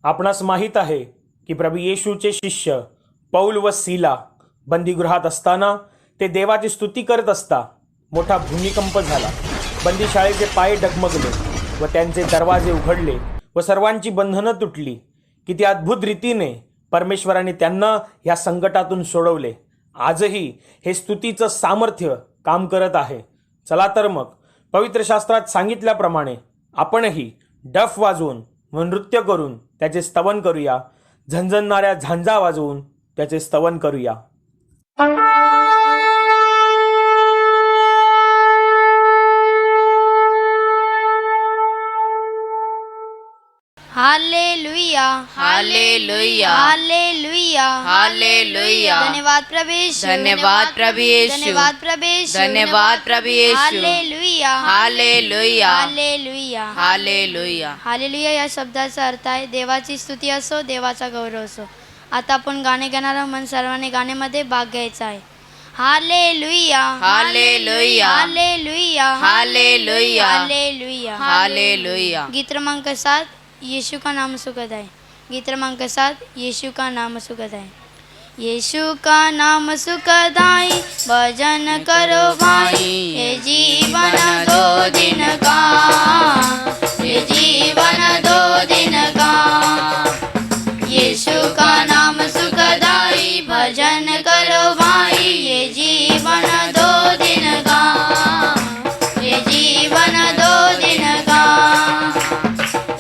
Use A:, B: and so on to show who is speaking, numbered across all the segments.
A: आपणास माहीत आहे की प्रभू येशूचे शिष्य पौल व सीला बंदीगृहात असताना ते देवाची स्तुती करत असता मोठा भूमिकंप झाला. बंदीशाळेचे पाय डगमगले व त्यांचे दरवाजे उघडले व सर्वांची बंधनं तुटली. किती अद्भुत रीतीने परमेश्वराने त्यांना या संकटातून सोडवले. आजही हे स्तुतीचं सामर्थ्य काम करत आहे. चला तर मग पवित्र शास्त्रात सांगितल्याप्रमाणे आपणही डफ वाजवून व नृत्य करून त्याचे स्तवन करूया. झणझणणाऱ्या झांजा वाजवून त्याचे स्तवन करूया.
B: Hallelujah
C: hallelujah
B: hallelujah
C: hallelujah.
B: धन्यवाद प्रभु यीशु
C: धन्यवाद प्रभु यीशु
B: धन्यवाद प्रभु यीशु
C: धन्यवाद प्रभु Yeshu.
B: Hallelujah
C: hallelujah
B: hallelujah
C: hallelujah.
B: Hallelujah या शब्दाचा अर्थ आहे देवाची स्तुती असो, देवाचा गौरव असो. आता आपण गाणे गाणार आहोत. मन सर्वांनी गाण्यामध्ये भाग घ्यायचा आहे. Hallelujah
C: hallelujah
B: hallelujah
C: hallelujah
B: hallelujah.
C: Hallelujah.
B: गीत क्रमांक 7 यीशु का नाम सुखद है. गीत क्रमांक 7 यीशु का नाम सुखद है. यीशु का नाम सुखदाई भजन करो भाई, ये जीवन 2 दिन का, ये जीवन 2 दिन का. यीशु का नाम सुखदाई भजन करो भाई, ये जीवन 2 दिन का, ये जीवन 2 दिन का.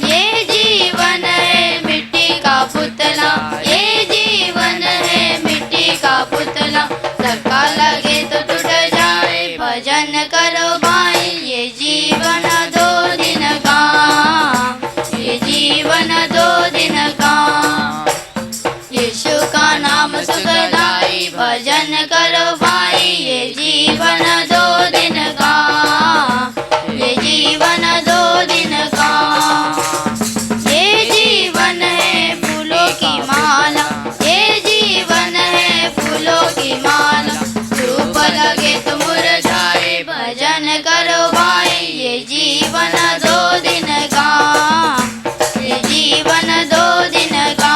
B: ये जीवन है मिट्टी का पुतला, ये जीवन है मिट्टी का पुतला. धक्का लगे तो टूट जाए, भजन करो भाई, ये जीवन 2 दिन का, ये जीवन 2 दिन का. यीशु का नाम सुखदाई भजन करो भाई, ये जीवन 2 दिन का, ये जीवन 2 दिन का. ये जीवन है फूलों की माला, ये जीवन है फूलों की माला. धूप लगे तो मुरझाए, भजन करो भाई, ये जीवन 2 दिन का, ये जीवन 2 दिन का.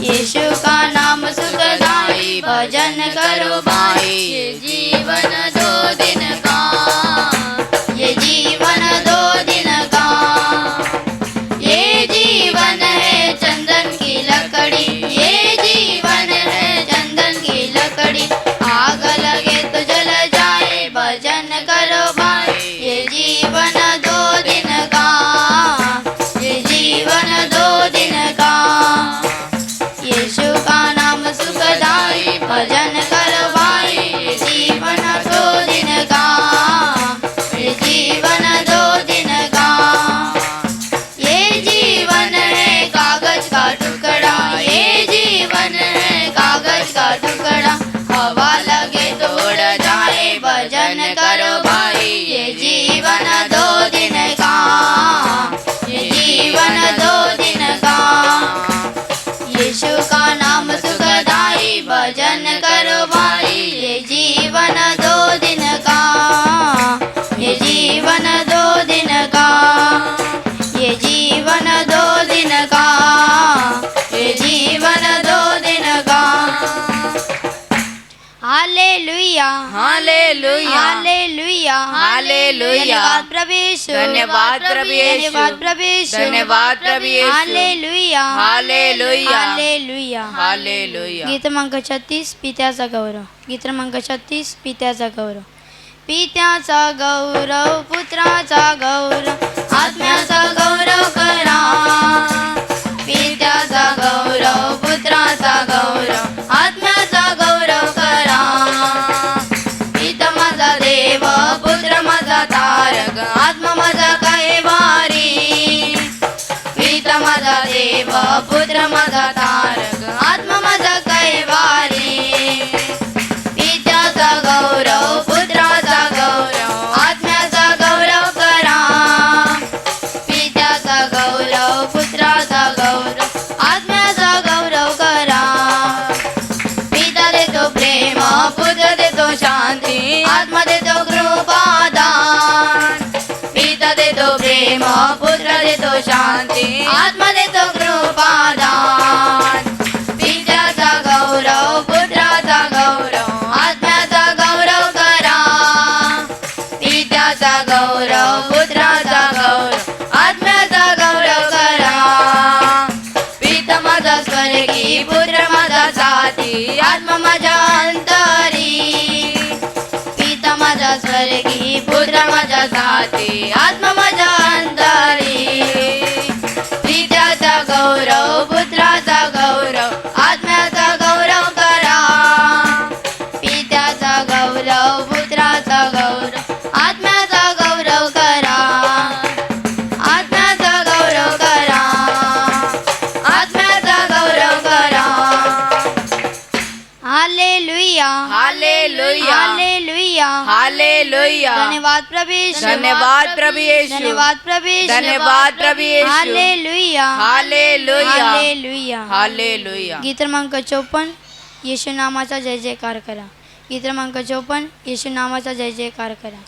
B: यीशु का नाम सुखदाई भजन करो भाई, ये जीवन 2 दिन का, ये जीवन 2 दिन का. ये जीवन है चंदन की लकड़ी, ये जीवन है चंदन की लकड़ी. आग लगे तो जल जाए, भजन करो भाई, ये जीवन 2 दिन का, ये जीवन 2 दिन का. यीशु का नाम सुखदाई भजन करो भाई, ये जीवन 2 दिन का, ये जीवन 2 दिन का. ये जीवन है कागज का टुकड़ा, ये जीवन है कागज का टुकड़ा. हवा लगे तो उड़ जाए, भजन करो भाई, ये जीवन 2 दिन का, ये जीवन 2 दिन का. यीशु का नाम सुखदाई भजन करो भाई, ये जीवन 2 दिन का, ये जीवन 2 दिन का. ये जीवन 2 दिन का, ये जीवन 2 दिन का. Hallelujah
C: hallelujah
B: hallelujah
C: hallelujah.
B: धन्यवाद प्रभु यीशु
C: धन्यवाद प्रभु यीशु
B: धन्यवाद प्रभु यीशु
C: धन्यवाद प्रभु Yeshu.
B: Hallelujah
C: hallelujah
B: hallelujah.
C: Hallelujah.
B: गीत क्रमांक 36 पित्याचा गौरव. गीत क्रमांक 36 पित्याचा गौरव. पित्याचा गौरव पुत्राचा गौरव, आत्म्याचा गौरव करा. पित्याचा गौरव पुत्राचा गौरव, आत्म्याचा गौरव करा. पिता माझा देव, पुत्र माझा तारक, आत्मा माझा कैवारी. पिता माझा देव, पुत्र माझा तारक, आत्मा माझा कैवारी. पित्याचा गौरव पुत्राचा गौरव, आत्म्याचा गौरव करा. पित्याचा गौरव पुत्राचा गौरव, आत्म्याचा गौरव करा. पिता देतो प्रेम, पुत्र देतो शांती, आत्मा देतो कृपादान. पिता देतो प्रेम,
C: प्रेम, पुत्र देतो शांती, आत्मा देतो कृपादान. पित्याचा गौरव, पुत्राचा गौरव, आत्म्याचा गौरव करा. पित्याचा गौरव, पुत्राचा गौरव, आत्म्याचा गौरव करा. पिता माझा स्वर्गी, पुत्र माझा साथी, आत्मा माझ्या अंतरी. पिता माझा स्वर्गी, पुत्र माझा साथी, आत्मा माझ्या अंतरी. पित्याचा गौरव, पुत्राचा गौरव, आत्म्याचा गौरव करा. पित्याचा गौरव, पुत्राचा गौरव, आत्म्याचा गौरव करा. आत्म्याचा गौरव करा. आत्म्याचा गौरव करा.
B: Hallelujah
C: hallelujah
B: hallelujah
C: hallelujah.
B: धन्यवाद प्रभु यीशु.
C: धन्यवाद प्रभु यीशु.
B: धन्यवाद प्रभु यीशु.
C: धन्यवाद प्रभु Yeshu.
B: Hallelujah
C: hallelujah
B: hallelujah.
C: Hallelujah.
B: गीत क्रमांक 54 येशू नामाचा जय जयकार करा. गीत क्रमांक 54 येशू नामाचा जय जयकार करा.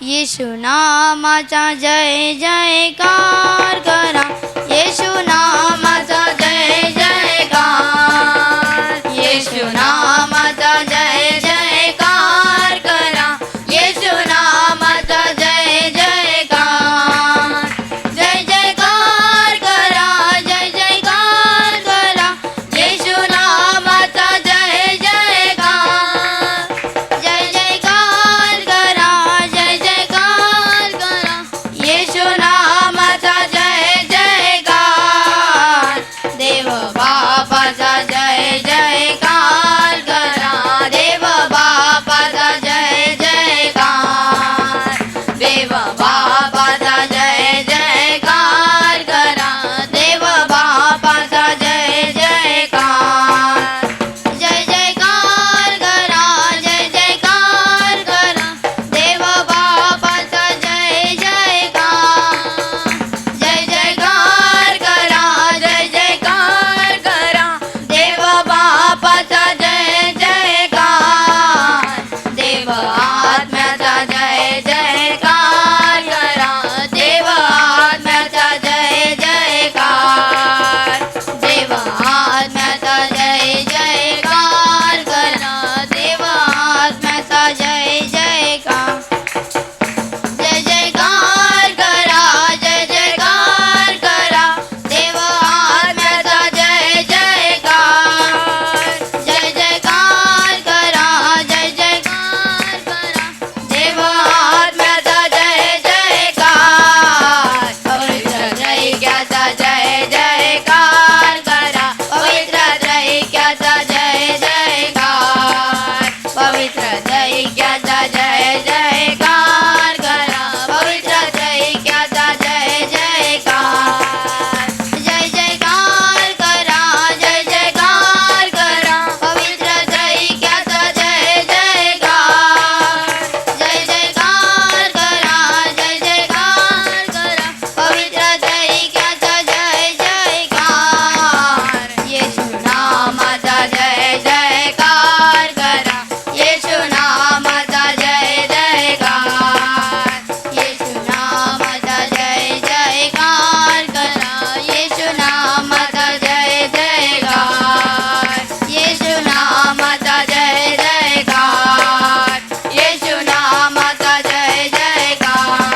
B: येशू नामाचा जय जयकार करा. येशू नामाचा जय जयकार. येशू नामाचा जय जयकार करा. येशू नामाचा जय जयकार. जय जयकार करा. जय जयकार करा. येशू नामाचा जय जयकार. जय जयकार करा. जय जयकार करा. येशू नामाचा जय जयकार. देव बापाचा जय जयकार करा. देव बापाचा जय जयकार. देव बापाचा जय जयकार करा. देव बापाचा जय जयकार. जय जयकार करा. जय जयकार करा. देव बापाचा जय जयकार. जय जयकार करा. जय जयकार करा. देव बापाचा जय जयकार. देव आत्म्याचा जय जयकार करा. देव आत्म्याचा जय जयकार. देव आत्म्याचा जय जयकार करा. देव आत्म्याचा जय जयकार. जय जयकार करा. जय जयकार करा. देव आत्म्याचा जय जयकार. जय जयकार करा. जय जयकार करा. देव आत्म्याचा जय जयकार. पवित्र त्रैक्याचा जय जयकार करा. पवित्र त्रैक्याचा जय जयकार. पवित्र त्रैक्याचा जय जयकार करा. पवित्र त्रैक्याचा जय जयकार. जय जयकार करा. जय जयकार करा. पवित्र त्रैक्याचा जय जयकार. जय जयकार करा. जय जयकार करा. पवित्र त्रैक्याचा जय जयकार. येशू नामाचा जय जयकार करा. येशू नामाचा जय जयकार. येशू नामाचा जय जयकार करा. येशू नामाचा जय जयकार. येशू नामाचा जय जयकार. येशू नामाचा जय जयकार.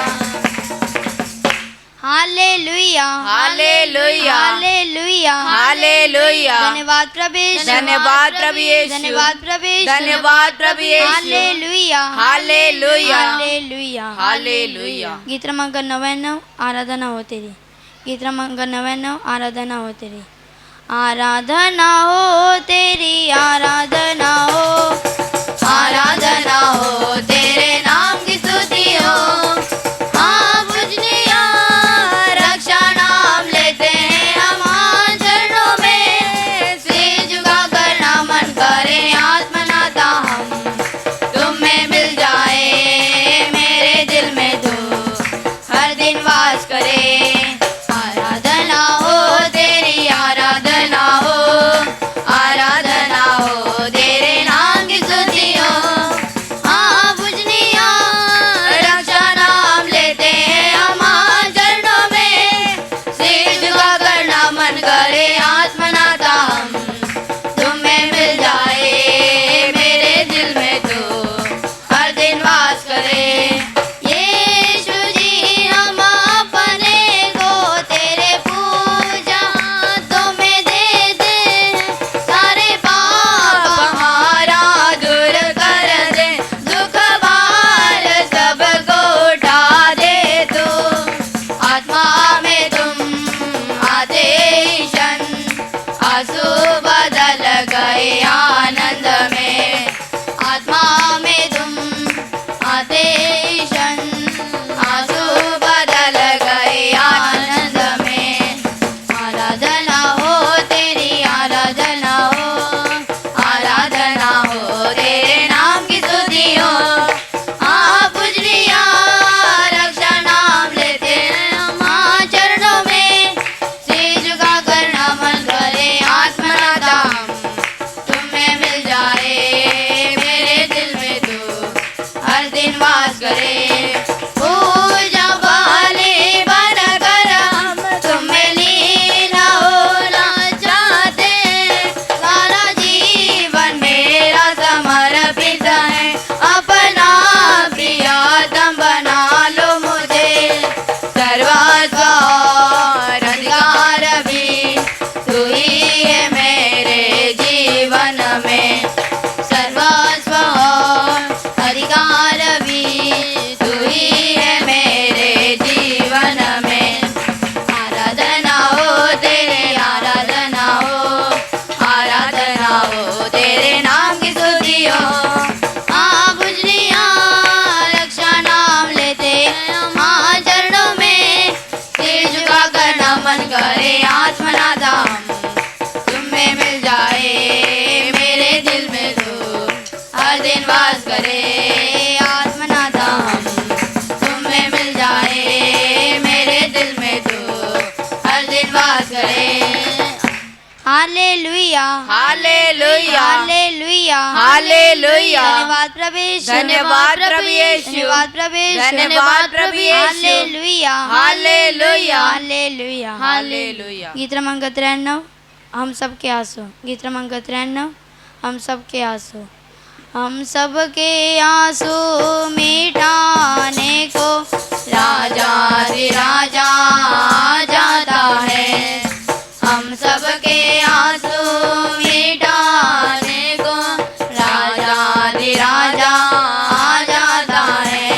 B: Hallelujah
C: hallelujah
B: hallelujah.
C: हालेलुया.
B: धन्यवाद प्रभु यीशु.
C: धन्यवाद प्रभु यीशु.
B: धन्यवाद प्रभु यीशु.
C: धन्यवाद प्रभु Yeshu.
B: Hallelujah
C: hallelujah
B: hallelujah.
C: Hallelujah.
B: गीत क्रमांक 99 आराधना हो तेरी. गीत क्रमांक 99 आराधना हो तेरी. आराधना हो तेरी. आराधना हो. आराधना हो तेरे नाम की स्तुति हो. हाँ पूजनीय रक्षा नाम लेते हैं हम हाँ चरणों में. सिर झुका कर नमन करें आत्मनाता हम. तुम में मिल जाए मेरे दिल में तू हर दिन वास करे. आराधना हो तेरी. आराधना हो. आराधना हो
C: हर दिन वास करे। आत्मनाथ हम तुम्हें मिल जाए, मेरे दिल में तू हर दिन वास करे।
B: Hallelujah
C: hallelujah
B: hallelujah
C: hallelujah.
B: धन्यवाद प्रभु यीशु,
C: धन्यवाद प्रभु यीशु,
B: धन्यवाद प्रभु यीशु,
C: धन्यवाद प्रभु Yeshu.
B: Hallelujah
C: hallelujah
B: hallelujah
C: hallelujah.
B: गीत क्रमांक 93 हम सबके आंसू। गीत क्रमांक 93 हम सबके आंसू। हम सबके आंसू मिटाने को
C: राजा राजा जाता है। हम सबके आंसू मिटाने को राजा राजा जाता है।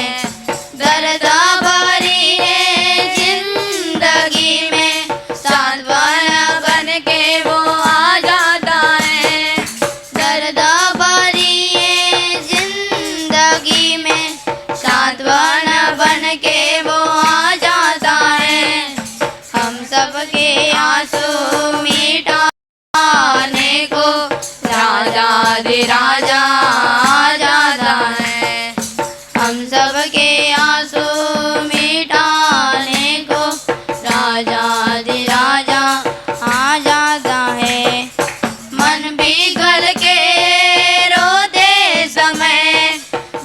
C: दर्द भरी है जिंदगी में सांत्वना बन के वो आ जाता है।
B: दर्द भरी है जिंदगी में
C: सांत्वना बन के वो आ जाता है। हम सबके आंसू मिटाने को राजा राजा जाता है। हम सबके आंसू मिटाने को राजा राजा
B: आ जाता है।
C: मन पिघल के रोते समय,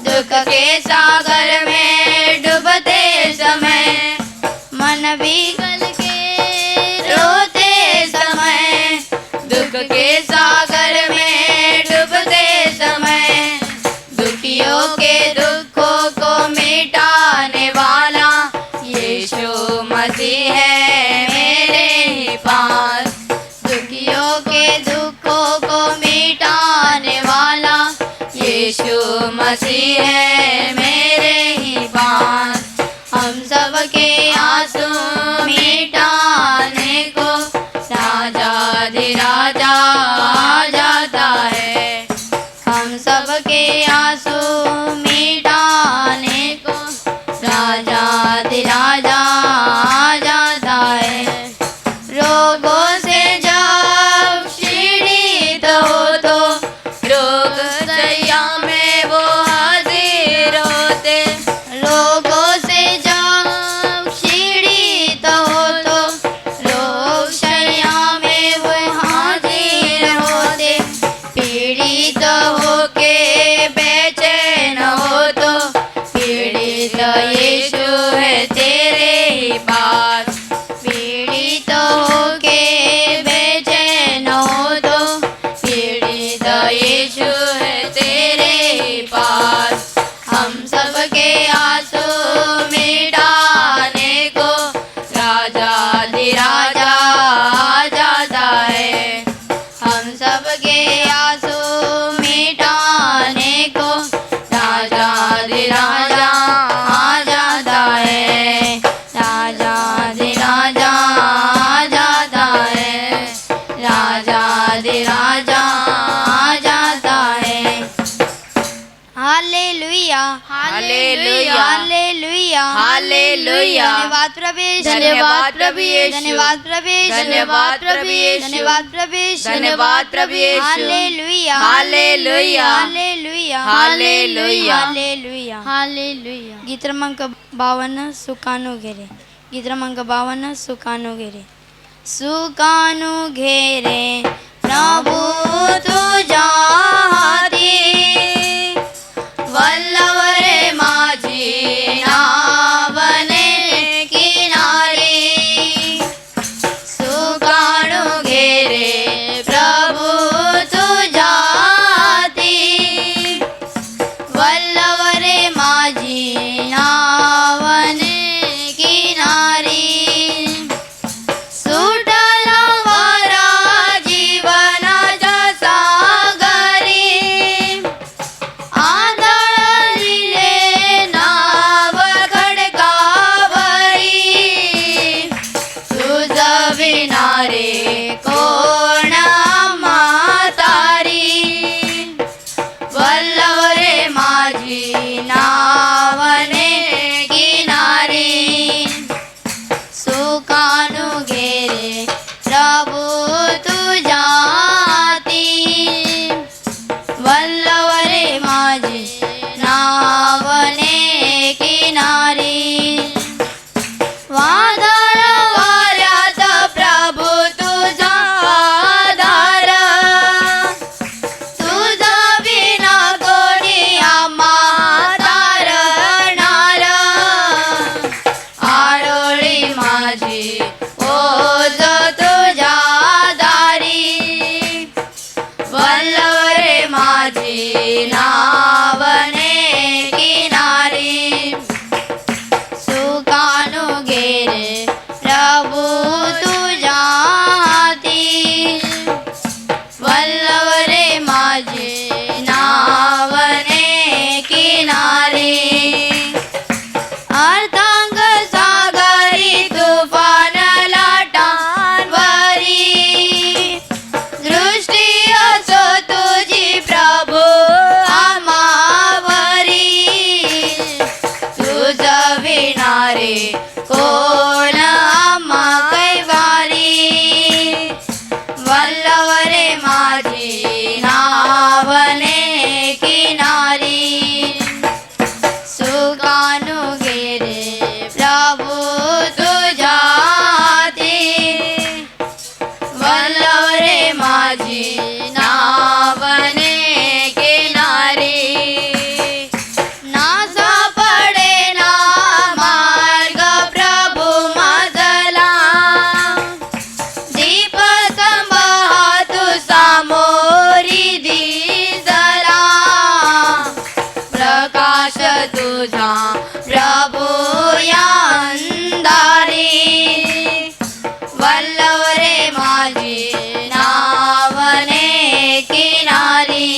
C: दुख के सागर में डूबते समय,
B: मन भी
C: पिघल के रोते समय, दुख के सागर में डूबते समय, दुखियों के दुखों को मिटाने वाला यीशु मसीह है मेरे ही पास। दुखियों के दुखों को मिटाने वाला यीशु मसीह है मेरे ही पास। हम सबके आंसू मिटाने को राजा राजा जाता है। हम सबके आंसू मिटाने को राजा राजा जाता है। रोगों से जब पीड़ित हो तो रोग सैया में वो हाजिर होते। रोगों से जब पीड़ित हो तो रोग सैया में वो हाजिर होते। पीड़ित होके बेचैन हो तो पीड़ित यीशु है तेरे ही पास। पीड़ित होके बेचैन हो तो पीड़ित यीशु है तेरे ही पास। हम सबके आंसू मिटाने को राजा राजा जाता है। हम सबके आंसू मिटाने को राजा राजा जाता है। राजा राजा जाता है। राजा राजा जाता है।
B: Hallelujah
C: hallelujah
B: hallelujah
C: hallelujah.
B: धन्यवाद प्रभु यीशु,
C: धन्यवाद प्रभु यीशु,
B: धन्यवाद प्रभु यीशु,
C: धन्यवाद प्रभु यीशु,
B: धन्यवाद प्रभु यीशु,
C: धन्यवाद प्रभु Yeshu.
B: Hallelujah
C: hallelujah
B: hallelujah
C: hallelujah
B: hallelujah hallelujah. गीत क्रमांक 52 सुकाणू घेरे। गीत क्रमांक 52 सुकाणू घेरे। सुकाणू घेरे प्रभु तुझ्या हाती,
C: वल्लभ रे माझी नावने किनारी। सुकाणू घेरे प्रभु तुझ्या हाती, वल्लभ रे माझी नावने किनारी। सुटला वारा जीवनाच्या सागरी, नावने किनारी सुखानु गेरे प्रभु तुझ्या हाती वल्लभ रे माझे नावने किनारी अर्धांग सागरी तुफान लाटांवरी दृष्टी असो तुझी प्रभू आम्हावरी तुझ विणारे कोण आम्हा कैवारी वल्लभ रे माझी नावने किनारी सुखानु गेरे प्रभु तुझ्या हाती वल्लभ रे माझी नावने किनारी ना सापडे ना मार्ग प्रभु माझला दीपस्तंभ हा तू सामोरी दिसला प्रकाश तुझा प्रभु या अंधारी वल्लभ रे माझी नावने किनारी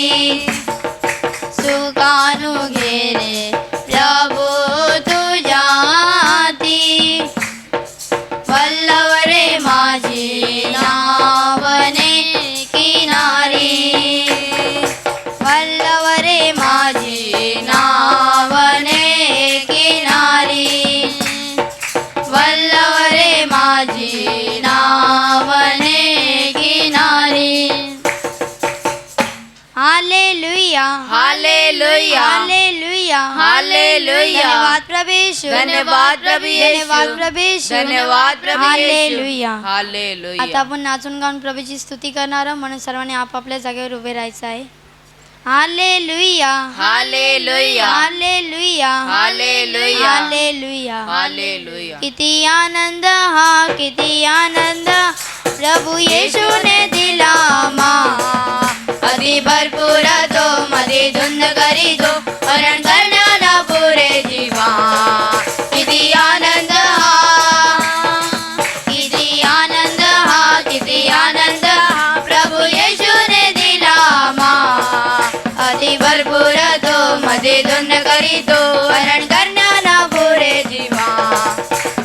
C: सुखानु गेरे प्रभु तुझ्या हाती वल्लभ रे माझी नावने किनारी वल्लभ रे माझी नावने किनारी वल्लभ रे माझी नावने किनारी हालेलुया
B: हालेलुया
C: हालेलुया
B: हालेलुया
C: धन्यवाद प्रभु यीशु
B: धन्यवाद प्रभु येशू.
C: धन्यवाद प्रभु यीशु
B: धन्यवाद प्रभू येशू.
C: हालेलुया
B: हालेलुया
C: आता आपण नाचून गाऊन प्रभूची स्तुती करणार आहोत, म्हणून सर्वांनी आपापल्या जागेवर उभे राहायचं आहे. Hallelujah
B: hallelujah
C: hallelujah
B: hallelujah
C: hallelujah
B: hallelujah
C: किती आनंद हा किती आनंद प्रभू येशूने दिला मा
B: अति भरपूर तो मध्ये धुंद करी दो हरण करण्याला पुरे जीवा किती आनंद हा
C: किती आनंद हा
B: किती आनंद हा प्रभू येशूने दिला मा अति भरपूर तो मध्ये धुंद करी दो हरण करण्याला पुरे जीवा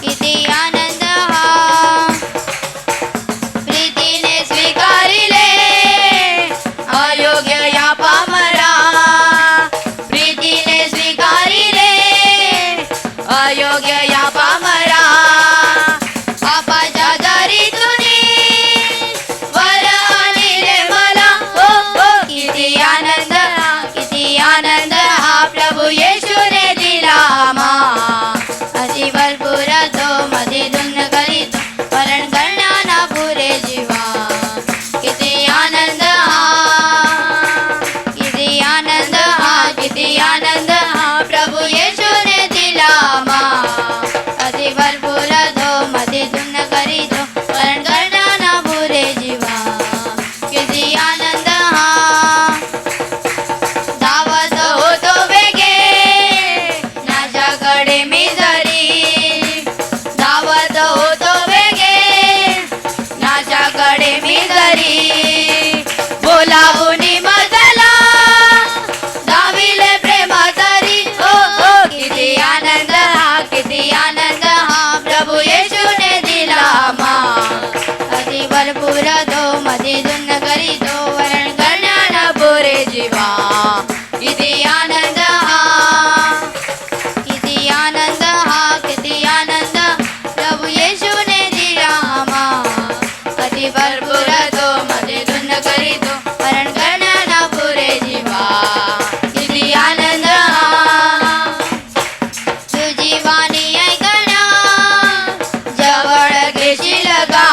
C: किती आनंद हा
B: प्रीतीने स्वीकारिले अयोग्य या पामरा प्रीतीने स्वीकारिले अयोग्य या पामरा पापाच्या दरीतुनी वर आणिले मला हो हो किती आनंद हा प्रभू येशूने दिला मा अति भरपूर तो मध्ये धुंद करीतो वरण करण्याला पुरे जीवा किती आनंद हा प्रभू येशूने दिला मा अति भरपूर तो मध्ये धुंद करीतो वरण करण्याला पुरे जीवा किती आनंद हा धावत होतो वेगे नाच्याकडे मी जरी धावत होतो वेगे नाच्याकडे मी जरी बोलावूनी मजला धाविले प्रेमा तरी हो हो किती आनंद हा प्रभू येशूने दिला मा अति भरपूर तो मध्ये धुंद करीतो वरण करण्याला पुरे जीवा किती आनंद हा प्रभू येशूने दिला मा अति भरपूर तो मध्ये धुंद करीतो वरण करण्याला पुरे जीवा किती आनंद हा
C: तुझी वाणी ऐकण्या
B: जवळ घेशील का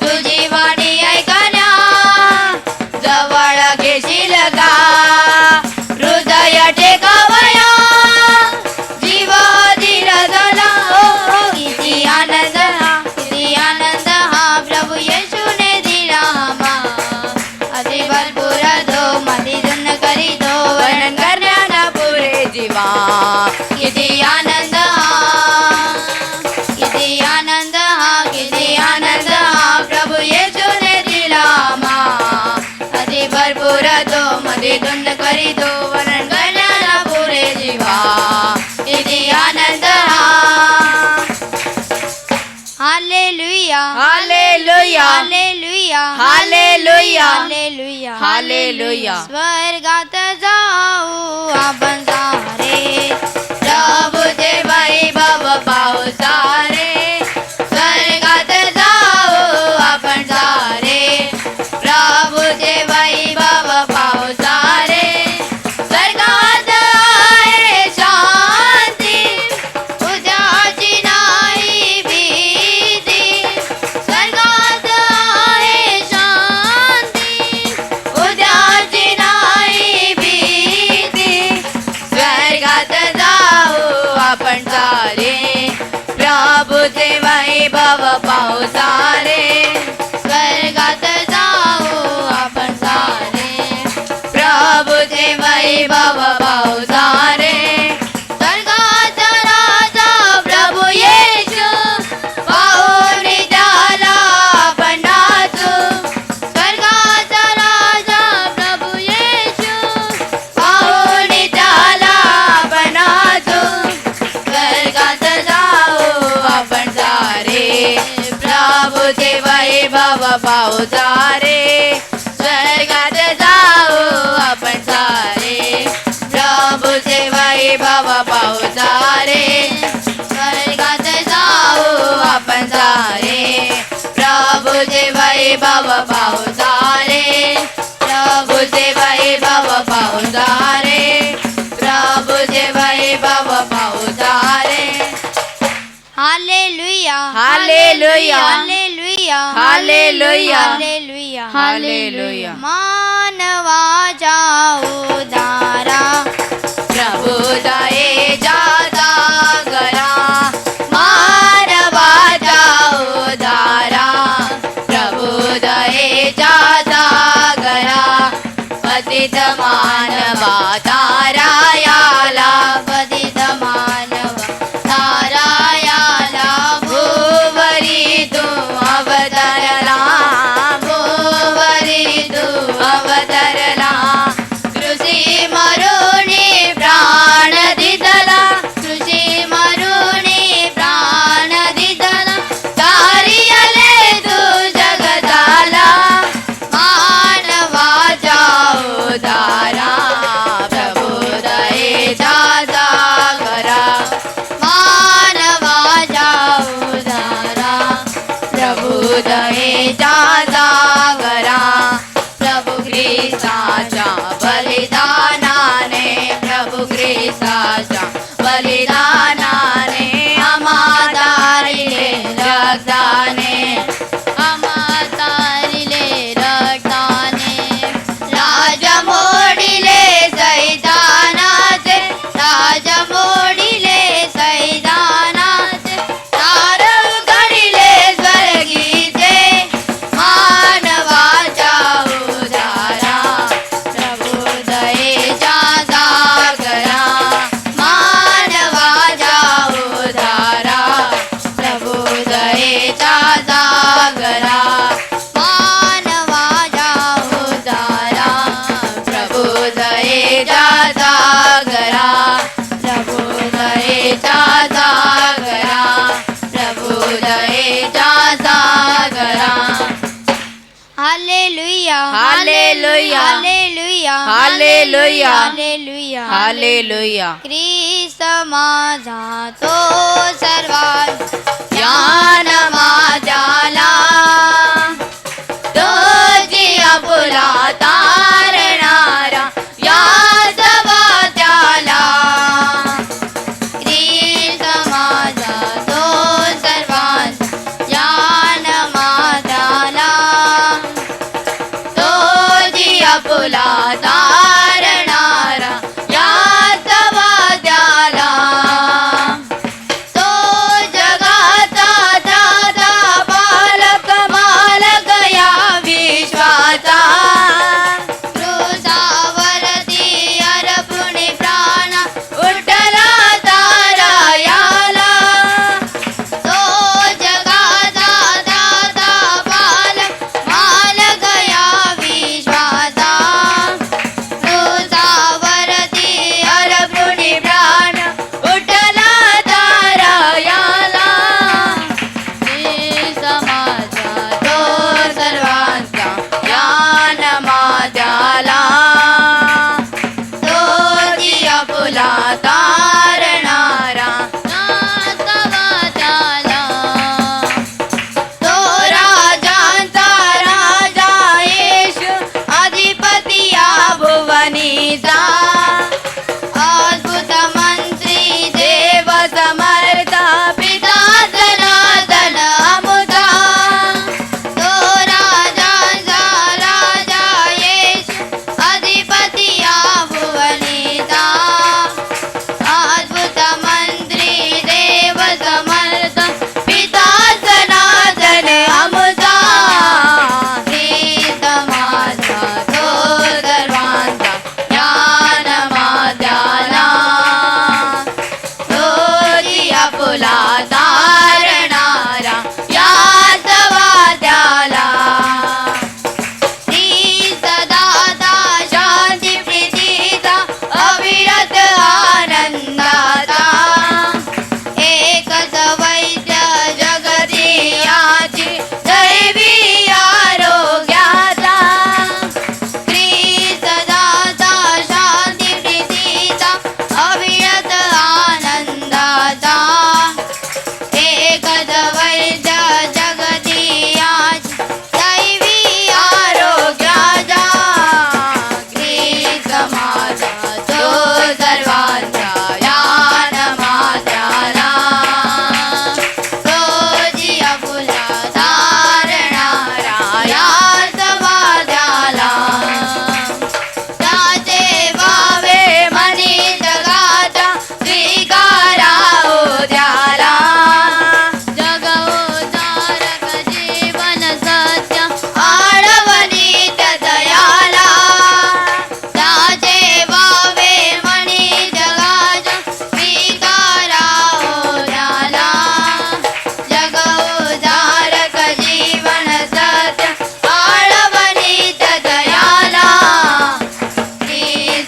B: तुझी वाणी ऐकण्या जवळ घेशील का
C: किती आनंद हा, किती आनंद हा, किती आनंद हा, प्रभू येशूने दिला मा. अति भरपूर तो मधी धुंद करीतो, वर्णन करण्याला पुरे जीवा. किती आनंद हा.
B: Hallelujah
C: hallelujah
B: hallelujah
C: hallelujah
B: hallelujah
C: hallelujah.
B: स्वर्गात जाऊ आपण सारे,
C: प्रभूचे वैभव पाहू सारे. स्वर्गात जाऊ आपण सारे, प्रभूचे वैभव पाहू सारे. स्वर्गात आहे शांती, उद्याची नाही भीती. स्वर्गात आहे शांती, उद्याची नाही भीती. स्वर्गात जाऊ आपण सारे, प्रभूचे वैभव पाहू सारे. स्वर्गात जाऊ आपण सारे, प्रभूचे वैभव पाहू सारे. स्वर्गाचा राजा प्रभू येशू, पाहून त्याला आपण नाचू. स्वर्गाचा राजा प्रभू येशू, पाहून त्याला आपण नाचू. स्वर्गात जाऊ आपण सारे, प्रभूचे वैभव पाहू सारे. स्वर्गात जाऊ आपण सारे, प्रभूचे वैभव पाहू सारे. स्वर्गात जाऊ आपण सारे, प्रभूचे वैभव पाहू सारे. प्रभूचे वैभव पाहू सारे, प्रभूचे वैभव पाहू सारे.
B: Hallelujah
C: hallelujah
B: hallelujah
C: hallelujah
B: hallelujah
C: hallelujah.
B: मानवाच्या उदारा,
C: प्रभू दयेच्या जागरा. मानवाच्या उदारा, प्रभू दयेच्या जागरा. पतित मानवा तारायाला, पतित मानवा तारायाला. भूवरी तू अवतरला, भूवरी तू अवतरला. कृषी मरुणी प्राण दिदला, कृषी मरुणी प्राण दिदला. कार्याले तू जगताला, मानवाच्या उदारा. प्रभू दयेच्या जागरा, मानवाच्या उदारा. प्रभू दयेच्या जागरा. प्रभू ख्रिस्ताच्या बलिदानाने, प्रभू ख्रिस्ताच्या बलिदानाने. आम्हा तारिले रक्ताने, आम्हा तारिले रक्ताने. राज मोडिले सैतानाचे, राज मोडिले सैतानाचे. तार घडिले स्वर्गीचे, मानवाच्या उदारा. प्रभू दयेच्या जागरा, मानवाच्या उदारा. प्रभू दयेच्या जागरा, मानवाच्या उदारा. प्रभू दयेच्या जागरा, प्रभू दयेच्या जागरा. प्रभू दयेच्या जागरा.
B: Hallelujah
C: hallelujah
B: hallelujah
C: hallelujah
B: hallelujah
C: hallelujah.
B: Christ माझा तो सर्वात
C: ज्ञान माझ्याला, तो जी आपुला तारणारा. या जवात्याला,
B: ख्रिस्त माझा तो सर्वात ज्ञान माझाला.
C: तो जी आपुला तारणारा. या जवात्याला, तो जगाचा दादा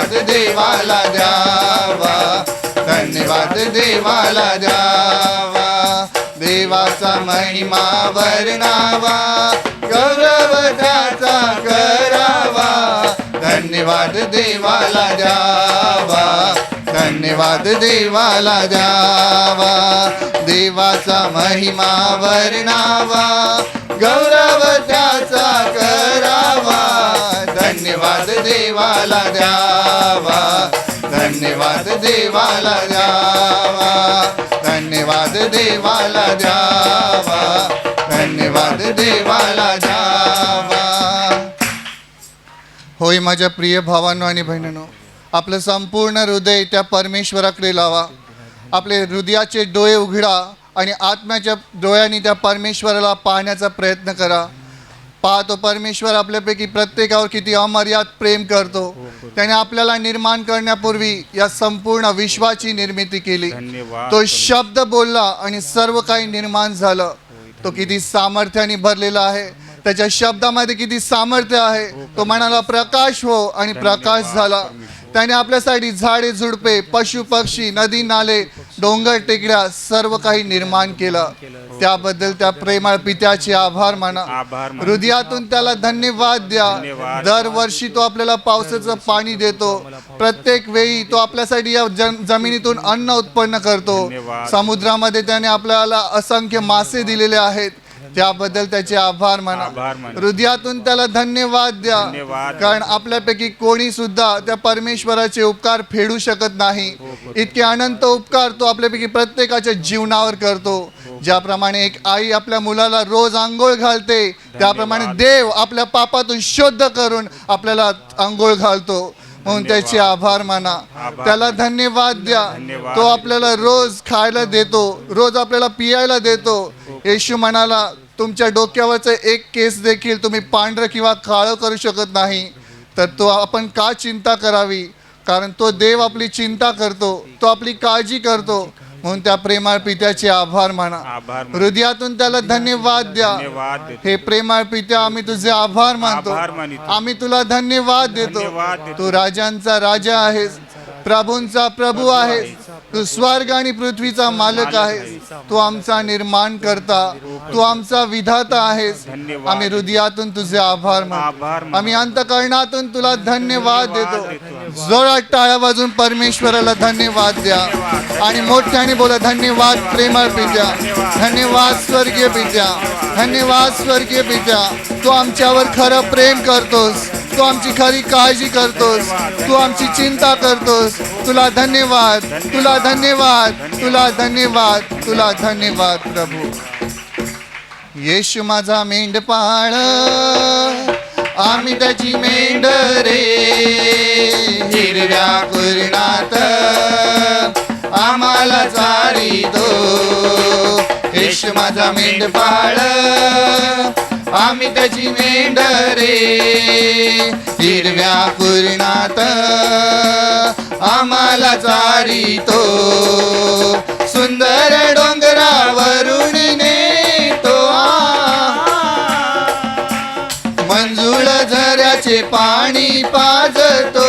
D: धन्यवाद देवाला द्यावा, धन्यवाद देवाला द्यावा. देवाचा महिमा वर्णावा, गौरव त्याचा करावा, धन्यवाद देवाला द्यावा, धन्यवाद देवाला द्यावा. देवाचा महिमा वर्णावा, गौरव त्याचा करावा, धन्यवाद देवाला द्यावा, धन्यवाद देवाला द्यावा, धन्यवाद देवाला द्यावा, धन्यवाद देवाला द्यावा. होय माझ्या प्रिय भावांनो आणि बहिणींनो, आपलं संपूर्ण हृदय त्या परमेश्वराकडे लावा. आपले हृदयाचे डोळे उघडा आणि आत्म्याच्या डोळ्यांनी त्या परमेश्वराला पाहण्याचा प्रयत्न करा. पाहतो परमेश्वर आपल्यापैकी प्रत्येकावर किती अमर्याद प्रेम करतो. त्याने आपल्याला निर्माण करण्यापूर्वी या संपूर्ण विश्वाची निर्मिती केली. तो शब्द बोलला आणि सर्व काही निर्माण झालं. तो किती सामर्थ्याने भरलेला आहे, त्याच्या शब्दामध्ये किती सामर्थ्य आहे. तो म्हणाला प्रकाश हो आणि प्रकाश झाला. त्याने आपल्यासाठी झाडे झुडपे, पशु पक्षी, नदी नाले, डोंगर टेकड्या सर्व काही निर्माण केलं. त्याबद्दल त्या प्रेमळ पित्याचे आभार माना. हृदयातून त्याला धन्यवाद द्या. दरवर्षी तो आपल्याला पावसाचं पाणी देतो. प्रत्येक वेळी तो आपल्यासाठी या जमिनीतून अन्न उत्पन्न करतो. समुद्रामध्ये त्याने आपल्याला असंख्य मासे दिलेले आहेत. त्याबद्दल त्याचे आभार माना. हृदयातून त्याला धन्यवाद द्या. कारण आपल्यापैकी कोणी सुद्धा त्या परमेश्वराचे उपकार फेडू शकत नाही. इतके अनंत उपकार तो आपल्यापैकी प्रत्येकाच्या जीवनावर करतो. ज्याप्रमाणे एक आई आपल्या मुलाला रोज आंघोळ घालते, त्याप्रमाणे देव आपल्या पापातून शुद्ध करून आपल्याला आंघोळ घालतो. म्हणून त्याचे आभार माना. त्याला धन्यवाद द्या. तो आपल्याला रोज खायला देतो, रोज आपल्याला पियायला देतो. येशू म्हणाला तुमच्या डोक्यावरचं एक केस देखील तुम्ही पांढरं किंवा काळं करू शकत नाही. तर तो आपण का चिंता करावी, कारण तो देव आपली चिंता करतो, तो आपली काळजी करतो. म्हणून त्या प्रेमळ पित्याचे आभार माना. हृदयातून त्याला धन्यवाद द्या. हे प्रेमळ पित्या, आम्ही तुझे आभार मानतो. आम्ही तुला धन्यवाद देतो. तू राजांचा राजा आहेस, प्रभूंचा प्रभू आहेस. तू स्वर्ग आणि पृथ्वीचा मालक आहेस. तू आमचा निर्माण करता, तू आमचा विधाता आहेस. आम्ही हृदयातून तुझे आभार मानतो. आम्ही अंतःकरणातून तुला धन्यवाद देतो. जोरात टाळ्या वाजून परमेश्वराला धन्यवाद द्या आणि मोठ्याने बोला धन्यवाद प्रेमळ पित्या, धन्यवाद स्वर्गीय पित्या, धन्यवाद स्वर्गीय पित्या. तू आमच्यावर खरं प्रेम करतोस, तू आमची खरी काळजी करतोस, तू आमची चिंता करतोस. तुला धन्यवाद, तुला धन्यवाद, तुला धन्यवाद, तुला धन्यवाद प्रभू. येशू माझा मेंढपाळ, आम्ही त्याची मेंढरे. हिरव्या कुरणात आम्हाला चारितो. येशू माझा मेंढपाळ, आम्ही त्याची मेंढरे. हिरव्या कुरणात आम्हाला चारितो. सुंदर डोंगरावरून नेतो, मंजुळ झऱ्याचे पाणी पाजतो.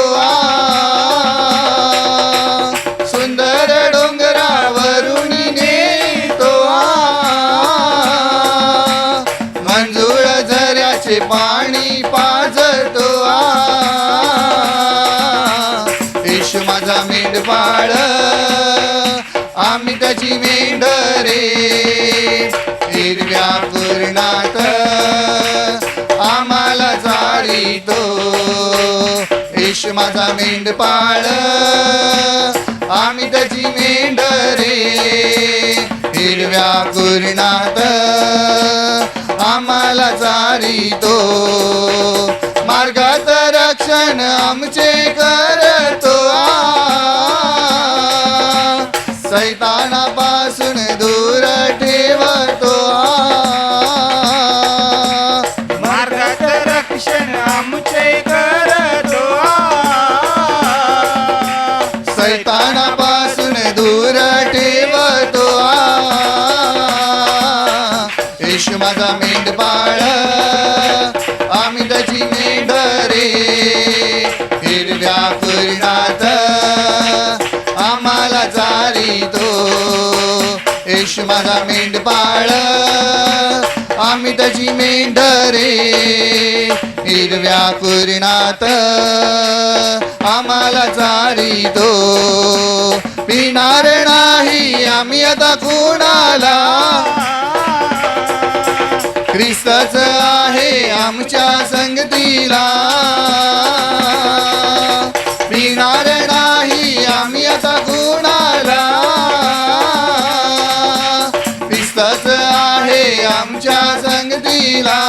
D: सुंदर डोंगरावरून नेतो, मंजुळ झऱ्याचे पाणी पाजतो. येशू माझा मेंढपाळ, आम्ही त्याची मेंढरे. हिरव्या कुरणात आम्हाला चारितो. येशू माझा मेंढपाळ, आम्ही त्याची मेंढरे. हिरव्या कुरणात आम्हाला चारितो. मार्गात रक्षण आमचे करतो. सैतानापासून दूर ठेवतो.
E: मार्गात रक्षण आमचे करतो.
D: सैतानापासून दूर ठेवतो. येशू माझा मेंढपाळ, आम्ही त्याची मेंढरे. हिरव्या कुरणात येशू माझा मेंढपाळ आम्ही त्याची मेंढरे हिरव्या कुरणात आम्हाला चारितो पिणार नाही आम्ही आता कुणाला ख्रिस्तच आहे आमच्या संगतीला पिणार नाही आम्ही आता कुणाला ख्रिस्तच आहे आमच्या संगतीला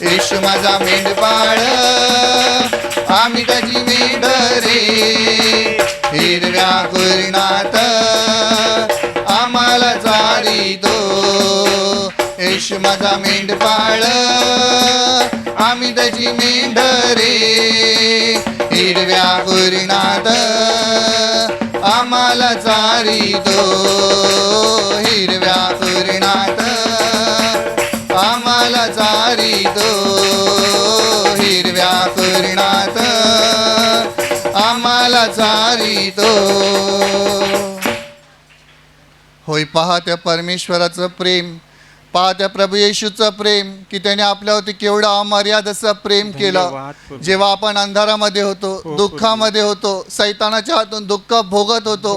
D: येशू माझा मेंढपाळ आम्ही त्याची मेंढरे हिरव्या कुरणात आम्हाला चारितो येशू माझा मेंढपाळ आम्ही त्याची मेंढरे हिरव्या कुरणात आम्हाला चारितो हिरव्या कुरणात आम्हाला चारितो हिरव्या कुरणात आम्हाला चारितो. होय, पहा त्या परमेश्वराचं प्रेम, पहा त्या प्रभू येशूचं प्रेम की त्याने आपल्यावरती केवढं अमर्याद असं प्रेम केलं. जेव्हा आपण अंधारामध्ये होतो, दुःखामध्ये होतो, सैतानाच्या हातून दुःख भोगत होतो,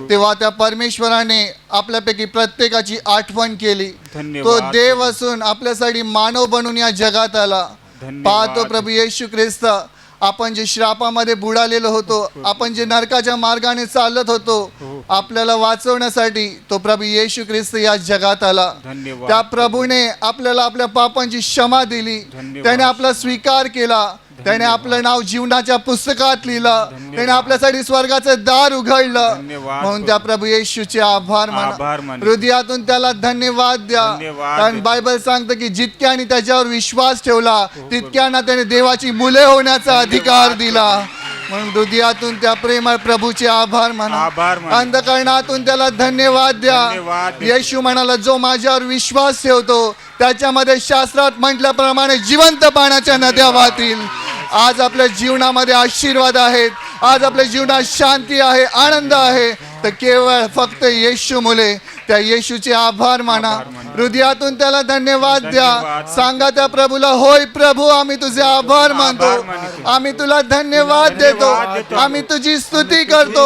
D: तेव्हा त्या परमेश्वराने आपल्यापैकी प्रत्येकाची आठवण केली. तो देव असून आपल्यासाठी मानव बनून या जगात आला. पाहतो प्रभू येशू ख्रिस्त, आपण जे श्रापामध्ये बुडालेलो होतो, आपण जे नरकाच्या मार्गाने चालत होतो, आपल्याला वाचवण्यासाठी तो प्रभू येशू ख्रिस्त या जगात आला. त्या प्रभूने आपल्याला आपल्या पापांची क्षमा दिली, त्याने आपला स्वीकार केला, त्याने आपलं नाव जीवनाच्या पुस्तकात लिहिलं, त्याने आपल्यासाठी स्वर्गाचं दार उघडलं. म्हणून त्या प्रभू येशूचे आभार माना, हृदयातून त्याला धन्यवाद द्या. कारण बायबल सांगतं की जितक्याने त्याच्यावर विश्वास ठेवला तितक्यांना त्याने देवाची मुले होण्याचा अधिकार दिला. म्हणून हृदयातून त्या प्रेमळ प्रभूचे आभार माना, अंधकरणातून त्याला धन्यवाद द्या. येशू म्हणाला, जो माझ्यावर विश्वास ठेवतो त्याच्यामध्ये शास्त्रात म्हटल्याप्रमाणे जिवंत पाण्याच्या नद्या वाहतील. आज आपल्या जीवनामध्ये आशीर्वाद आहेत, आज आपल्या जीवनात शांती आहे, आनंद आहे, तर केवळ फक्त येशू मुले. त्या येशूचे आभार माना, हृदयातून त्याला धन्यवाद द्या. सांगा त्या प्रभूला, होय प्रभू, आम्ही तुझे आभार मानतो, आम्ही तुला धन्यवाद देतो, आम्ही तुझी स्तुती करतो.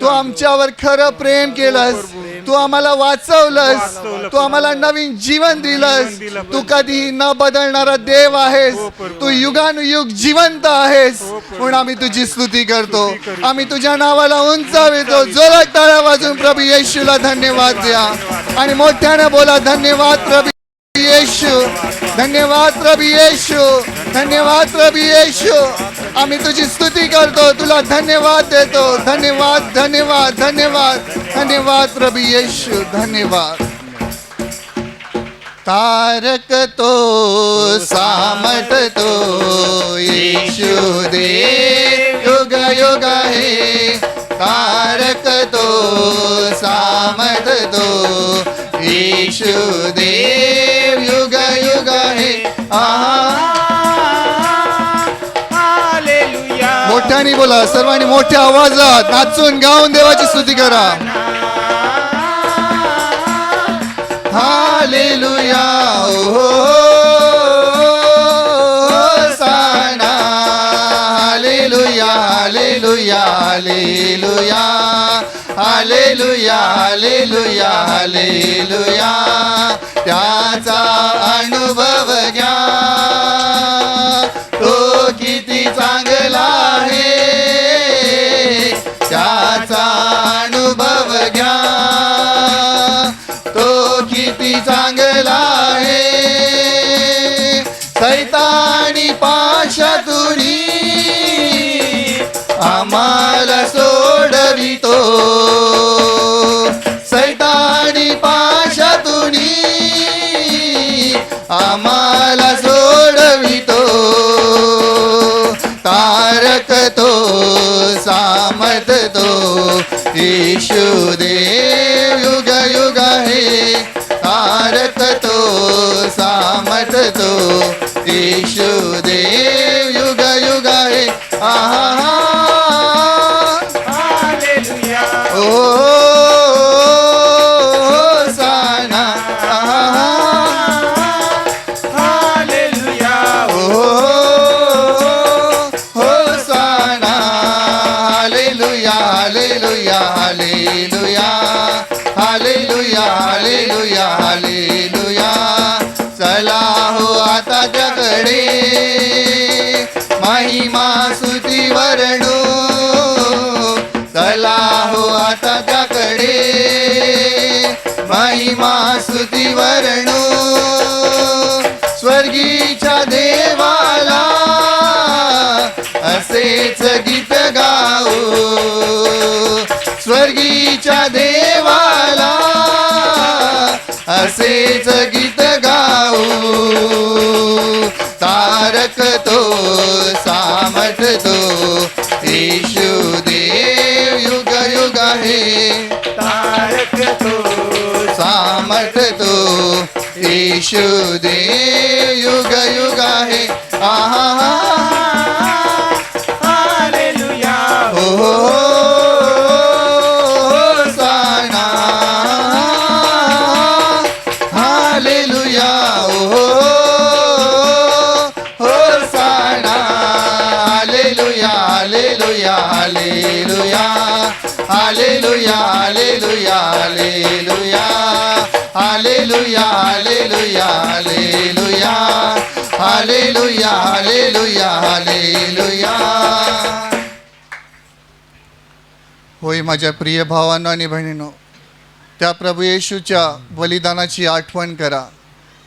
D: तू आमच्यावर खरं प्रेम केलंस, तू आम्हाला वाचवलंस, तू आम्हाला नवीन जीवन दिलंस. तू कधीही न बदलणारा देव आहेस, तू युगानुयुग जिवंत आहेस. म्हणून आम्ही तुझी स्तुती करतो, आम्ही तुझ्या नावाला उंचावितो. जोरात टाळ्या वाजून प्रभू येशूला धन्यवाद द्या आणि मोठ्याने बोला, धन्यवाद प्रभू येशू, धन्यवाद प्रभू येशू, धन्यवाद प्रभू येशू. आम्ही तुझी स्तुती करतो, तुला धन्यवाद देतो. धन्यवाद, धन्यवाद, धन्यवाद, धन्यवाद प्रभू येशू, धन्यवाद. तारक तो सामर्थ तो येशू दे युग युग आहे. तारक तो सामर्थ तो येशू देव युग युग आहे. मोठ्याने बोला, सर्वांनी मोठ्या आवाजात नाचून गाऊन देवाची स्तुती करा. हालेलुया, साना, hallelujah, hallelujah, hallelujah, hallelujah, hallelujah, hallelujah. त्याचा अनुभव घ्या, तो किती चांगला आहे. त्याचा अनुभव घ्या, तो किती चांगला आहे. सैतानी पाशातुनी आम्हाला सोडवितो, सैतानी पाशातुनी आम्हाला सोडवितो. तारक तो सामर्थ तो येशू देव युग युग आहे. तारक तो सामर्थ तो येशू देव युग युग आहे. ओ आता त्याकडे महिमा स्तुती वर्णू स्वर्गीच्या देवाला असेच गीत गाऊ स्वर्गीच्या देवाला असेच गीत गाऊ तारक तो सामर्थ तो येशू देव युग युग आहे
E: तारक तो
D: सामर्थ तो येशू देव युग युग आहे आहा
E: hallelujah
D: hosanna hallelujah hosanna hallelujah hallelujah hallelujah hallelujah hallelujah hallelujah hallelujah hallelujah hallelujah hallelujah hallelujah hallelujah. होय माझ्या प्रिय भावांनो आणि बहिणींनो, त्या प्रभू येशूच्या बलिदानाची आठवण करा.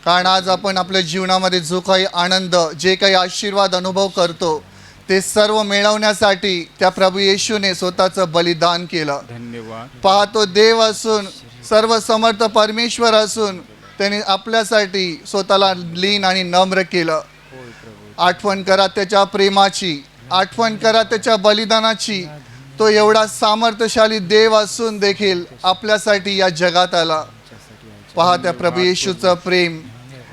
D: कारण आज आपण आपल्या जीवनामध्ये जो काही आनंद जे काही आशीर्वाद अनुभव करतो ते सर्व मिळवण्यासाठी त्या प्रभू येशूने स्वतःचं बलिदान केलं.
E: धन्यवाद.
D: पाहतो देव असून सर्व समर्थ परमेश्वर असून त्याने आपल्यासाठी स्वतःला लीन आणि नम्र केलं. आठवण करा त्याच्या प्रेमाची, आठवण करा त्याच्या बलिदानाची. तो एवढा सामर्थ्यशाली देव असून देखील आपल्यासाठी या जगात आला. पहा त्या प्रभू येशूचं प्रेम.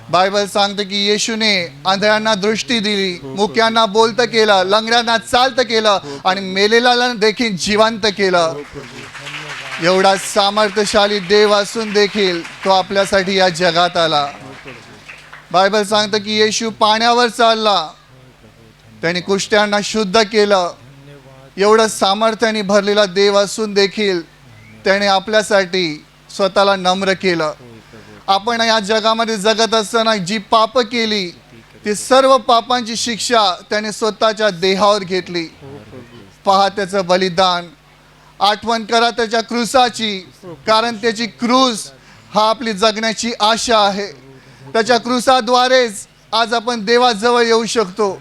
D: बायबल सांगते की येशूने आंधळ्यांना दृष्टी दिली, मुक्यांना बोलतं केलं, लंगड्यांना चालतं केलं आणि मेलेल्याला देखील जिवंत केलं. एवढा सामर्थ्यशाली देव असून देखील तो आपल्यासाठी या जगात आला. बायबल सांगतं की येशू पाण्यावर चालला, त्याने कुष्ठ्यांना शुद्ध केलं. एवढं सामर्थ्याने भरलेला देव असून देखील त्याने आपल्यासाठी स्वतःला नम्र केलं. आपण या जगामध्ये जगत असताना जी पाप केली ती सर्व पापांची शिक्षा त्याने स्वतःच्या देहावर घेतली. पहा त्याचं बलिदान. आठवण करा त्याच्या क्रूसाची, कारण त्याची क्रूस हा आपली जगण्याची आशा आहे. त्याच्या क्रूसाद्वारेच आज आपण देवाजवळ येऊ शकतो.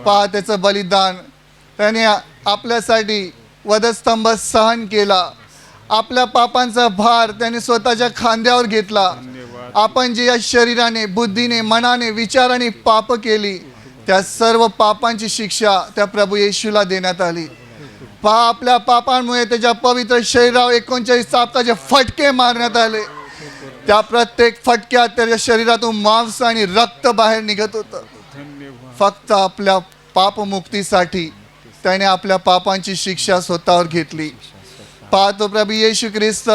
D: पहा त्याचं बलिदान. त्याने आपल्यासाठी वधस्तंभ सहन केला. आपल्या पापांचा भार त्याने स्वतःच्या खांद्यावर घेतला. आपण जे या शरीराने, बुद्धीने, मनाने, विचाराने पाप केली त्या सर्व पापांची शिक्षा त्या प्रभू येशूला देण्यात आली. पहा आपल्या पापांमुळे त्याच्या पवित्र शरीरावर 39 चाबकाचे फटके मारण्यात आले. त्या प्रत्येक फटक्यात त्याच्या शरीरातून मांस आणि रक्त बाहेर निघत होतं. फक्त आपल्या पापमुक्तीसाठी त्याने आपल्या पापांची शिक्षा स्वतःवर घेतली. पाहतो प्रभू येशू ख्रिस्त,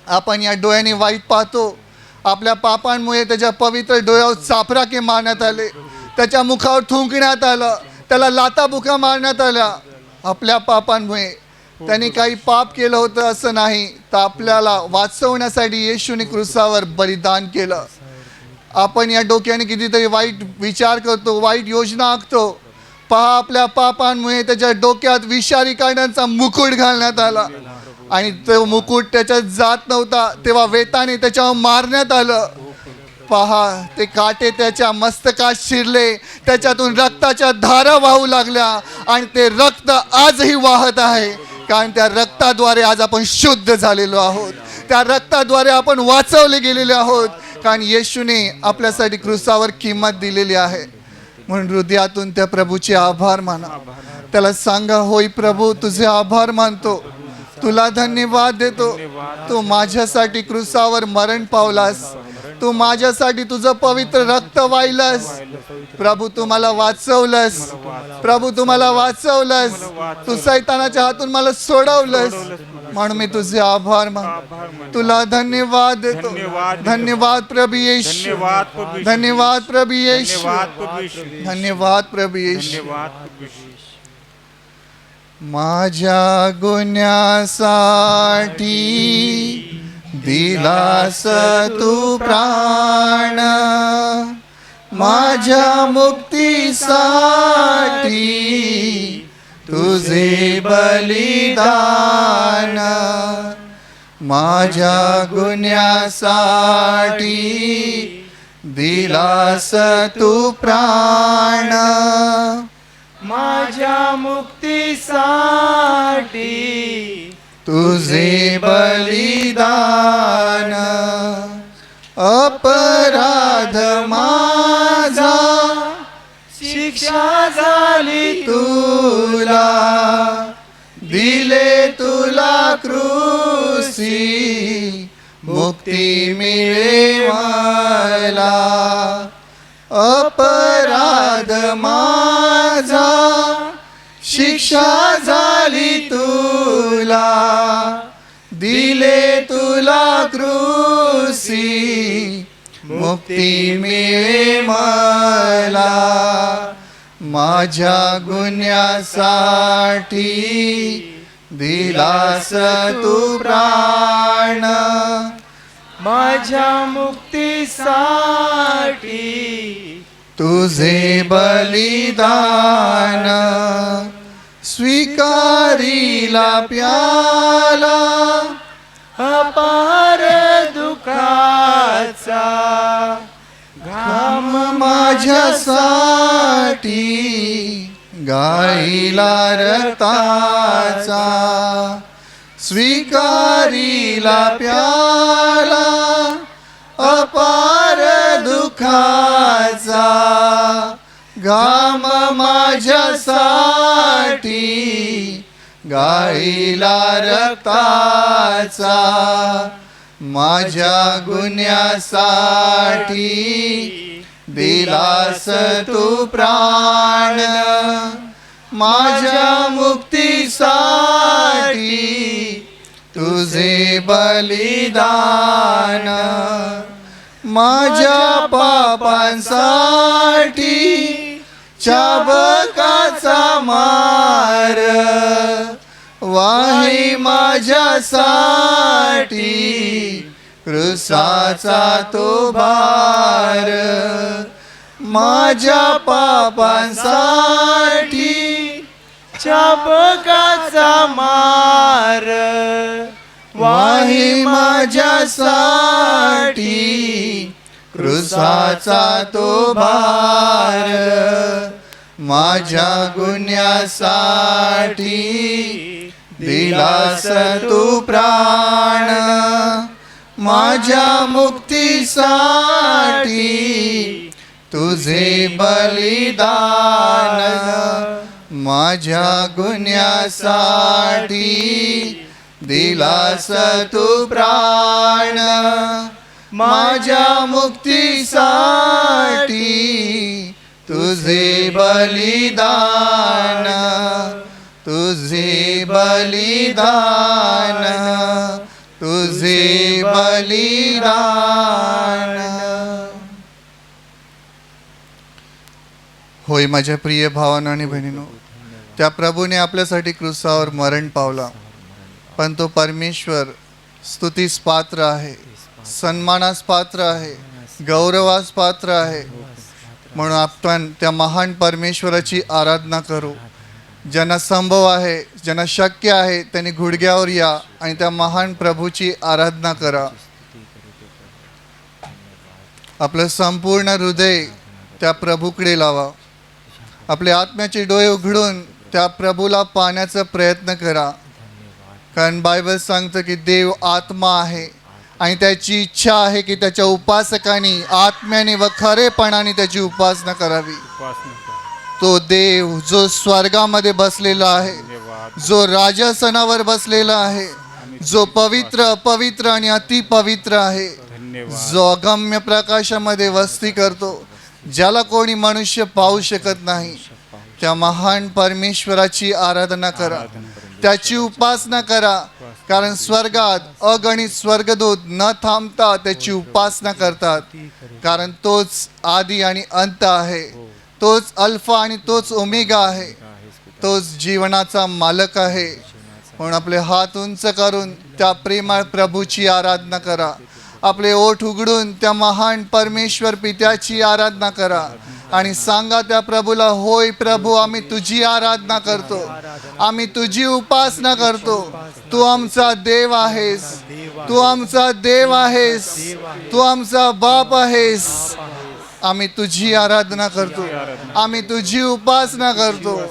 D: आपण या डोळ्याने वाईट पाहतो. आपल्या पापांमुळे त्याच्या पवित्र डोळ्यावर चापराके मारण्यात आले, त्याच्या मुखावर थुंकण्यात आलं, त्याला लाथाबुक्या मारण्यात आल्या. आपल्या पापांमुळे त्यांनी काही पाप केलं होतं असं नाही, तर आपल्याला वाचवण्यासाठी येशूने क्रूसावर बलिदान केलं. आपण या डोक्याने कितीतरी वाईट विचार करतो, वाईट योजना आखतो. पहा आपल्या पापांमुळे त्याच्या डोक्यात विषारी काढण्याचा मुकुट घालण्यात आला आणि तो मुकुट त्याच्यात जात नव्हता तेव्हा वेताने त्याच्यावर मारण्यात आलं. पहा ते काटे त्याच्या मस्तकात शिरले, त्याच्यातून रक्ताच्या धारा वाहू लागल्या आणि ते रक्त आजही वाहत आहे. कारण त्या रक्ताद्वारे आज आपण शुद्ध झालेलो आहोत. त्या रक्ताद्वारे आपण वाचवले गेलेले आहोत. कारण येशूने आपल्यासाठी क्रूसावर किंमत दिलेली आहे. म्हणून हृदयातून त्या प्रभूचे आभार माना. त्याला सांगा, होय प्रभू तुझे आभार मानतो, तुला धन्यवाद देतो. तू माझ्यासाठी क्रूसावर मरण पावलास, तू माझ्यासाठी तुझं पवित्र रक्त वाहिलंस. प्रभू तू मला वाचवलंस, प्रभू तू मला वाचवलंस, तू सैतानाच्या हातून मला सोडवलंस. म्हणून मी तुझे आभार मानतो, तुला धन्यवाद देतो. धन्यवाद प्रभू येशू, धन्यवाद प्रभू येशू, धन्यवाद प्रभू येशू. माझ्या गुन्ह्यासाठी दिलास तू प्राण, माझ्या मुक्तीसाठी तुझे बलिदान माझ्या गुन्ह्यासाठी दिलास तू प्राण
E: माझ्या मुक्तीसाठी
D: तुझे बलिदान अपराध माझा
E: शिक्षा झाली
D: तुला दिले तुला क्रूसी मुक्ती मिळे मला अपराध माझा शिक्षा झाली तुला दिले तुला क्रूसी मुक्ती मिळे मला माझ्या गुन्ह्यासाठी दिलास तू प्राण
E: माझ्या मुक्तीसाठी
D: तुझे बलिदान स्वीकारिला प्याला
E: अपार दुःखाचा घाम
D: माझ्यासाठी गाईला रक्ताचा स्वीकारिला प्याला अपार दुःखाचा घाम माझ्यासाठी गाईला रक्ताचा माझ्या गुन्ह्यासाठी दिलास तू प्राण माझ्या मुक्तीसाठी तुझे बलिदान माझ्या पापांसाठी चाबकाचा मार वाही माझ्यासाठी क्रूसाचा तो भार माझ्या पापांसाठी
E: चाबकाचा मार
D: वाही माझ्यासाठी क्रूसाचा तो भार माझ्या गुन्ह्यासाठी दिलास तू प्राण माझ्या मुक्तीसाठी तुझे बलिदान माझ्या गुन्ह्यासाठी दिलास तू प्राण माझ्या मुक्तीसाठी तुझे बलिदान तुझे बलिदान तुझे बलिदान. होय माझ्या प्रिय भावांनो आणि बहिणींनो, त्या प्रभूने आपल्यासाठी क्रूसावर मरण पावला, पण तो परमेश्वर स्तुतीस पात्र आहे, सन्मानास पात्र आहे, गौरवास पात्र आहे. म्हणून आपण त्या महान परमेश्वराची आराधना करू. ज्यांना संभव आहे, ज्यांना शक्य आहे, त्यांनी गुडघ्यावर या आणि त्या महान प्रभूची आराधना करा. आपलं संपूर्ण हृदय त्या प्रभूकडे लावा. आपले आत्म्याचे डोळे उघडून त्या प्रभूला पाहण्याचा प्रयत्न करा. कारण बायबल सांगतं की देव आत्मा आहे आणि त्याची इच्छा आहे की त्याच्या उपासकांनी आत्म्याने व खरेपणाने त्याची उपासना करावी. तो देव जो स्वर्गामध्ये बसलेला आहे, जो राजासनावर बसलेला आहे, जो पवित्र अपवित्र आणि अतिपवित्र आहे, जो अगम्य प्रकाशामध्ये वस्ती करतो, ज्याला कोणी मनुष्य पाहू शकत नाही, त्या महान परमेश्वराची आराधना करा, त्याची उपासना करा. कारण स्वर्गात अगणित स्वर्गदूत न थांबता त्याची उपासना करतात. कारण तोच आदी आणि अंत आहे, तोच अल्फा आणि तोच ओमेगा आहे, तोच जीवनाचा मालक आहे. म्हणून आपले हात उंच करून त्या प्रेमळ प्रभूची आराधना करा. आपले ओठ उघडून त्या महान परमेश्वर पित्याची आराधना करा आणि सांगा त्या प्रभूला, होय प्रभू, आम्ही तुझी आराधना करतो, आम्ही तुझी उपासना करतो. तू आमचा देव आहेस, तू आमचा देव आहेस, तू आमचा बाप आहेस. आम्ही तुझी आराधना करतो, आम्ही तुझी उपासना करतो.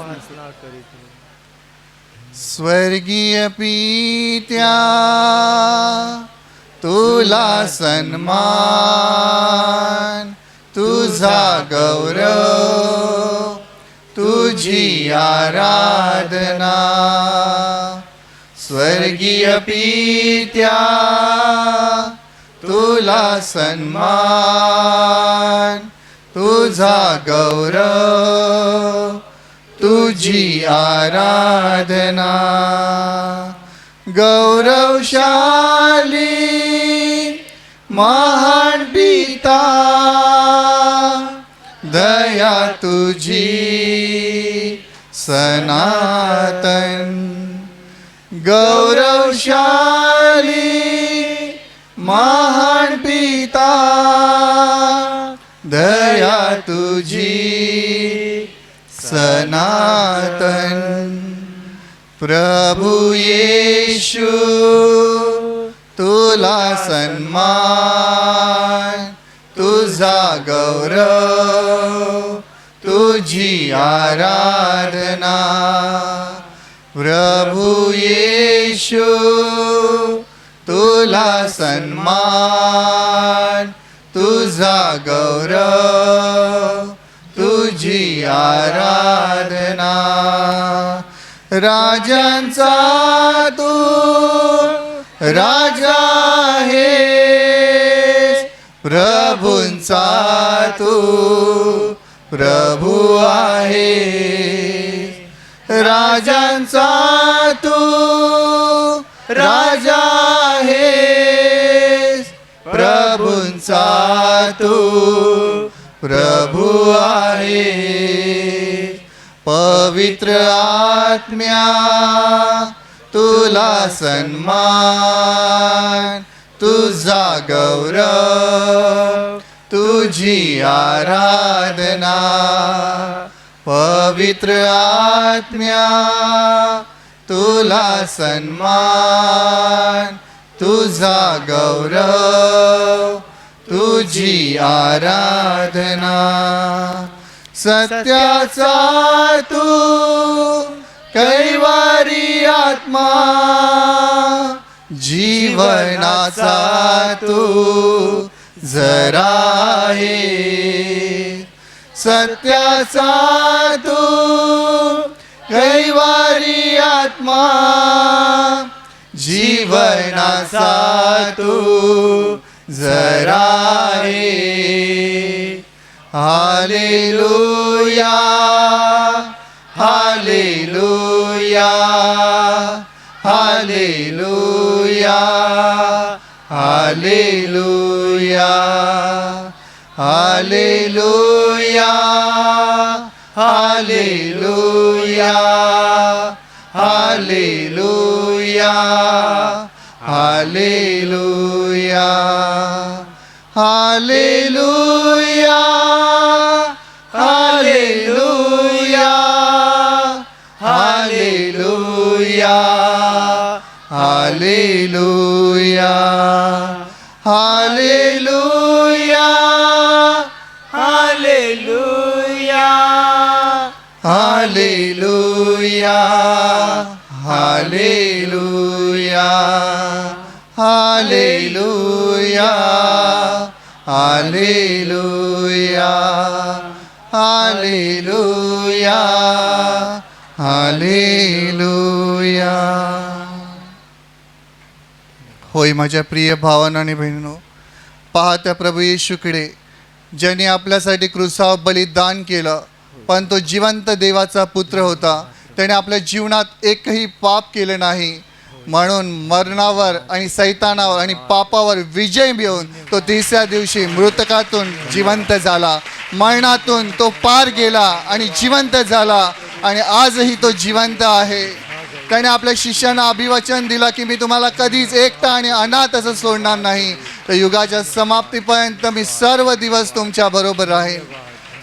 D: स्वर्गीय पित्या, तुला सन्मान, तुझा गौरव, तुझी आराधना. स्वर्गीय पित्या, तुला सन्मान, तुझा गौरव, तुझी आराधना. गौरवशाली महान पिता, दया तुझी सनातन. गौरवशाली महान पिता, दया तुझी सनातन. प्रभु येशू, तुला सन्मान, तुझा गौरव, तुझी आराधना. प्रभु येशू, तुला सन्मान, तुझा गौरव, तुझी आराधना. राजांचा तू राजा आहेस, प्रभूंचा तू प्रभू आहेस. राजांचा तू राजा आहेस, प्रभूंचा तू प्रभू आहेस. पवित्र आत्म्या, तुला सन्मान, तुझा गौरव, तुझी आराधना. पवित्र आत्म्या, तुला सन्मान, तुझा गौरव, तुझी आराधना. सत्याचा तू कैवारी आत्मा, जीवनाचा तू जरा आहे. सत्याचा तू कैवारी आत्मा, जीवनाचा तू जरा आहे. Hallelujah, hallelujah, hallelujah, hallelujah, hallelujah, hallelujah, hallelujah, hallelujah, hallelujah, hallelujah, hallelujah, hallelujah, hallelujah, hallelujah, hallelujah, hallelujah, hallelujah, hallelujah, hallelujah, hallelujah. होय माझ्या प्रिय भावांनो आणि बहिणींनो, पहा त्या प्रभू येशूकडे, ज्याने आपल्यासाठी क्रूसावर बलिदान केलं, पण तो जिवंत देवाचा पुत्र होता. त्याने आपल्या जीवनात एकही पाप केलं नाही, म्हणून मरणावर आणि सैतानावर आणि पापावर विजय मिळवून तो तिसऱ्या दिवशी मृतकातून जिवंत झाला. मरणातून तो पार गेला आणि जिवंत झाला, आणि आजही तो जिवंत आहे. त्याने आपल्या शिष्यांना अभिवचन दिला की मी तुम्हाला कधीच एकटा आणि अनाथ असं सोडणार नाही, तर युगाच्या समाप्तीपर्यंत मी सर्व दिवस तुमच्या बरोबर राहीन.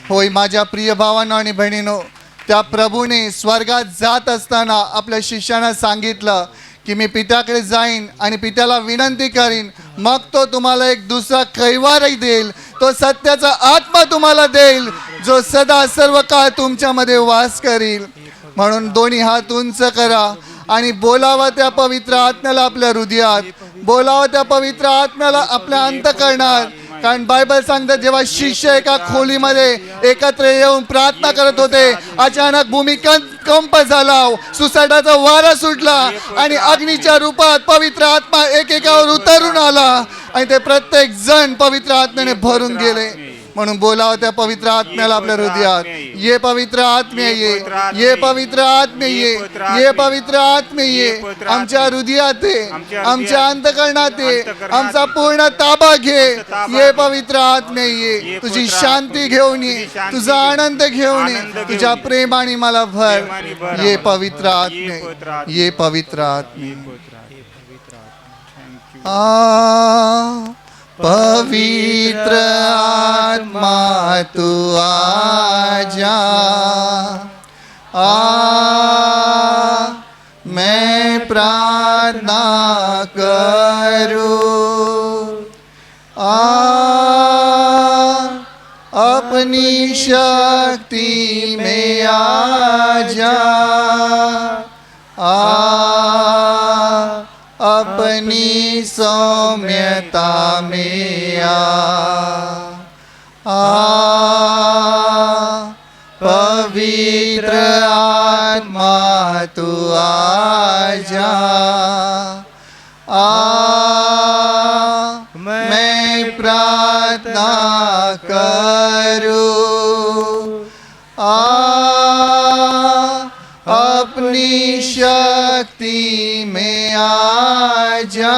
D: होय माझ्या प्रिय भावांनो आणि बहिणींनो, त्या प्रभूने स्वर्गात जात असताना आपल्या शिष्यांना सांगितलं की मी पित्याकडे जाईन आणि पित्याला विनंती करीन, मग तो तुम्हाला एक दुसरा कैवारही देईल, तो सत्याचा आत्मा तुम्हाला देईल, जो सदा सर्व काळ तुमच्यामध्ये वास करील. म्हणून दोन्ही हात उंच करा आणि बोलावा त्या पवित्र आत्म्याला आपल्या हृदयात, बोलावा त्या पवित्र आत्म्याला आपल्या अंतःकरणात. कारण बायबल सांगतं जेव्हा शिष्य एका खोलीमध्ये एकत्र येऊन प्रार्थना करत होते, अचानक भूमिकंप झाला, सुसाटाचा वारा सुटला आणि अग्नीच्या रूपात पवित्र आत्मा एकेकावर उतरून आला आणि ते प्रत्येक जण पवित्र आत्म्याने भरून गेले. म्हणून बोलावं त्या पवित्र आत्म्याला आपल्या हृदयात, ये पवित्र आत्मे ये, ये पवित्र आत्मे ये, ये पवित्र आत्मे ये, आमच्या हृदयात ये, आमच्या अंतःकरणात ये, आमचा पूर्ण ताबा घे. ये पवित्र आत्मे ये, तुझी शांती घेऊन ये, तुझा आनंद घेऊन ये, तुझ्या प्रेमाने मला भर. ये पवित्र आत्मे, ये पवित्र आत्मे. पवित्र आत्मा तू आजा, मैं प्रार्थना करूं, अपनी शक्ति में आजा, अपनी सौम्यता में पवित्र आत्मा तू आजा, मैं प्रार्थना करूं, अपनी शक्ति में आजा,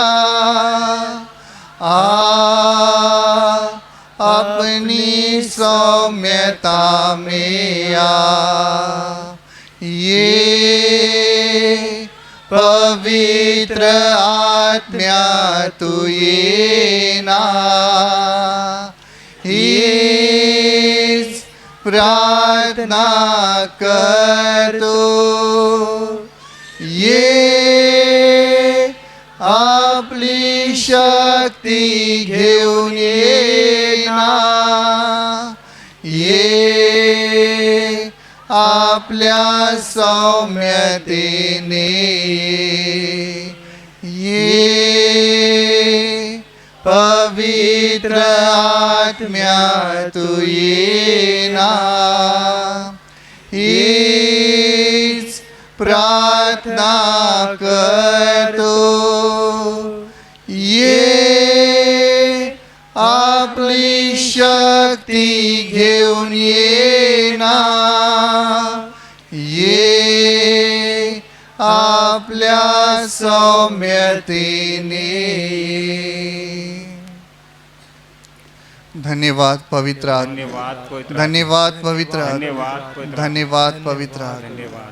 D: अपनी सौम्यता में ये पवित्र आत्म्या तू ये ना, हीच प्रार्थना करतो, ये आपली शक्ती घेऊन ये ना, ये आपल्या सौम्यतेने ये पवित्र आत्म्या तू ये ना, हीच प्रार्थना करतो, ये आपली शक्ती घेऊन ये ना, ये आपल्या सौम्यतेने. धन्यवाद पवित्र आत्मा, धन्यवाद पवित्र आत्मा, धन्यवाद पवित्र आत्मा.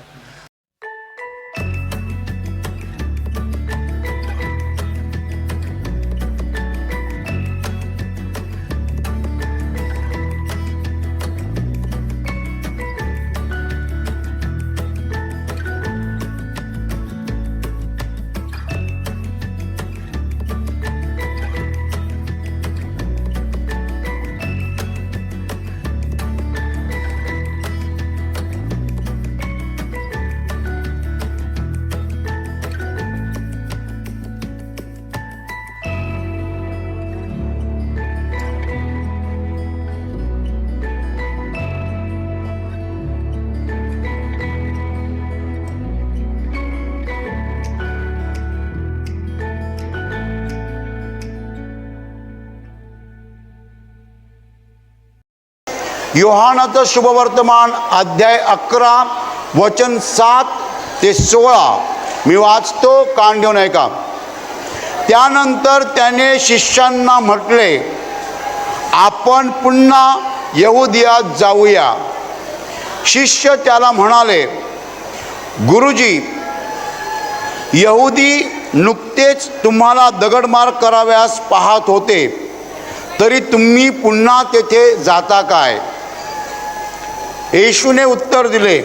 F: योहानाचं शुभवर्तमान अध्याय 11 वचन 7 ते 16 मी वाचतो, कान देऊन ऐका. त्यानंतर त्याने शिष्यांना म्हटले, आपण पुन्हा यहुदियात जाऊया. शिष्य त्याला म्हणाले, गुरुजी, यहुदी नुकतेच तुम्हाला दगडमार कराव्यास पाहत होते, तरी तुम्ही पुन्हा तेथे जाता काय? येशूने उत्तर दिले,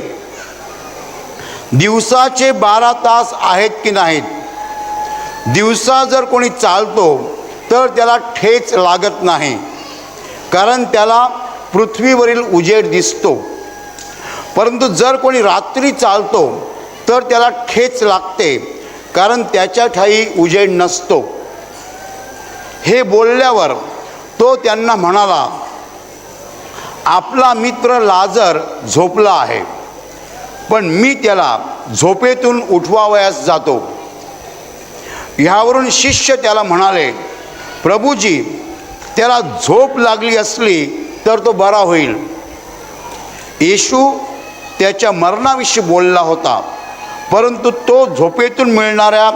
F: दिवसाचे 12 तास आहेत की नाहीत? दिवसा जर कोणी चालतो तर त्याला ठेच लागत नाही, कारण त्याला पृथ्वीवरील उजेड दिसतो. परंतु जर कोणी रात्री चालतो तर त्याला ठेच लागते, कारण त्याच्या ठायी उजेड नसतो. हे बोलल्यावर तो त्यांना म्हणाला, आपला मित्र लाजर झोपला आहे, पण मी त्याला झोपेतून उठवावयास जातो. ह्यावरून शिष्य त्याला म्हणाले, प्रभूजी, त्याला झोप लागली असली तर तो बरा होईल. येशू त्याच्या मरणाविषयी बोलला होता, परंतु तो झोपेतून मिळणाऱ्या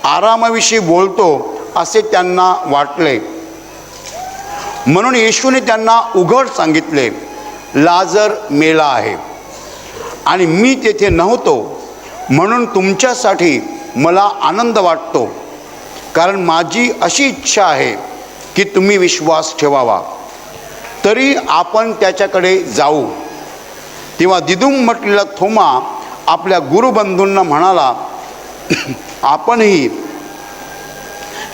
F: आरामाविषयी बोलतो असे त्यांना वाटले. म्हणून येशूने त्यांना उघड सांगितले, लाजर मेला आहे आणि मी तेथे नव्हतो, म्हणून तुमच्यासाठी मला आनंद वाटतो, कारण माझी अशी इच्छा आहे की तुम्ही विश्वास ठेवावा. तरी आपण त्याच्याकडे जाऊ. तेव्हा दिदुम म्हटलेला थोमा आपल्या गुरुबंधूंना म्हणाला, आपणही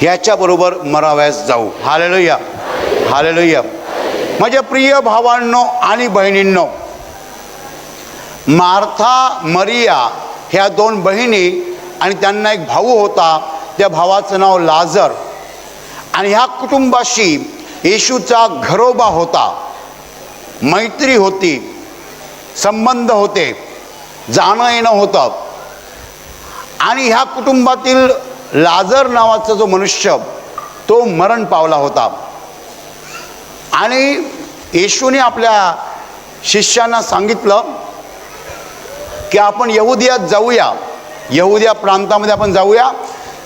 F: ह्याच्याबरोबर मरावयास जाऊ. Hallelujah, hallelujah. माझ्या प्रिय भावांनो आणि बहिणींनो, मार्था मरिया ह्या 2 बहिणी आणि त्यांना एक भाऊ होता. त्या भावाचं नाव लाजर. आणि ह्या कुटुंबाशी येशूचा घरोबा होता, मैत्री होती, संबंध होते, जाणं येणं होतं. आणि ह्या कुटुंबातील लाजर नावाचा जो मनुष्य तो मरण पावला होता. आणि येशूने आपल्या शिष्यांना सांगितलं की आपण यहुदियात जाऊया, यहुदिया प्रांतामध्ये आपण जाऊया.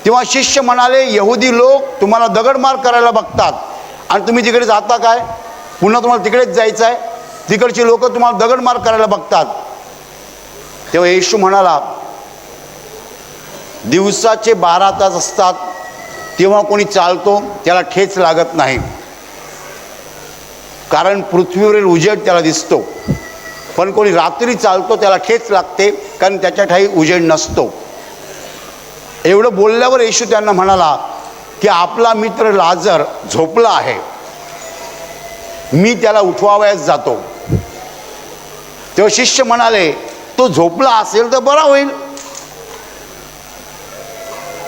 F: तेव्हा शिष्य म्हणाले, यहुदी लोक तुम्हाला दगडमार करायला बघतात आणि तुम्ही तिकडे जाता काय? पुन्हा तुम्हाला तिकडेच जायचं आहे? तिकडची लोक तुम्हाला दगडमार करायला बघतात. तेव्हा येशू म्हणाला, दिवसाचे 12 तास असतात तेव्हा कोणी चालतो त्याला ठेच लागत नाही, कारण पृथ्वीवरील उजेड त्याला दिसतो. पण कोणी रात्री चालतो त्याला ठेच लागते, कारण त्याच्या ठायी उजेड नसतो. एवढं बोलल्यावर येशू त्यांना म्हणाला की आपला मित्र लाजर झोपला आहे, मी त्याला उठवावयास जातो. तेव्हा शिष्य म्हणाले, तो झोपला असेल तर बरा होईल.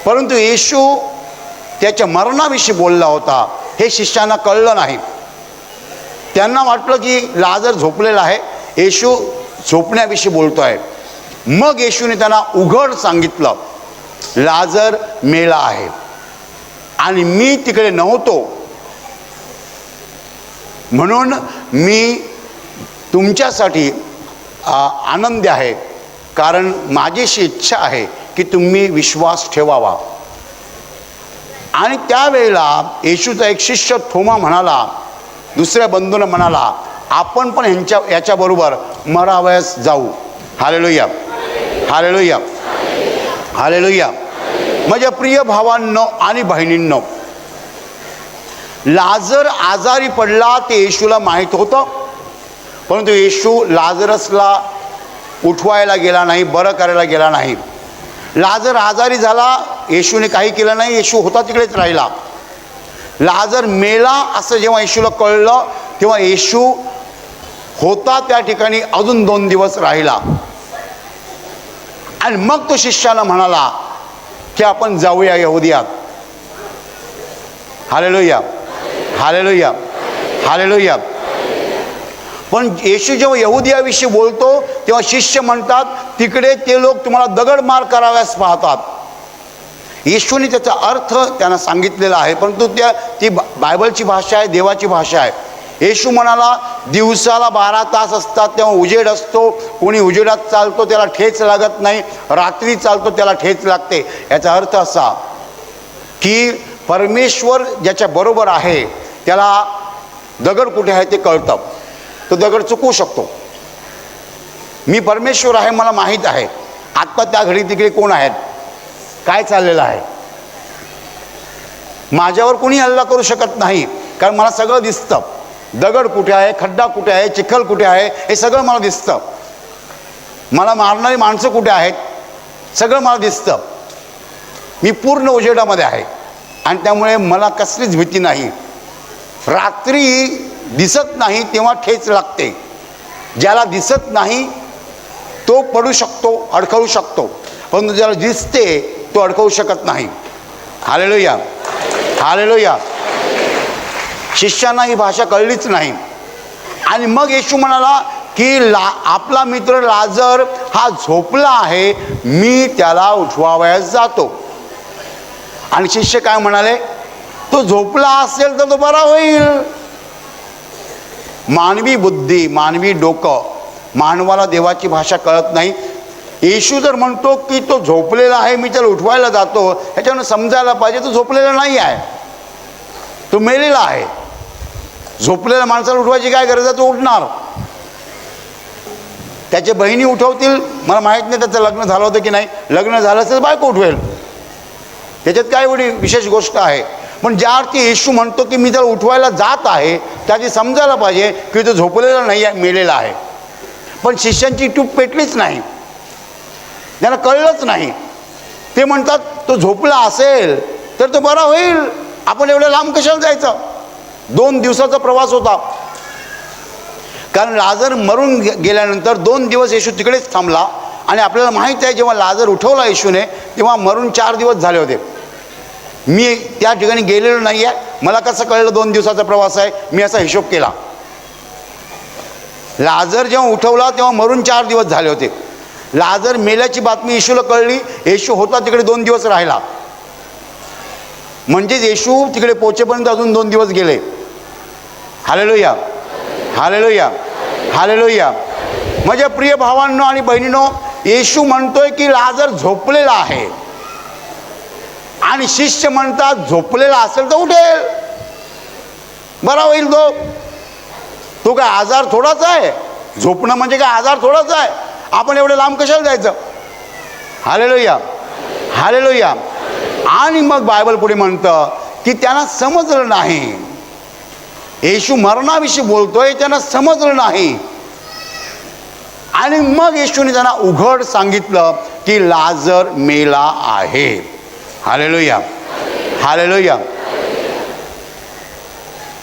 F: परंतु येशू त्याच्या मरणाविषयी बोलला होता हे शिष्यांना कळलं नाही. त्यांना वाटलं की लाजर झोपलेला आहे, येशू झोपण्याविषयी बोलतो आहे. मग येशूने त्यांना उघड सांगितलं, लाजर मेला आहे आणि मी तिकडे नव्हतो, म्हणून मी तुमच्यासाठी आनंदी आहे, कारण माझीशी इच्छा आहे की तुम्ही विश्वास ठेवावा. आणि त्यावेळेला येशूचा एक शिष्य थोमा म्हणाला, दुसऱ्या बंधूंना म्हणाला, आपण पण याच्याबरोबर मरावयास जाऊ. Hallelujah, hallelujah, hallelujah. माझ्या प्रिय भावांनो आणि बहिणींनो, लाजर आजारी पडला ते येशूला माहीत होतं, परंतु येशू लाजरसला उठवायला गेला नाही, बरं करायला गेला नाही. लाजर आजारी झाला, येशूने काही केलं नाही, येशू होता तिकडेच राहिला. लाजर मेला असं जेव्हा येशूला कळलं तेव्हा येशू होता त्या ठिकाणी अजून 2 दिवस राहिला. आणि मग तो शिष्याला म्हणाला की आपण जाऊया यहुदियात. Hallelujah, hallelujah, hallelujah. पण येशू जेव्हा यहुदियाविषयी बोलतो तेव्हा शिष्य म्हणतात, तिकडे ते लोक तुम्हाला दगडमार कराव्यास पाहतात. येशूने त्याचा अर्थ त्यांना सांगितलेला आहे, परंतु ती बायबलची भाषा आहे, देवाची भाषा आहे. येशू म्हणाला, दिवसाला 12 तास असतात तेव्हा उजेड असतो, कोणी उजेडात चालतो त्याला ठेच लागत नाही, रात्री चालतो त्याला ठेच लागते. याचा अर्थ असा की परमेश्वर ज्याच्या बरोबर आहे त्याला दगड कुठे आहे ते कळतं. तो दगड चुकवू शकतो. मी परमेश्वर आहे, मला माहीत आहे आत्ता त्या घडी तिकडे कोण आहेत, काय चाललेलं आहे. माझ्यावर कोणी हल्ला करू शकत नाही, कारण मला सगळं दिसतं. दगड कुठे आहे, खड्डा कुठे आहे, चिखल कुठे आहे, हे सगळं मला दिसतं. मला मारणारी माणसं कुठे आहेत, सगळं मला दिसतं. मी पूर्ण उजेडामध्ये आहे आणि त्यामुळे मला कसलीच भीती नाही. रात्री दिसत नाही तेव्हा ठेच लागते. ज्याला दिसत नाही तो पडू शकतो, अडखळू शकतो, परंतु ज्याला दिसते तो अडकवू शकत नाही. Hallelujah, hallelujah. शिष्यांना ही भाषा कळलीच नाही. आणि मग येशू म्हणाला की आपला मित्र लाजर हा झोपला आहे, मी त्याला उठवावयास जातो. आणि शिष्य काय म्हणाले, तो झोपला असेल तर तो बरा होईल. मानवी बुद्धी, मानवी डोकं, मानवाला देवाची भाषा कळत नाही. येशू जर म्हणतो की तो झोपलेला आहे, मी त्याला उठवायला जातो, ह्याच्यानं समजायला पाहिजे तो झोपलेला नाही आहे, तो मेलेला आहे. झोपलेल्या माणसाला उठवायची काय गरज आहे, तो उठणार. त्याचे बहिणी उठवतील, मला माहीत नाही त्याचं लग्न झालं होतं की नाही. लग्न झालं असेल बायको उठवेल, त्याच्यात काय एवढी विशेष गोष्ट आहे. पण ज्या अर्थी येशू म्हणतो की मी त्याला उठवायला जात आहे, त्याची समजायला पाहिजे की तो झोपलेला नाही आहे, मेलेला आहे. पण शिष्यांची टूप पेटलीच नाही, त्यांना कळलंच नाही. ते म्हणतात तो झोपला असेल तर तो बरा होईल, आपण एवढ्या लांब कशाला जायचं. 2 दिवसाचा प्रवास होता, कारण लाजर मरून गेल्यानंतर 2 दिवस येशू तिकडेच थांबला. आणि आपल्याला माहीत आहे जेव्हा लाजर उठवला येशूने तेव्हा मरून 4 दिवस झाले होते. मी त्या ठिकाणी गेलेलो नाही आहे, मला कसं कळलं 2 दिवसाचा प्रवास आहे, मी असा हिशोब केला. लाजर जेव्हा उठवला तेव्हा मरून 4 दिवस झाले होते. लाजर मेल्याची बातमी येशूला कळली, येशू होता तिकडे 2 दिवस राहिला. म्हणजेच येशू तिकडे पोहोचेपर्यंत अजून 2 दिवस गेले. Hallelujah, hallelujah, hallelujah. माझ्या प्रिय भावांनो आणि बहिणींनो, येशू म्हणतोय की लाजर झोपलेला आहे आणि शिष्य म्हणतात झोपलेला असेल तर उठेल, बरा होईल. तो काय आजार थोडाच आहे, झोपणं म्हणजे काय आजार थोडाच आहे. आपण एवढे लांब कशाला जायचं. Hallelujah, hallelujah. आणि मग बायबल पुढे म्हणतं की त्यांना समजलं नाही. येशू मरणाविषयी बोलतोय, त्यांना समजलं नाही. आणि मग येशूने त्यांना उघड सांगितलं की लाजर मेला आहे. Hallelujah, hallelujah.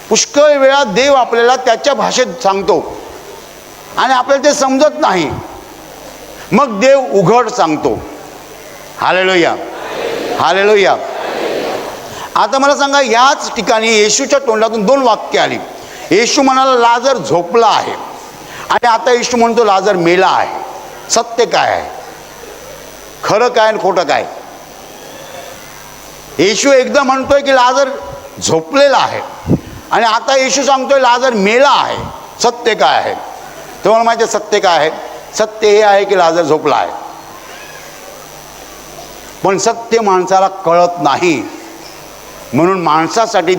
F: पुष्कळ वेळा देव आपल्याला त्याच्या भाषेत सांगतो आणि आपल्याला ते समजत नाही, मग देव उघड सांगतो. Hallelujah, hallelujah. आता मला सांगा, याच ठिकाणी येशूच्या तोंडातून 2 वाक्य आली. येशू म्हणाला लाजर झोपला आहे, आणि आता येशू म्हणतो लाजर मेला आहे. सत्य काय आहे, खरं काय आणि खोटं काय. येशू एकदा म्हणतोय की लाजर झोपलेला आहे आणि आता येशू सांगतोय लाजर मेला आहे. सत्य काय आहे. तुम्हाला माहिती आहे सत्य काय आहे. सत्य हे आहे की लाजर झोपला आहे. पण सत्य माणसाला कळत नाही, म्हणून माणसासाठी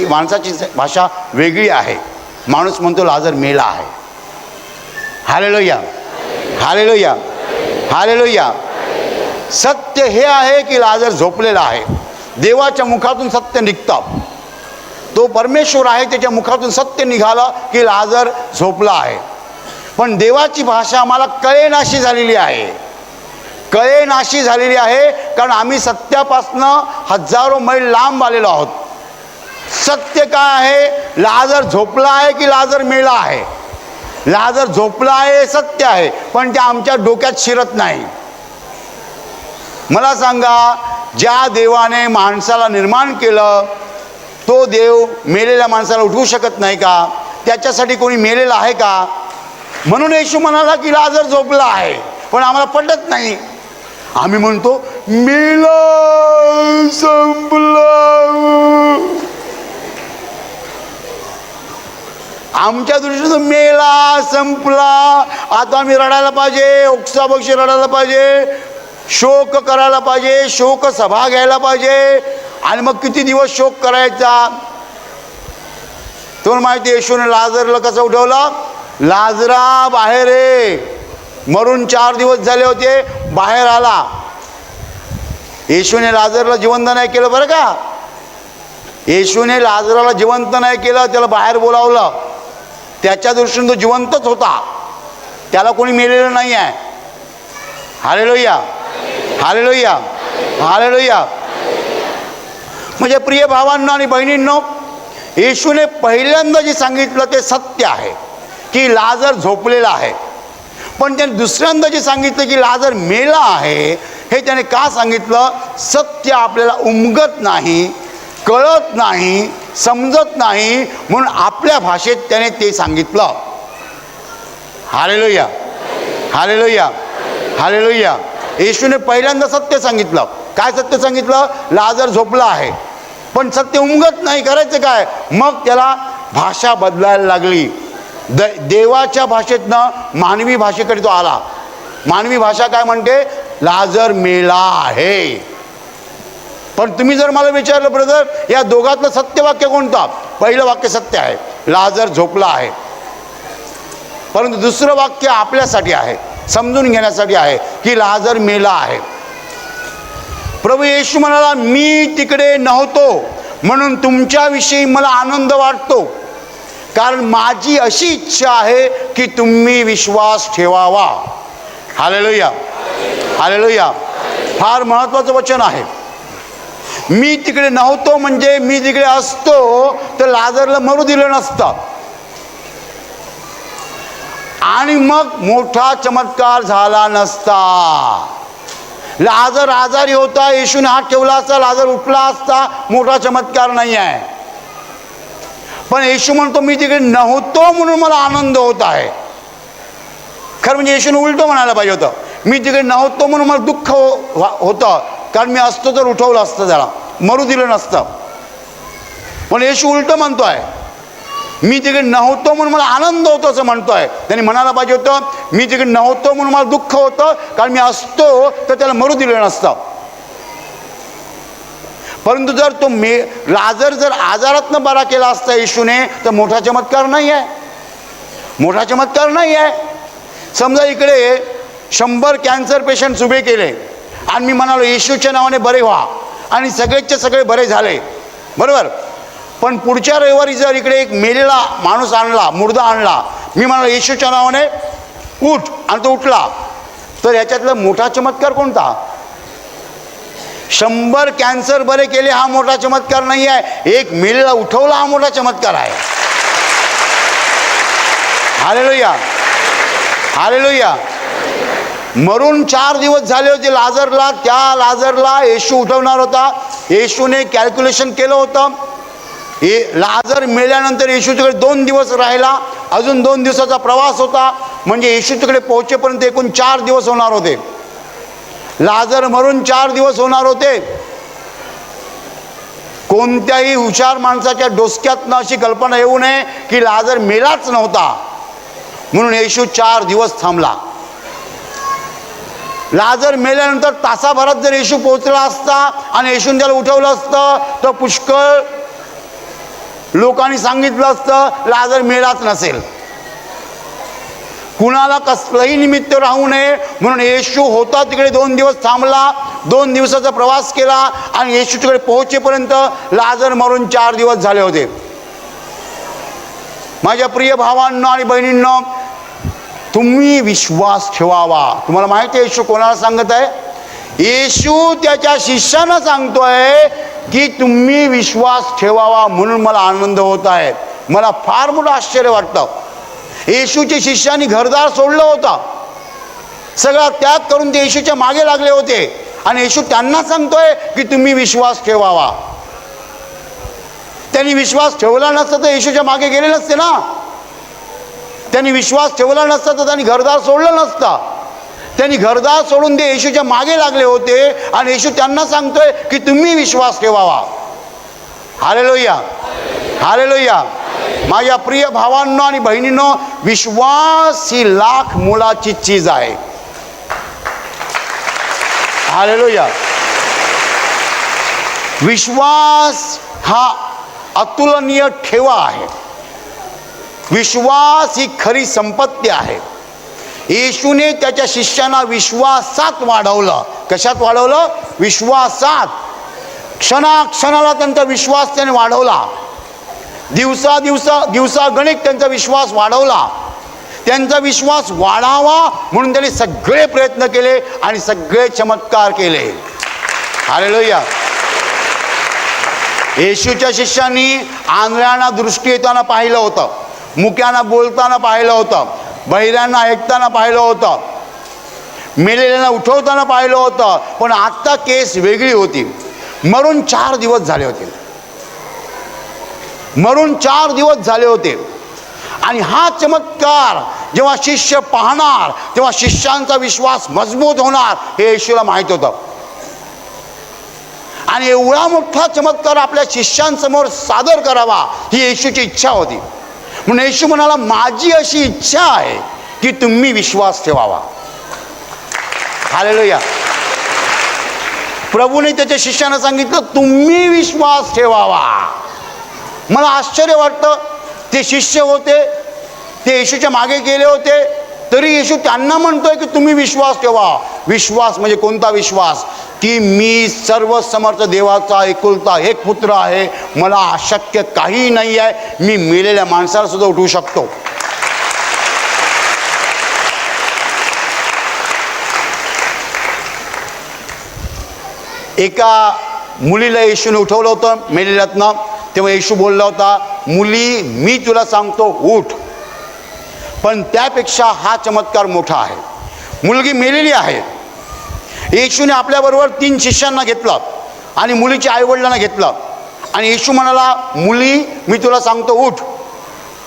F: माणसाची भाषा वेगळी आहे. माणूस म्हणतो लाजर मेला आहे. Hallelujah, hallelujah, hallelujah. सत्य हे आहे की लाजर झोपलेला आहे. देवाच्या मुखातून सत्य निघतं. तो परमेश्वर आहे, त्याच्या मुखातून सत्य निघालं की लाजर झोपला आहे. पण देवाची भाषा आम्हाला कळेनाशी झालेली आहे, कळेनाशी झालेली आहे, कारण आम्ही सत्यापासनं हजारो मैल लांब आलेलो आहोत. सत्य काय आहे, लाजर झोपला आहे की लाजर मेला आहे. लाजर झोपला आहे हे सत्य आहे, पण ते आमच्या डोक्यात शिरत नाही. मला सांगा, ज्या देवाने माणसाला निर्माण केलं तो देव मेलेल्या माणसाला उठवू शकत नाही का. त्याच्यासाठी कोणी मेलेला आहे का. म्हणून येशू म्हणाला की लाजर झोपला आहे, पण आम्हाला पटत नाही. आम्ही म्हणतो मेला, संपला. आमच्या दृष्टीनं मेला, संपला. आता आम्ही रडायला पाहिजे, ओक्साबोक्षी रडायला पाहिजे, शोक करायला पाहिजे, शोक सभा घ्यायला पाहिजे. आणि मग किती दिवस शोक करायचा. तुम्हाला माहिती येशूने लाजरला कसं उठवलं. लाजरा बाहेर ये. मरून 4 दिवस झाले होते, बाहेर आला. येशूने लाजरला जिवंत नाही केलं बरं का. येशूने लाजराला जिवंत नाही केलं, त्याला बाहेर बोलावलं. त्याच्या दृष्टीने तो जिवंतच होता, त्याला कोणी मेलेलं नाही आहे. Hallelujah, hallelujah, hallelujah. म्हणजे प्रिय भावांनो आणि बहिणींनो, येशूने पहिल्यांदा जे सांगितलं ते सत्य आहे की लाजर झोपलेला आहे. पण त्याने दुसऱ्यांदा जे सांगितलं की लाजर मेला आहे, हे त्याने का सांगितलं? सत्य आपल्याला उमगत नाही, कळत नाही, समजत नाही, म्हणून आपल्या भाषेत त्याने ते सांगितलं. Hallelujah, hallelujah, hallelujah. येशूने पहिल्यांदा सत्य सांगितलं. काय सत्य सांगितलं? लाजर झोपला आहे. पण सत्य उमगत नाही, करायचं काय? मग त्याला भाषा बदलायला लागली. देवाच्या भाषेतनं मानवी भाषेकडे तो आला. मानवी भाषा काय म्हणते? लाजर मेला आहे. पण तुम्ही जर मला विचारलं, ब्रदर, या दोघातलं सत्यवाक्य कोणतं? पहिलं वाक्य सत्य आहे, लाजर झोपला आहे. परंतु दुसरं वाक्य आपल्यासाठी आहे, समजून घेण्यासाठी आहे की लाजर मेला आहे. प्रभू येशू म्हणाला, मी तिकडे नव्हतो म्हणून तुमच्याविषयी मला आनंद वाटतो, कारण माझी अशी इच्छा आहे की तुम्ही विश्वास ठेवावा. Hallelujah, hallelujah. फार महत्त्वाचं वचन आहे. मी तिकडे नव्हतो म्हणजे मी तिकडे असतो तर लाजरला मरू दिलं नसतं आणि मग मोठा चमत्कार झाला नसता. लाजर आजारी होता, येशूने हात ठेवला असता, लाजर उठला असता, मोठा चमत्कार नाही आहे. पण येशू म्हणतो मी तिकडे नव्हतो म्हणून मला आनंद होत आहे. खरं म्हणजे येशूने उलटं म्हणायला पाहिजे होतं, मी तिकडे नव्हतो म्हणून मला दुःख होतं, कारण मी असतो तर उठवलं असतं, त्याला मरू दिलं नसतं. पण येशू उलटं म्हणतोय, मी तिकडे नव्हतो म्हणून मला आनंद होतो असं म्हणतोय. त्यांनी म्हणायला पाहिजे होतं, मी तिकडे नव्हतो म्हणून मला दुःख होतं, कारण मी असतो तर त्याला मरू दिलं नसतं. परंतु जर तो लाजर जर आजारातनं बरा केला असता येशूने, तर मोठा चमत्कार नाही आहे, मोठा चमत्कार नाही आहे. समजा इकडे 100 कॅन्सर पेशंट्स उभे केले आणि मी म्हणालो येशूच्या नावाने बरे व्हा, आणि सगळेचे सगळे बरे झाले, बरोबर. पण पुढच्या रविवारी जर इकडे एक मेलेला माणूस आणला, मुर्दा आणला, मी म्हणालो येशूच्या नावाने उठ, आणि तो उठला, तर याच्यातला मोठा चमत्कार कोणता? 100 कॅन्सर बरे केले हा मोठा चमत्कार नाही आहे, एक मेलेला उठवला हा मोठा चमत्कार आहे. Hallelujah, hallelujah. मरून 4 दिवस झाले होते लाजरला, त्या लाजरला येशू उठवणार होता. येशूने कॅल्क्युलेशन केलं होतं, लाजर मेल्यानंतर येशू तिकडे 2 दिवस राहिला, अजून 2 दिवसाचा प्रवास होता, म्हणजे येशू तिकडे पोहोचेपर्यंत एकूण 4 दिवस होणार होते. लाजर मरून 4 दिवस होणार होते. कोणत्याही हुशार माणसाच्या डोसक्यातनं अशी कल्पना येऊ नये की लाजर मेलाच नव्हता, म्हणून येशू 4 दिवस थांबला. लाजर मेल्यानंतर तासाभरात जर येशू पोहोचला असता आणि येशूने त्याला उठवलं असतं, तर पुष्कळ लोकांनी सांगितलं असतं लाजर मेलाच नसेल. कुणाला कसलंही निमित्त राहू नये म्हणून येशू होता तिकडे 2 दिवस थांबला, 2 दिवसाचा प्रवास केला, आणि येशू तिकडे पोहोचेपर्यंत लाजर मरून 4 दिवस झाले होते. माझ्या प्रिय भावांनो आणि बहिणींनो, तुम्ही विश्वास ठेवावा. तुम्हाला माहिती आहे येशू कोणाला सांगत आहे? येशू त्याच्या शिष्यांना सांगतोय की तुम्ही विश्वास ठेवावा, म्हणून मला आनंद होत आहे. मला फार मोठं आश्चर्य वाटतं. येशूच्या शिष्यांनी घरदार सोडलं होतं, सगळा त्याग करून ते येशूच्या मागे लागले होते, आणि येशू त्यांना सांगतोय की तुम्ही विश्वास ठेवावा. त्यांनी विश्वास ठेवला नसता तर येशूच्या मागे गेले नसते ना. त्यांनी विश्वास ठेवला नसता तर त्यांनी घरदार सोडलं नसतं. त्यांनी घरदार सोडून ते येशूच्या मागे लागले होते, आणि येशू त्यांना सांगतोय की तुम्ही विश्वास ठेवावा. Hallelujah, hallelujah. माझ्या प्रिय भावांनो आणि बहिणींनो, विश्वास ही लाख मोलाची चीज आहे. हालेलुया. विश्वास हा अतुलनीय ठेवा आहे. विश्वास ही खरी संपत्ती आहे. येशूने त्याच्या शिष्यांना विश्वासात वाढवलं. कशात वाढवलं? विश्वासात. क्षणाक्षणाला त्यांचा विश्वास त्याने वाढवला. दिवसागणिक त्यांचा विश्वास वाढवला. त्यांचा विश्वास वाढावा म्हणून त्यांनी सगळे प्रयत्न केले आणि सगळे चमत्कार केले. हालेलुया. येशूच्या शिष्यांनी आंधळ्यांना दृष्टी येताना पाहिलं होतं, मुक्यांना बोलताना पाहिलं होतं, बहिऱ्यांना ऐकताना पाहिलं होतं, मेलेल्यांना उठवताना पाहिलं होतं. पण आत्ता केस वेगळी होती. मरून 4 दिवस झाले होते. मरून 4 दिवस झाले होते. आणि हा चमत्कार जेव्हा शिष्य पाहणार तेव्हा शिष्यांचा विश्वास मजबूत होणार हे येशूला माहीत होतं. आणि एवढा मोठा चमत्कार आपल्या शिष्यांसमोर सादर करावा ही येशूची इच्छा होती. म्हणून येशू म्हणाला, माझी अशी इच्छा आहे की तुम्ही विश्वास ठेवावा. हालेलुया. प्रभूने त्याच्या शिष्यांना सांगितलं, तुम्ही विश्वास ठेवावा. मला आश्चर्य वाटतं, ते शिष्य होते, ते येशूच्या मागे गेले होते, तरी येशू त्यांना म्हणतोय की तुम्ही विश्वास ठेवा. विश्वास म्हणजे कोणता विश्वास? की मी सर्व समर्थ देवाचा एकुलता एक पुत्र आहे, मला अशक्य काही नाही आहे, मी मेलेल्या माणसाला सुद्धा उठवू शकतो. एका मुलीला येशूने उठवलं होतं मेलेल्यातनं. तेव्हा येशू बोलला होता, मुली मी तुला सांगतो उठ. पण त्यापेक्षा हा चमत्कार मोठा आहे. मुलगी मेलेली आहे. येशूने आपल्याबरोबर 3 शिष्यांना घेतलं आणि मुलीच्या आईवडिलांना घेतलं आणि येशू म्हणाला, मुली मी तुला सांगतो उठ.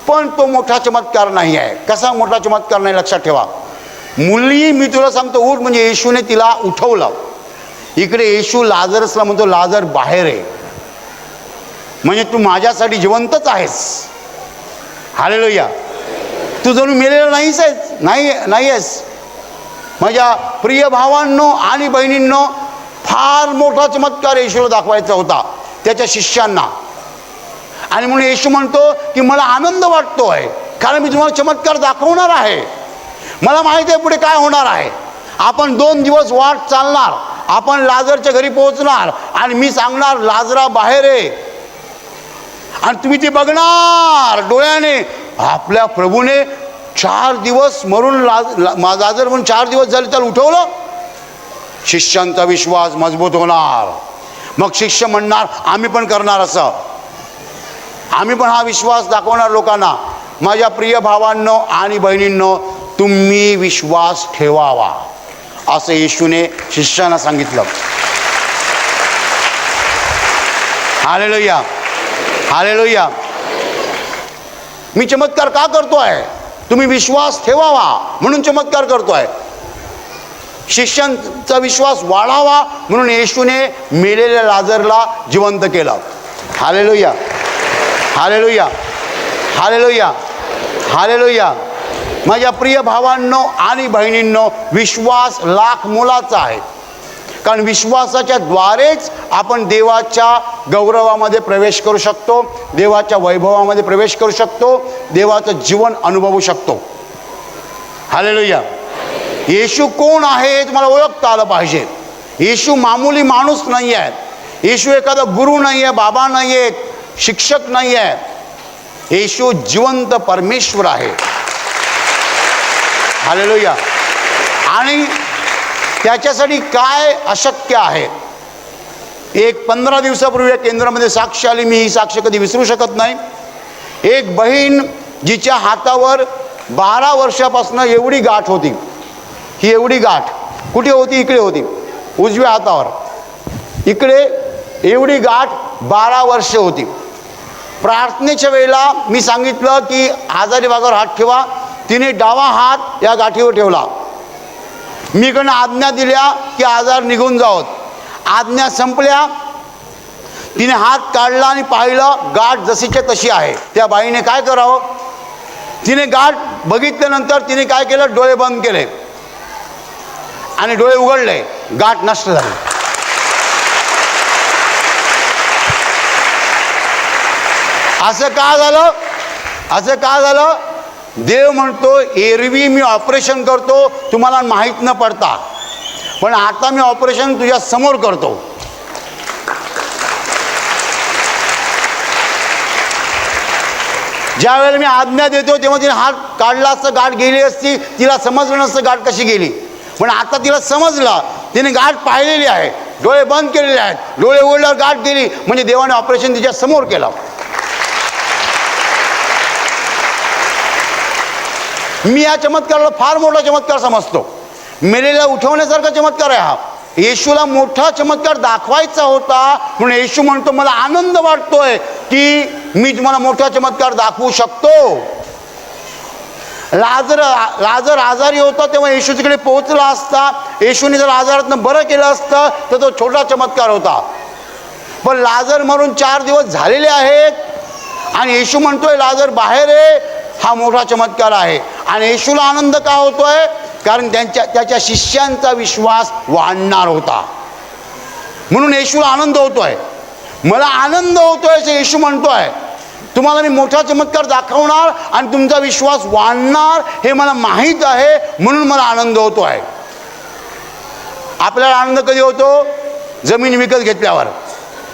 F: पण तो मोठा चमत्कार नाही आहे. कसा मोठा चमत्कार नाही लक्षात ठेवा. मुली मी तुला सांगतो उठ म्हणजे येशूने तिला उठवलं. इकडे येशू लाजरसला म्हणतो, लाजर बाहेर आहे, म्हणजे तू माझ्यासाठी जिवंतच आहेस. हालेलुया. तू जणू मेलेला नाहीच आहेस, नाही आहेस. माझ्या प्रिय भावांनो आणि बहिणींनो, फार मोठा चमत्कार येशूला दाखवायचा होता त्याच्या शिष्यांना. आणि म्हणून येशू म्हणतो की मला आनंद वाटतोय, कारण मी तुम्हाला चमत्कार दाखवणार आहे. मला माहिती आहे पुढे काय होणार आहे. आपण 2 दिवस वाट चालणार, आपण लाजरच्या घरी पोहोचणार आणि मी सांगणार लाजरा बाहेर आहे, आणि तुम्ही ते बघणार डोळ्याने. आपल्या प्रभूने 4 दिवस मरून लाजर म्हणून 4 दिवस झाले त्याला उठवलं. शिष्यांचा विश्वास मजबूत होणार. मग शिष्य म्हणणार आम्ही पण करणार, असं आम्ही पण हा विश्वास दाखवणार लोकांना. माझ्या प्रिय भावांनो आणि बहिणींनो, तुम्ही विश्वास ठेवावा असं येशूने शिष्यांना सांगितलं. हालेलुया. हालेलुया. मी चमत्कार का करतोय? तुम्ही विश्वास ठेवावा म्हणून चमत्कार करतोय. शिष्यांचा विश्वास वाढावा म्हणून येशूने मेलेल्या लाजरला जिवंत केलं. हालेलुया. हालेलुया. हालेलुया. हालेलुया. माझ्या प्रिय भावांनो आणि बहिणींनो, विश्वास लाख मोलाचा आहे. कारण विश्वासाच्या द्वारेच आपण देवाच्या गौरवामध्ये प्रवेश करू शकतो, देवाच्या वैभवामध्ये प्रवेश करू शकतो, देवाचं जीवन अनुभवू शकतो. हालेलुया. येशू कोण आहे हे तुम्हाला ओळखता आलं पाहिजे. येशू मामूली माणूस नाही आहे. येशू एखादा गुरु नाही आहे, बाबा नाही आहे, शिक्षक नाही आहे. येशू जिवंत परमेश्वर आहे. हालेलुया. आणि त्याच्यासाठी काय अशक्य आहे? एक 15 दिवसापूर्वी या केंद्रामध्ये साक्ष आली, मी ही साक्ष कधी विसरू शकत नाही. एक बहीण जिच्या हातावर 12 वर्षापासून एवढी गाठ होती. ही एवढी गाठ कुठे होती? इकडे होती, उजव्या हातावर. इकडे एवढी गाठ 12 वर्ष होती. प्रार्थनेच्या वेळेला मी सांगितलं की आजारी भागावर हात ठेवा. तिने डावा हात या गाठीवर ठेवला. मी कडनं आज्ञा दिल्या की आजार निघून जावत. आज्ञा संपल्या, तिने हात काढला आणि पाहिलं गाठ जशीच्या तशी आहे. त्या बाईने काय करावं? तिने गाठ बघितल्यानंतर तिने काय केलं? डोळे बंद केले आणि डोळे उघडले, गाठ नष्ट झाली. असं का झालं? असं का झालं? देव म्हणतो एरवी मी ऑपरेशन करतो तुम्हाला माहीत न पडता, पण आता मी ऑपरेशन तुझ्या समोर करतो. ज्या वेळेला मी आज्ञा देतो तेव्हा तिने हात काढला असतं, गाठ गेली असती, तिला समजलं नसतं गाठ कशी गेली. पण आता तिला समजला, तिने गाठ पाहिलेली आहे, डोळे बंद केलेले आहेत, डोळे उघडल्यावर गाठ गेली, म्हणजे देवाने ऑपरेशन तिच्या समोर केलं. मी या चमत्काराला फार मोठा चमत्कार समजतो. मेलेला उठवण्यासारखा चमत्कार आहे हा. येशूला मोठा चमत्कार दाखवायचा होता, म्हणून येशू म्हणतो मला आनंद वाटतोय की मी तुम्हाला मोठा चमत्कार दाखवू शकतो. लाजर आजारी होता तेव्हा येशू तिकडे पोहोचला असता, येशूने जर आजारातनं बरं केलं असतं तर तो छोटा चमत्कार होता. पण लाजर मरून 4 दिवस झालेले आहेत आणि येशू म्हणतोय लाजर बाहेर आहे, हा मोठा चमत्कार आहे. आणि येशूला आनंद का होतोय? कारण त्याच्या शिष्यांचा विश्वास वाढणार होता, म्हणून येशूला आनंद होतोय. मला आनंद होतोय असं येशू म्हणतोय. तुम्हाला मी मोठा चमत्कार दाखवणार आणि तुमचा विश्वास वाढणार हे मला माहीत आहे, म्हणून मला आनंद होतोय. आपल्याला आनंद कधी होतो? जमीन विकत घेतल्यावर,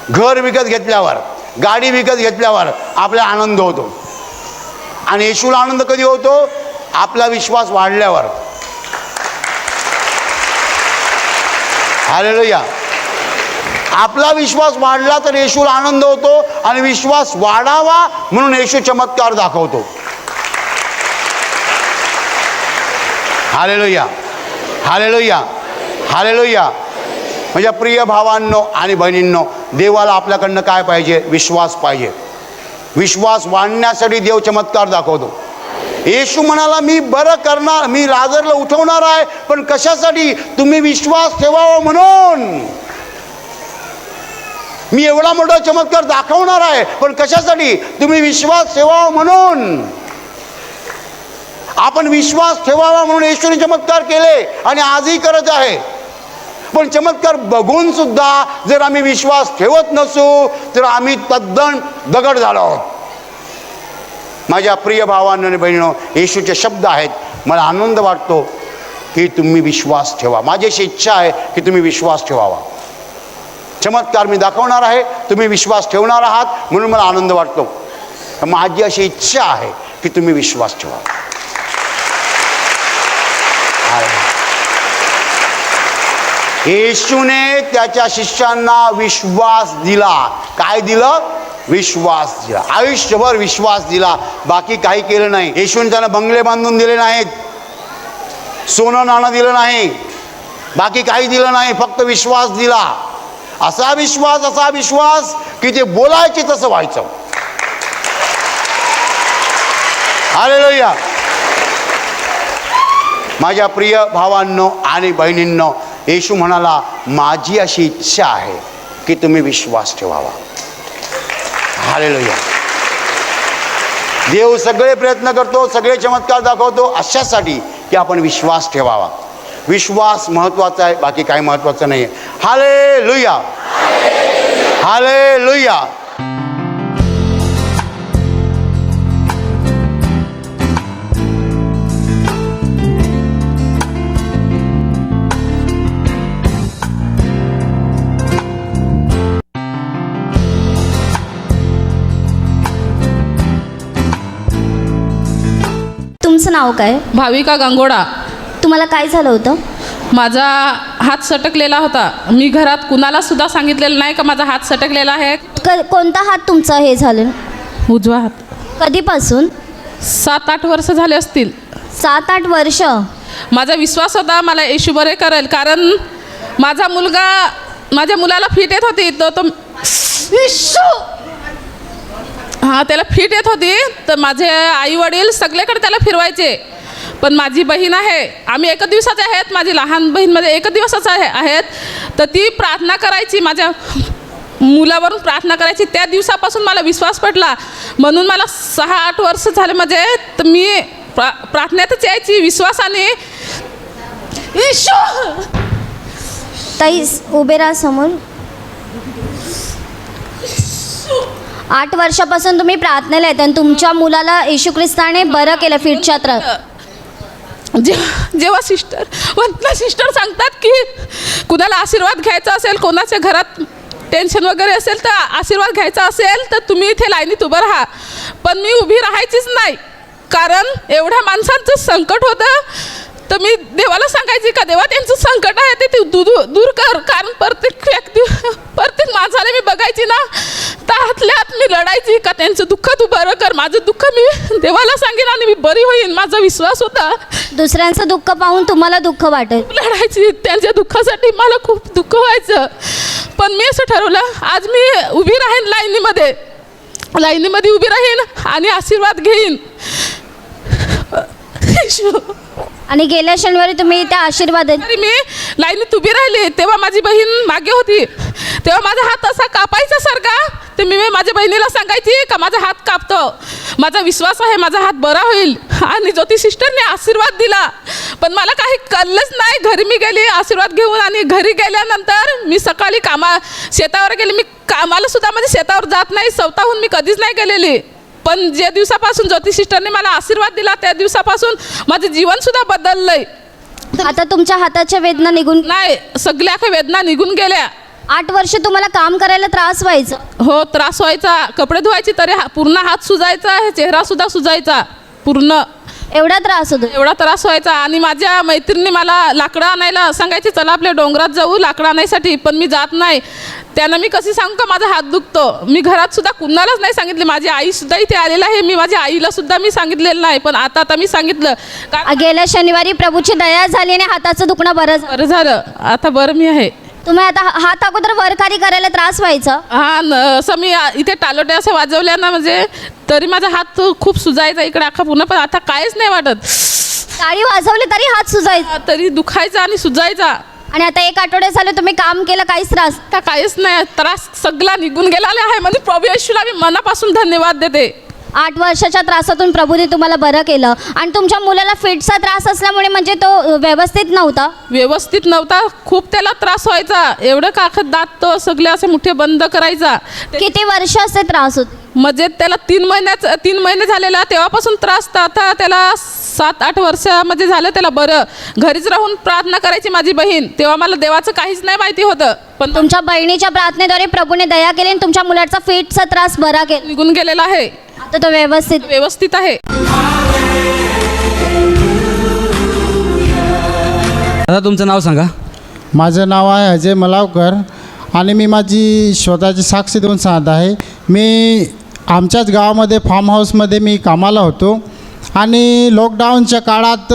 F: घर विकत घेतल्यावर, गाडी विकत घेतल्यावर आपल्याला आनंद होतो. आणि येशूला आनंद कधी होतो? आपला विश्वास वाढल्यावर. हालेलुया. आपला विश्वास वाढला तर येशूला आनंद होतो आणि विश्वास वाढावा म्हणून येशू चमत्कार दाखवतो. Hallelujah, hallelujah, hallelujah. माझ्या प्रिय भावांनो आणि बहिणींनो, देवाला आपल्याकडनं काय पाहिजे? विश्वास पाहिजे. विश्वास वाढण्यासाठी देव चमत्कार दाखवतो. येशू म्हणाला मी बरं करणार, मी लाजरला उठवणार आहे, पण कशासाठी? तुम्ही विश्वास ठेवावा म्हणून. मी एवढा मोठा चमत्कार दाखवणार आहे, पण कशासाठी? तुम्ही विश्वास ठेवावा म्हणून. आपण विश्वास ठेवावा म्हणून येशूने चमत्कार केले आणि आजही करत आहे. पण चमत्कार बघून सुद्धा जर आम्ही विश्वास ठेवत नसू तर आम्ही तद्दन दगड झालो आहोत. माझ्या प्रिय भावांनो आणि बहिणींनो, येशूचे शब्द आहेत, मला आनंद वाटतो की तुम्ही विश्वास ठेवा. माझी अशी इच्छा आहे की तुम्ही विश्वास ठेवावा. चमत्कार मी दाखवणार आहे, तुम्ही विश्वास ठेवणार आहात, म्हणून मला आनंद वाटतो. माझी अशी इच्छा आहे की तुम्ही विश्वास ठेवा. येशूने त्याच्या शिष्यांना विश्वास दिला. काय दिलं? विश्वास दिला. आयुष्यभर विश्वास दिला, बाकी काही केलं नाही. येशूने त्यांना बंगले बांधून दिले नाहीत, सोनं नाणं दिलं नाही, बाकी काही दिलं नाही, फक्त विश्वास दिला. असा विश्वास की ते बोलायचे तसं व्हायचं. हालेलुया. माझ्या प्रिय भावांनो आणि बहिणींनो, येशू म्हणाला माझी अशी इच्छा आहे की तुम्ही विश्वास ठेवावा. हालेलुया. देव सगळे प्रयत्न करतो, सगळे चमत्कार दाखवतो अशासाठी की आपण विश्वास ठेवावा. विश्वास महत्त्वाचा आहे, बाकी काही महत्त्वाचं नाही आहे. Hallelujah, hallelujah.
G: तुमचं नाव काय?
H: भाविका गंगोडा.
G: तुम्हाला काय झालं होतं?
H: माझा हात सटकलेला होता. मी घरात कुणाला सुद्धा सांगितलेलं नाही का माझा हात सटकलेला आहे.
G: कोणता हात तुमचा हे झालं?
H: उजवा हात.
G: कधीपासून?
H: 7-8 वर्ष झाले असतील.
G: 7-8 वर्ष.
H: माझा विश्वास होता मला येशू बरे करेल, कारण माझा माझ्या मुलाला फिट येत होती, तो हां त्याला फिट येत होती, तर माझे आई वडील सगळीकडे त्याला फिरवायचे. पण माझी बहीण आहे, आम्ही एक दिवसाचे आहेत, माझी लहान बहीण मध्ये 1 दिवसाचा आहेत, तर ती प्रार्थना करायची, माझ्या मुलावरून प्रार्थना करायची. त्या दिवसापासून मला विश्वास पडला, म्हणून मला 6-8 वर्ष झाले म्हणजे, तर मी प्रार्थनेतच यायची विश्वासाने.
G: ताई उभे राहा समोर. 8 वर्षापासून तुम्ही प्रार्थनेला येत आणि तुमच्या मुलाला येशू ख्रिस्ताने बरं केलं फिटच्या
H: जेव्हा सिस्टर सांगतात की कुणाला आशीर्वाद घ्यायचा असेल, कोणाच्या घरात टेन्शन वगैरे असेल तर आशीर्वाद घ्यायचा असेल तर तुम्ही इथे लाईनीत उभं राहा. पण मी उभी राहायचीच नाही, कारण एवढ्या माणसांचं संकट होतं. तर मी देवाला सांगायची का देवा त्यांचं संकट आहे ते दूर कर. कारण प्रत्येक माणसाला मी बघायची ना, त्यातल्या आत मी लढायची का त्यांचं दुःख तू बरं कर. माझं दुःख मी देवाला सांगेन आणि मी बरी होईन, माझा विश्वास होता.
G: दुसऱ्यांचं दुःख पाहून तुम्हाला दुःख वाटेल.
H: लढायची त्यांच्या दुःखासाठी, मला खूप दुःख व्हायचं. पण मी असं ठरवलं, आज मी उभी राहीन लाईनीमध्ये उभी राहीन आणि आशीर्वाद घेईन.
G: आणि गेल्या शनिवारी तुम्ही त्या आशीर्वाद
H: तरी मी लाईनीत उभी राहिली, तेव्हा माझी बहीण मागे होती. तेव्हा माझा हात असा कापायचा सारखा. तर मी माझ्या बहिणीला सांगायची का माझा हात कापतो, माझा विश्वास आहे माझा हात बरा होईल. आणि ज्योती सिस्टरने आशीर्वाद दिला, पण मला काही कळलंच नाही. घरी मी गेली आशीर्वाद घेऊन, आणि घरी गेल्यानंतर मी सकाळी शेतावर गेली. मी कामाला सुद्धा म्हणजे शेतावर जात नाही, स्वतःहून मी कधीच नाही गेलेली. पण ज्या दिवसापासून ज्योती सिस्टरने मला आशीर्वाद दिला त्या दिवसापासून माझं जीवन सुद्धा बदललंय.
G: आता तुमच्या हाताच्या वेदना निघून
H: नाही, सगळ्या काही वेदना निघून गेल्या.
G: 8 वर्ष तुम्हाला काम करायला त्रास व्हायचा.
H: हो, त्रास व्हायचा. कपडे धुवायचे तरी पूर्ण हात सुजायचा, चेहरा सुद्धा सुजायचा पूर्ण.
G: एवढा त्रास होतो.
H: एवढा त्रास व्हायचा. आणि माझ्या मैत्रिणी मला लाकडं आणायला सांगायची, चला आपल्या डोंगरात जाऊ लाकडं आणायसाठी. पण मी जात नाही. त्यांना मी कशी सांगू का माझा हात दुखतो. मी घरात सुद्धा कुणालाच नाही सांगितले. माझी आई सुद्धा इथे आलेला आहे, मी माझ्या आईला सुद्धा मी सांगितलेलं नाही. पण आता मी सांगितलं.
G: गेल्या शनिवारी प्रभूची दया झाली आणि हाताचं दुखणं बरं
H: झालं. आता बरं मी आहे.
G: तुम्ही आता हात अगोदर वरखाली करायला त्रास व्हायचा.
H: असं मी इथे टालोटे असं वाजवल्या ना, म्हणजे तरी माझा हात खूप सुजायचा इकडे अख्खा पूर्ण. पण आता काहीच नाही वाटत.
G: टाळी वाजवली तरी हात सुजायचा,
H: तरी दुखायचा आणि सुजायचा.
G: आणि आता 1 आठवडे झाले तुम्ही काम केलं, काहीच त्रास.
H: आता काहीच नाही, त्रास सगळा निघून गेलेला आहे. म्हणजे प्रभू येशूला मी मनापासून धन्यवाद देते.
G: 8 वर्षाच्या त्रासातून प्रभूने तुम्हाला बरं केलं. आणि तुमच्या मुलाला फिटचा त्रास असल्यामुळे म्हणजे तो व्यवस्थित नव्हता. खूप त्याला त्रास व्हायचा. एवढं काखत दात तो सगळे असे मोठे बंद करायचा. किती वर्षाचे त्रास होते.
H: म्हणजे त्याला 3 महिने झालेला तेव्हापासून त्रास. तर आता त्याला 7-8 वर्षामध्ये झालं त्याला बरं. घरीच राहून प्रार्थना करायची माझी बहीण. तेव्हा मला देवाचं काहीच नाही माहिती होतं. पण
G: तुमच्या बहिणीच्या प्रार्थनेद्वारे प्रभूने दया केली आणि तुमच्या मुलाचा फिटचा त्रास बरा केला.
H: निघून गेलेला आहे.
G: आता तो व्यवस्थित
H: आहे.
I: दादा तुमचं नाव सांगा.
J: माझं नाव आहे अजय मलावकर आणि मी माझी स्वतःची साक्ष देऊन सांगत आहे. मी आमच्याच गावामध्ये फार्म हाऊसमध्ये मी कामाला होतो. आणि लॉकडाऊनच्या काळात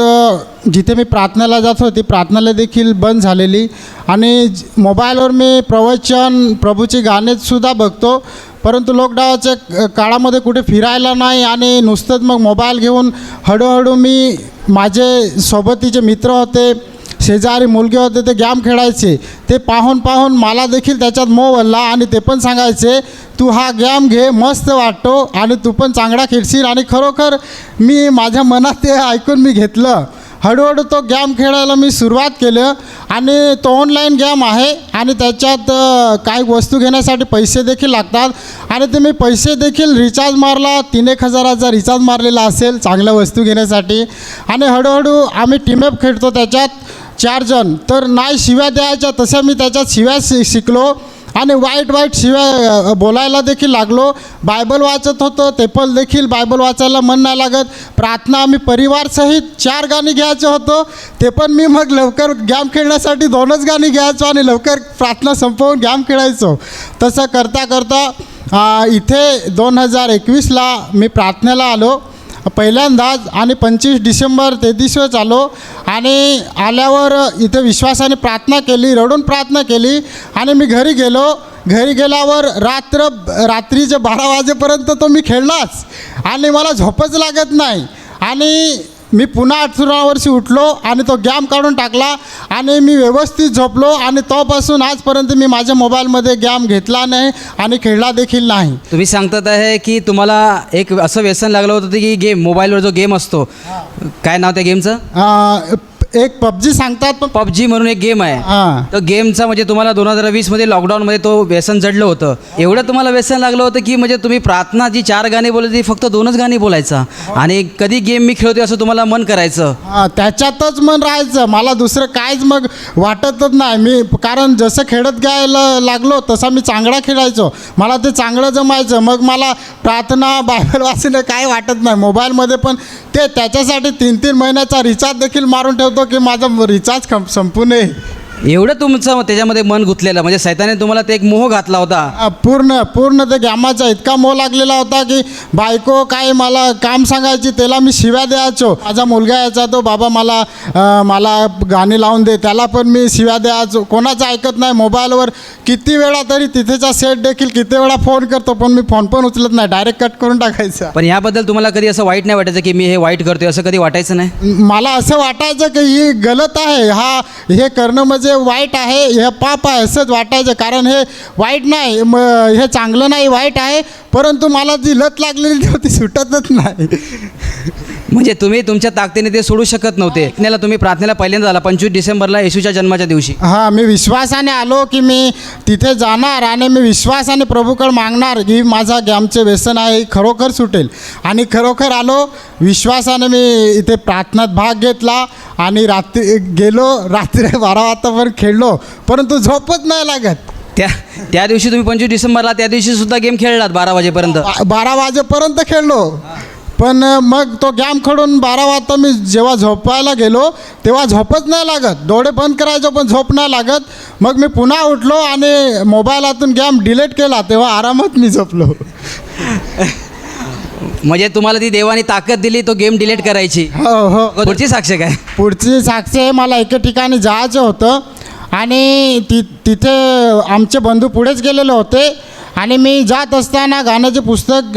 J: जिथे मी प्रार्थनेला जात होती, प्रार्थनालय देखील बंद झालेली. आणि मोबाईलवर मी प्रवचन प्रभूचे गाणेसुद्धा बघतो. परंतु लॉकडाऊनच्या काळामध्ये कुठे फिरायला नाही. आणि नुसतंच मग मोबाईल घेऊन हळूहळू मी माझे सोबतीचे मित्र होते, शेजारी मुलगे होते, ते गेम खेळायचे. ते पाहून मला देखील त्याच्यात मोह वळला. आणि ते पण सांगायचे तू हा गेम घे, मस्त वाटतो आणि तू पण चांगला खेळशील. आणि खरोखर मी माझ्या मनात ते ऐकून मी घेतलं. हळूहळू तो गेम खेळायला मी सुरुवात केलं. आणि तो ऑनलाईन गेम आहे आणि त्याच्यात काही वस्तू घेण्यासाठी पैसे देखील लागतात. आणि ते मी पैसे देखील रिचार्ज मारला. 3-1 हजाराचा रिचार्ज मारलेला असेल चांगल्या वस्तू घेण्यासाठी. आणि हळूहळू आम्ही टीमअप खेळतो त्याच्यात 4 जण. तर नाही शिव्या द्यायच्या, तशा मी त्याच्यात शिव्या शिकलो. आणि वाईट शिव्या बोलायला देखील लागलो. बायबल वाचत होतो, ते पण देखील बायबल वाचायला मन नाही लागत. प्रार्थना आम्ही परिवारसहित 4 गाणी घ्यायचं होतं, ते पण मी मग लवकर गेम खेळण्यासाठी 2च गाणी घ्यायचो आणि लवकर प्रार्थना संपवून गेम खेळायचो. तसं करता इथे 2021ला मी प्रार्थनेला आलो पहिल्यांदाच. आणि 25 डिसेंबर ते दिवस आलो. आणि आल्यावर इथे विश्वासाने प्रार्थना केली, रडून प्रार्थना केली. आणि मी घरी गेलो. घरी गेल्यावर रात्रीचे 12 वाजेपर्यंत तो मी खेळलाच. आणि मला झोपच लागत नाही. आणि मी पुन्हा 18 वर्षी उठलो आणि तो गेम काढून टाकला. आणि मी व्यवस्थित झोपलो. आणि तोपासून आजपर्यंत मी माझ्या मोबाईलमध्ये गेम घेतला नाही आणि खेळला देखील नाही.
I: तुम्ही सांगतात आहे की तुम्हाला एक असं व्यसन लागलं होतं की मोबाईलवर जो गेम असतो, काय नाव त्या गेमचं?
J: एक पबजी सांगतात पण
I: पबजी म्हणून एक गेम आहे.
J: हां.
I: तो गेमचा म्हणजे तुम्हाला 2020 मध्ये लॉकडाऊनमध्ये तो व्यसन जडलं होतं. एवढं तुम्हाला व्यसन लागलं होतं की म्हणजे तुम्ही प्रार्थना जी 4 गाणी बोलायची फक्त 2च गाणी बोलायचा आणि कधी गेम मी खेळतोय असं तुम्हाला मन करायचं.
J: हां, त्याच्यातच मन राहायचं. मला दुसरं काहीच मग वाटतच नाही. मी कारण जसं खेळत गायला लागलो तसा मी चांगला खेळायचो. मला ते चांगलं जमायचं. मग मला प्रार्थना बायबल वाचणं काय वाटत नाही. मोबाईलमध्ये पण ते त्याच्यासाठी 3-3 महिन्याचा रिचार्ज देखील मारून ठेवतो की माझा रिचार्ज संपू नये.
I: एवढं तुमचं त्याच्यामध्ये मन गुंतलेलं म्हणजे सैताने तुम्हाला ते एक मोह घातला होता.
J: पूर्ण ते गॅमाचा इतका मोह लागलेला होता की बायको काय मला काम सांगायची त्याला मी शिव्या द्यायचो. माझा मुलगा यायचा तो बाबा मला गाणी लावून दे, त्याला पण मी शिव्या द्यायचो. कोणाचं ऐकत नाही. मोबाईलवर किती वेळा तरी तिथेचा सेट देखील किती वेळा फोन करतो पण मी फोन पण उचलत नाही, डायरेक्ट कट करून टाकायचा.
I: पण याबद्दल तुम्हाला कधी असं वाईट नाही वाटायचं की मी हे वाईट करतोय असं कधी वाटायचं नाही?
J: मला असं वाटायचं की ही गलत आहे, हे करणं म्हणजे वाईट आहे, हे पाप आहे असंच वाटायचं. कारण हे वाईट नाही, हे चांगलं नाही, वाईट आहे. परंतु मला जी लत लागलेली होती सुटतच नाही.
I: म्हणजे तुम्ही तुमच्या ताकदीने ते सोडू शकत नव्हते. त्याला तुम्ही प्रार्थनेला पहिल्यांदा आला 25 डिसेंबरला येशूच्या जन्माच्या दिवशी.
J: हां, मी विश्वासाने आलो की मी तिथे जाणार आणि मी विश्वासाने प्रभूकडे मागणार की माझा गॅमचे व्यसन आहे खरोखर सुटेल. आणि खरोखर आलो विश्वासाने. मी इथे प्रार्थनात भाग घेतला आणि रात्री 12 वाजता पण खेळलो परंतु झोपच नाही लागत.
I: त्या दिवशी तुम्ही 25 डिसेंबरला त्या दिवशी सुद्धा गेम खेळलात 12 वाजेपर्यंत.
J: 12 वाजेपर्यंत खेळलो पण मग तो गॅम खेळून 12 वाजता मी जेव्हा झोपायला गेलो तेव्हा झोपच नाही लागत. डोळे बंद करायचो पण झोप नाही लागत. मग मी पुन्हा उठलो आणि मोबाईलातून गॅम डिलीट केला तेव्हा आरामात मी झोपलो.
I: म्हणजे तुम्हाला ती देवाने ताकद दिली तो गेम डिलीट करायची.
J: हो.
I: पुढची साक्ष काय?
J: पुढची साक्ष आहे मला एके ठिकाणी जायचं होतं आणि तिथे आमचे बंधू पुढेच गेलेले होते आणि मी जात असताना गाण्याचे पुस्तक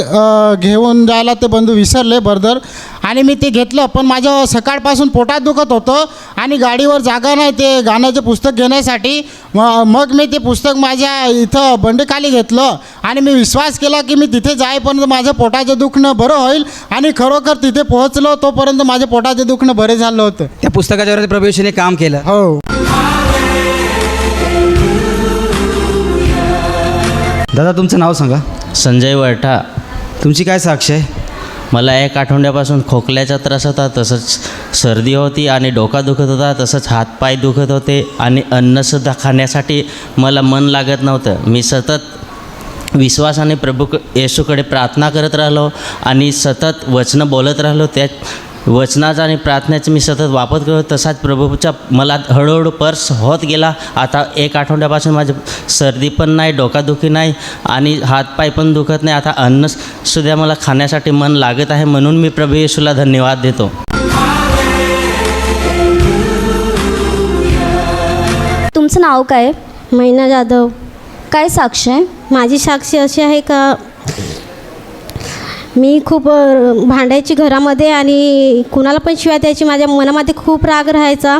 J: घेऊन जायला ते बंधू विसरले बर्दर आणि मी ते घेतलं. पण माझं सकाळपासून पोटात दुखत होतं आणि गाडीवर जागा नाही ते गाण्याचे पुस्तक घेण्यासाठी. मग मी ते पुस्तक माझ्या इथं बंडखाली घेतलं आणि मी विश्वास केला की मी तिथे जाईपर्यंत माझं पोटाचं दुखणं बरं होईल. आणि खरोखर तिथे पोहोचलो तोपर्यंत माझ्या पोटाचं दुखणं बरं झालं होतं.
I: त्या पुस्तकाच्यावर प्रभू येशूने काम केलं.
J: हो.
I: दादा तुमचं नाव सांगा.
K: संजय वरठा.
I: तुमची काय साक्ष आहे?
K: मला 1 आठवड्यापासून खोकल्याचा त्रास होता, तसंच सर्दी होती आणि डोका दुखत होता, तसंच हातपाय दुखत होते आणि अन्नसुद्धा खाण्यासाठी मला मन लागत नव्हतं. मी सतत विश्वासाने प्रभू येशूकडे प्रार्थना करत राहिलो आणि सतत वचनं बोलत राहिलो. त्या वचनाचा आणि प्रार्थनेचा मी सतत वापर करतो. तसाच प्रभूच्या मला हळूहळू पर्स होत गेला. आता 1 आठवड्यापासून माझं सर्दी पण नाही, डोकादुखी नाही आणि हातपाय पण दुखत नाही. आता अन्नसुद्धा मला खाण्यासाठी मन लागत आहे. म्हणून मी प्रभू येशूला धन्यवाद देतो.
G: तुमचं नाव काय?
L: मैना जाधव.
G: काय साक्ष आहे?
L: माझी साक्षी अशी आहे का मी खूप भांडायची घरामध्ये आणि कुणाला पण शिव्या द्यायची. माझ्या मनामध्ये खूप राग राहायचा.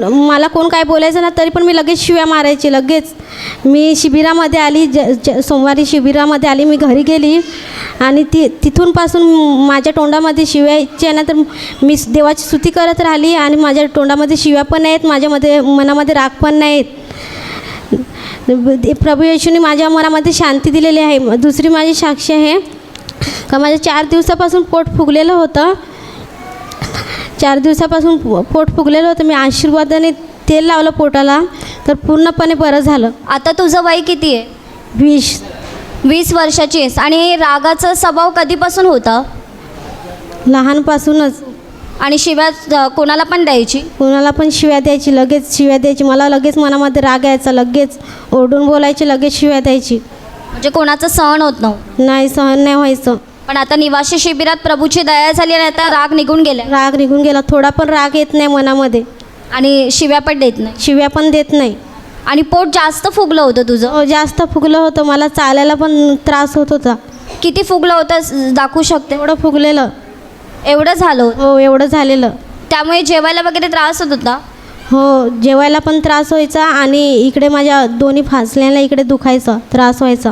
L: मला कोण काय बोलायचं ना तरी पण मी लगेच शिव्या मारायची. लगेच मी शिबिरामध्ये आली, सोमवारी शिबिरामध्ये आली. मी घरी गेली आणि तिथूनपासून माझ्या तोंडामध्ये शिव्या यायच्या ना तर मी देवाची स्तुती करत राहिली आणि माझ्या तोंडामध्ये शिव्या पण नाहीत, माझ्यामध्ये मनामध्ये राग पण नाहीत. प्रभू येशूने माझ्या मनामध्ये शांती दिलेली आहे. दुसरी माझी साक्षी आहे का माझ्या 4 दिवसापासून पोट फुगलेलं होतं. 4 दिवसापासून पोट फुगलेलं होतं. मी आशीर्वादाने तेल लावलं पोटाला तर पूर्णपणे बरं झालं.
G: आता तुझं वय किती आहे? 20 वर्षाची आहेस. आणि रागाचा स्वभाव कधीपासून होता?
L: लहानपासूनच.
G: आणि शिव्या कोणाला पण द्यायची?
L: कोणाला पण शिव्या द्यायची, लगेच शिव्या द्यायची. मला लगेच मनामध्ये राग यायचा, लगेच ओरडून बोलायची, लगेच शिव्या द्यायची.
G: म्हणजे कोणाचं सहन होत नव्हतं?
L: नाही, सहन नाही व्हायचं.
G: पण आता निवासी शिबिरात प्रभूची दया झाली आणि आता राग निघून गेला?
L: राग निघून गेला. थोडा पण राग येत नाही मनामध्ये.
G: आणि शिव्या पण देत नाही?
L: शिव्या पण देत नाही.
G: आणि पोट जास्त फुगलं होतं तुझं?
L: हो, जास्त फुगलं होतं. मला चालायला पण त्रास होत होता.
G: किती फुगलं होतं दाखवू शकते?
L: एवढं फुगलेलं.
G: एवढं झालं?
L: हो, एवढं झालेलं.
G: त्यामुळे जेवायला वगैरे त्रास होत होता?
L: हो, जेवायला पण त्रास व्हायचा आणि इकडे माझ्या दोन्ही फासल्याला इकडे दुखायचा, त्रास व्हायचा.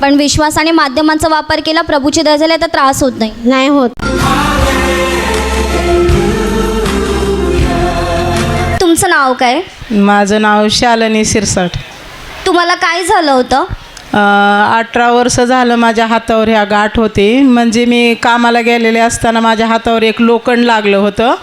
G: पण विश्वास आणि माध्यमांचा वापर केला, प्रभूची दया झाली, आता त्रास होत नाही?
L: नाही होत.
G: नाव काय?
H: माझं नाव शालिनी शिरसाट.
G: तुम्हाला काय झालं होतं?
H: 18 वर्ष झालं माझ्या हातावर ह्या गाठ होती. म्हणजे मी कामाला गेलेले असताना माझ्या हातावर एक लोखंड लागलं होतं,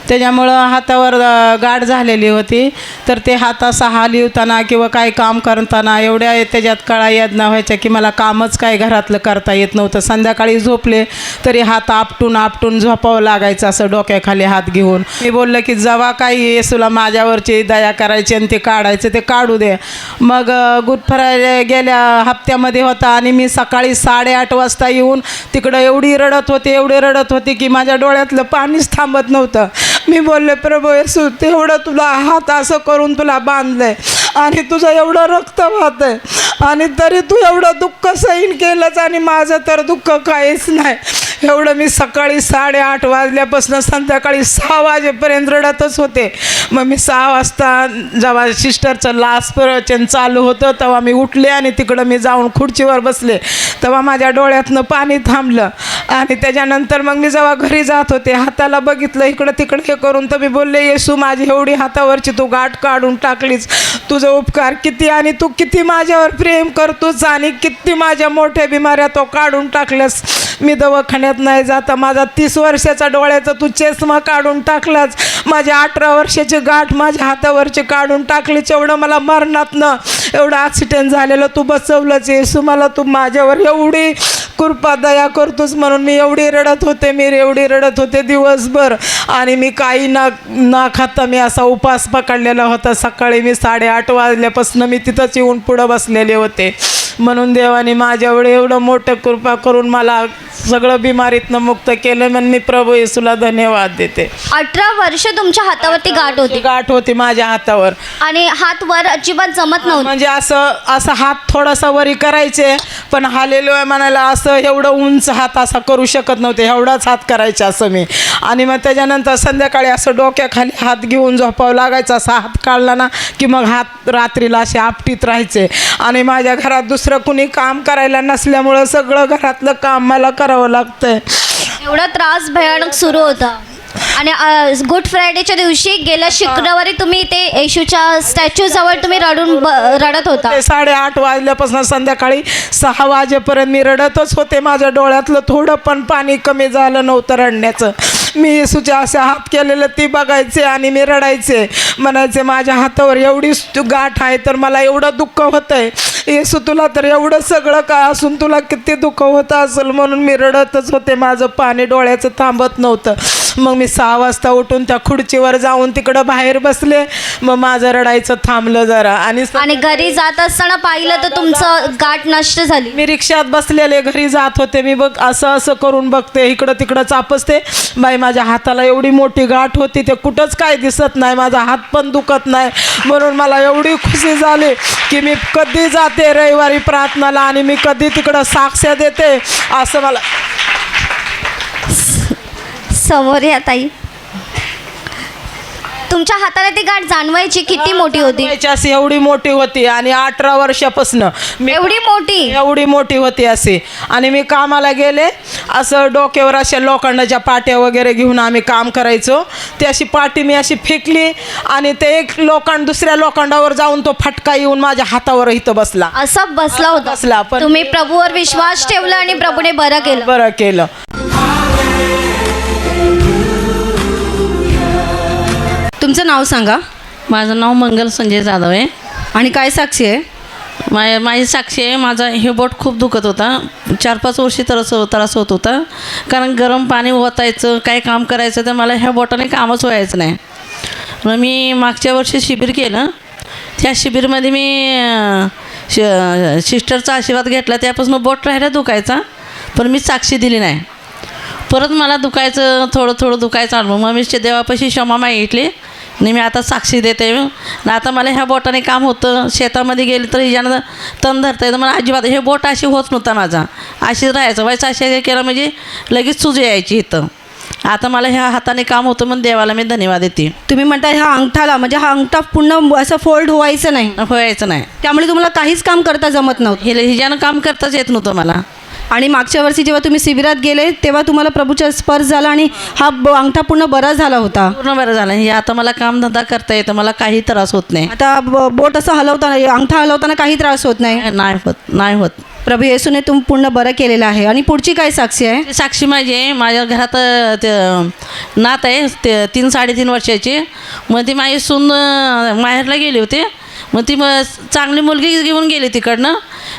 H: त्याच्यामुळं हातावर गाठ झालेली होती. तर ते हात असा हलवताना किंवा काही काम करताना एवढ्या त्याच्यात कळा यातना व्हायच्या की मला कामच काय घरातलं करता येत नव्हतं. संध्याकाळी झोपले तरी हात आपटून आपटून झोपावं लागायचं असं डोक्याखाली हात घेऊन. मी बोललं की जेव्हा काही येसूला माझ्यावरची दया करायची आणि ते काढायचं ते काढू दे. मग गुडफरायला गेल्या हप्त्यामध्ये होता आणि मी सकाळी 8:30 वाजता येऊन तिकडं एवढी रडत होते की माझ्या डोळ्यातलं पाणीच थांबत नव्हतं. मी बोलले, प्रभू येशू, तेवढं तुला हात असं करून तुला बांधलंय आणि तुझं एवढं रक्त वाहत आहे आणि तरी तू एवढं दुःख सहन केलंच आणि माझं तर दुःख काहीच नाही. एवढं मी सकाळी 8:30 वाजल्यापासून संध्याकाळी 6 वाजेपर्यंत रडतच होते. मग मी 6 वाजता जेव्हा सिस्टरचं लास्ट प्रवचन चालू होतं तेव्हा मी उठले आणि तिकडं मी जाऊन खुर्चीवर बसले. तेव्हा माझ्या डोळ्यातनं पाणी थांबलं आणि त्याच्यानंतर मग मी जेव्हा घरी जात होते हाताला बघितलं इकडं तिकडं हे करून तर मी बोलले, येशू, माझी एवढी हातावरची तू गाठ काढून टाकलीच, तुझं उपकार किती आणि तू किती माझ्यावर प्रेम करतोस आणि किती माझ्या मोठ्या बिमाऱ्या तो काढून टाकल्यास. मी दवाखान्यात नाही जाता माझा 30 वर्षाचा डोळ्याचा तू चष्मा काढून टाकलाच. माझ्या 18 वर्षाची गाठ माझ्या हातावरची काढून टाकलीच. एवढं मला मरणातनं एवढं ॲक्सिडेंट झालेलं तू बसवलंच. येशू, मला तू माझ्यावर एवढी कृपा दया करतोस म्हणून मी एवढी रडत होते दिवसभर. आणि मी काही ना खाता मी असा उपास पकडलेला होता. सकाळी मी 8:30 वाजल्यापासून मी तिथंच येऊन पुढं बसलेले होते. म्हणून देवाने माझ्यावर एवढं मोठं कृपा करून मला सगळं बिमारीतनं मुक्त केलं. म्हणून मी प्रभू येशूला धन्यवाद देते.
G: 18 वर्ष तुमच्या हातावरती गाठ होती
H: माझ्या हातावर
G: आणि हात वर अजिबात जमत नव्हतं.
H: म्हणजे असं हात थोडासा वरी करायचे पण हालेलुया म्हणायला असं एवढं उंच हात असा करू शकत नव्हते. एवढाच हात करायचा असं मी. आणि मग त्याच्यानंतर संध्याकाळी असं डोक्याखाली हात घेऊन झोपावं लागायचं. असा हात काढला ना की मग हात रात्रीला असे आपटीत राहायचे. आणि माझ्या घरात दुसरं कुणी काम करायला नसल्यामुळं सगळं घरातलं काम मला करावं लागतंय.
G: एवढा त्रास भयानक सुरू होता. आणि गुड फ्रायडेच्या दिवशी गेल्या शुक्रवारी तुम्ही ते येशूच्या स्टॅच्यूजवळ तुम्ही रडत होता.
H: 8:30 वाजल्यापासून संध्याकाळी 6 वाजेपर्यंत मी रडतच होते. माझ्या डोळ्यातलं थोडं पण पाणी कमी झालं नव्हतं रडण्याचं. मी येशूच्या असे हात केलेलं ती बघायचे आणि मी रडायचे. म्हणायचे, माझ्या हातावर एवढी गाठ आहे तर मला एवढं दुःख होतं आहे. येशू, तुला तर एवढं सगळं काय असून तुला किती दुःख होतं असेल म्हणून मी रडतच होते. माझं पाणी डोळ्याचं थांबत नव्हतं. मग मी 6 वाजता उठून त्या खुर्चीवर जाऊन तिकडं बाहेर बसले. मग माझं रडायचं थांबलं जरा. आणि
G: घरी जात असताना पाहिलं तर तुमचं गाठ नष्ट झाली.
H: मी रिक्षात बसलेले घरी जात होते. मी बघ असं करून बघते, इकडं तिकडं चापसते. बाई, माझ्या हाताला एवढी मोठी गाठ होती ते कुठंच काय दिसत नाही. माझा हात पण दुखत नाही. म्हणून मला एवढी खुशी झाली की मी कधी जाते रविवारी प्रार्थनाला आणि मी कधी तिकडं साक्ष्य देते असं मला.
G: समोर या ताई, तुमच्या हाताला ती गाठ जाणवायची किती मोठी होती?
H: अशी एवढी मोठी होती आणि 18 वर्षापासून एवढी मोठी होती अशी. आणि मी कामाला गेले असं डोक्यावर अशा लोखंडाच्या पाट्या वगैरे घेऊन आम्ही काम करायचो. ती अशी पाटी मी अशी फेकली आणि ते एक लोखंड दुसऱ्या लोखंडावर जाऊन तो फटका येऊन माझ्या हातावर इथं बसला.
G: असा बसला होता.
H: पण
G: तुम्ही प्रभूवर विश्वास ठेवला आणि प्रभूने बरं केलं.
M: तुमचं नाव सांगा.
N: माझं नाव मंगल संजय जाधव आहे.
M: आणि काय साक्षी आहे?
N: माझी साक्षी आहे. माझा हे बोट खूप दुखत होता. 4-5 वर्षी त्रास होत होता. कारण गरम पाणी ओतायचं काय काम करायचं तर मला ह्या बोटाने कामच व्हायचं नाही. मग मी मागच्या वर्षी शिबिर केलं. त्या शिबिरमध्ये मी सिस्टरचा आशीर्वाद घेतला. त्यापासून बोट राहिला दुखायचा पण मी साक्षी दिली नाही. परत मला दुखायचं थोडं दुखायचं अनुभव. मग मी देवापाशी क्षमा मागितली आणि मी आता साक्षी देते. आता मला ह्या बोटाने काम होतं. शेतामध्ये गेले तर हिच्यानं तण धरता येतं. मला अजिबात हे बोट अशी होत नव्हता माझा. अशीच राहायचं व्हायचं. अशी केलं म्हणजे लगेच सूज यायची इथं. आता मला ह्या हाताने काम होतं म्हणून देवाला मी धन्यवाद देते.
M: तुम्ही म्हणता ह्या अंगठाला म्हणजे हा अंगठा पूर्ण असं फोल्ड व्हायचं नाही.
N: त्यामुळे
M: तुम्हाला काहीच काम करता जमत नव्हतं.
N: हिच्यानं काम करताच येत नव्हतं मला.
M: आणि मागच्या वर्षी जेव्हा तुम्ही शिबिरात गेले तेव्हा तुम्हाला प्रभूचा स्पर्श झाला आणि हा अंगठा पूर्ण बरा झाला होता.
N: पूर्ण बरं झालं. हे आता मला कामधंदा करता येतं, मला काही त्रास होत नाही.
M: आता बोट असं हलवताना, अंगठा हलवताना काही त्रास होत नाही.
N: नाही होत.
M: प्रभू येशूने तुम्ही पूर्ण बरं केलेलं आहे. आणि पुढची काय साक्षी आहे?
N: ती साक्षी माझी आहे. माझ्या घरात नात आहे ते 3-3.5 वर्षाची. मग ती माझी सून माहेरला गेली होती. मग ती चांगली मुलगी घेऊन गेली तिकडनं.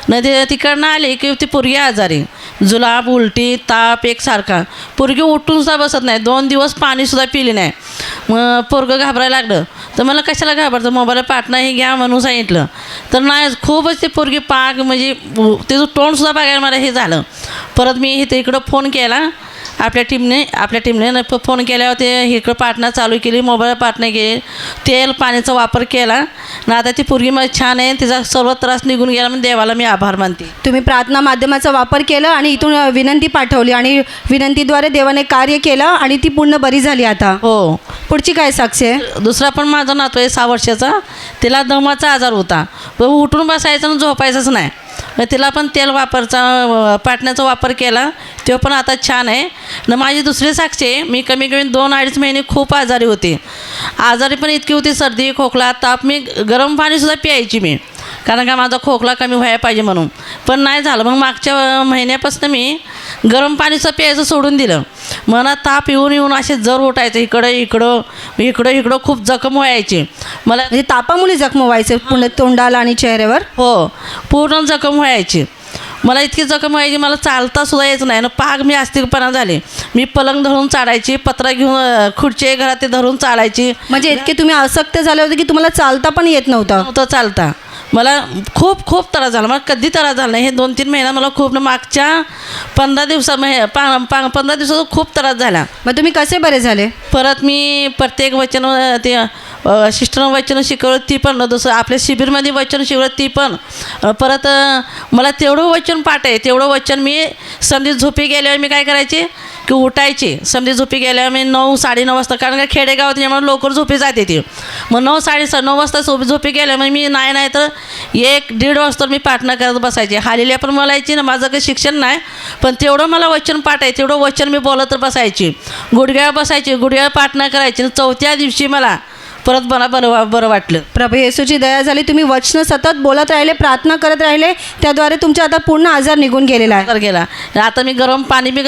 N: न ते तिकडनं आली की ती पोरगी आजारी, जुलाब, उलटी, ताप एकसारखा. पोरगी उठूनसुद्धा बसत नाही. 2 दिवस पाणीसुद्धा पिली नाही. मग पोरगं घाबरायला लागलं. तर मला कशाला घाबरतं, मोबाईल पाठणं हे घ्या म्हणून सांगितलं. तर नाही, खूपच ते पोरगी पाक म्हणजे त्याचं तोंडसुद्धा बघायला मला हे झालं. परत मी इथे इकडं फोन केला आपल्या टीमने फोन केल्यावर ते इकडं पाठणं चालू केली, मोबाईल पाठणं केली, तेल पाण्याचा वापर केला. ना आता ती पोरगी मला छान आहे, तिचा सर्व त्रास निघून गेला. म्हणून देवाला मी आभार मानते.
M: तुम्ही प्रार्थना माध्यमाचा वापर केला आणि इथून विनंती पाठवली आणि विनंतीद्वारे देवाने कार्य केलं आणि ती पूर्ण बरी झाली. आता
N: हो.
M: पुढची काय साक्षी आहे?
N: दुसरा पण माझा नातू आहे 6 वर्षाचा. तिला दमाचा आजार होता. उठून बसायचं आणि झोपायचंच नाही. मग तिला पण तेल पाटण्याचा वापर केला, तो पण आता छान आहे. न माझी दुसरी साक्षी आहे, मी कमी 2-2.5 महिने खूप आजारी होते. आजारी पण इतकी होती, सर्दी, खोकला, ताप. मी गरम पाणीसुद्धा प्यायची मी, कारण का माझा खोकला कमी व्हायला पाहिजे म्हणून. पण नाही झालं. मग मागच्या महिन्यापासून मी गरम पाणीसुद्धा प्यायचं सोडून दिलं. मला ताप येऊन असे जर उठायचं, इकडं खूप जखम व्हायची मला.
M: म्हणजे तापामुळे जखम व्हायचे पूर्ण तोंडाला आणि चेहऱ्यावर?
N: हो, पूर्ण जखम व्हायची. मला इतकी जखम व्हायची, मला चालता सुद्धा यायचं नाही. ना पाग मी अस्थिरपणा झाले. मी पलंग धरून चालायची, पत्रा घेऊन खुर्ची घरात ते धरून चालायची.
M: म्हणजे इतके तुम्ही अशक्त झाले होते की तुम्हाला चालता पण येत नव्हतं?
N: चालता मला खूप त्रास झाला. मला कधी त्रास झाला नाही. हे 2-3 महिना मला खूप, मागच्या 15 दिवसात खूप त्रास झाला.
M: मग तुम्ही कसे बरे झाले?
N: परत मी प्रत्येक वचन ते सिस्टरनं वचन शिकवलं, ती पण दुसरं आपल्या शिबिरमध्ये वचन शिकवलं, ती पण. परत मला तेवढं वचन पाठ आहे, तेवढं वचन मी समधी झोपी गेल्यावर मी काय करायचे की उठायचे. समधी झोपी गेल्यावर मी 9-9:30 वाजता, कारण का खेडेगावात त्यामुळे लवकर झोपी जाते ती. मग 9-9:30 वाजता झोपी गेल्यावर मी नाही तर 1-1.5 वाजता मी पाठणं करत बसायचे. हालेल्या पण बोलायची ना, माझं काही शिक्षण नाही, पण तेवढं मला वचन पाठ आहे, तेवढं वचन मी बोलत बसायची. गुडघ्यावर बसायची, गुडघ्यावर पाठणं करायची. 4थ्या दिवशी मला परत मला बरं वाटलं.
M: प्रभू येशूची दया झाली. तुम्ही वचन सतत बोलत राहिले, प्रार्थना करत राहिले, त्याद्वारे तुमचा आता पूर्ण आजार निघून गेलेला आहे.
N: आता मी गरम पाणी बी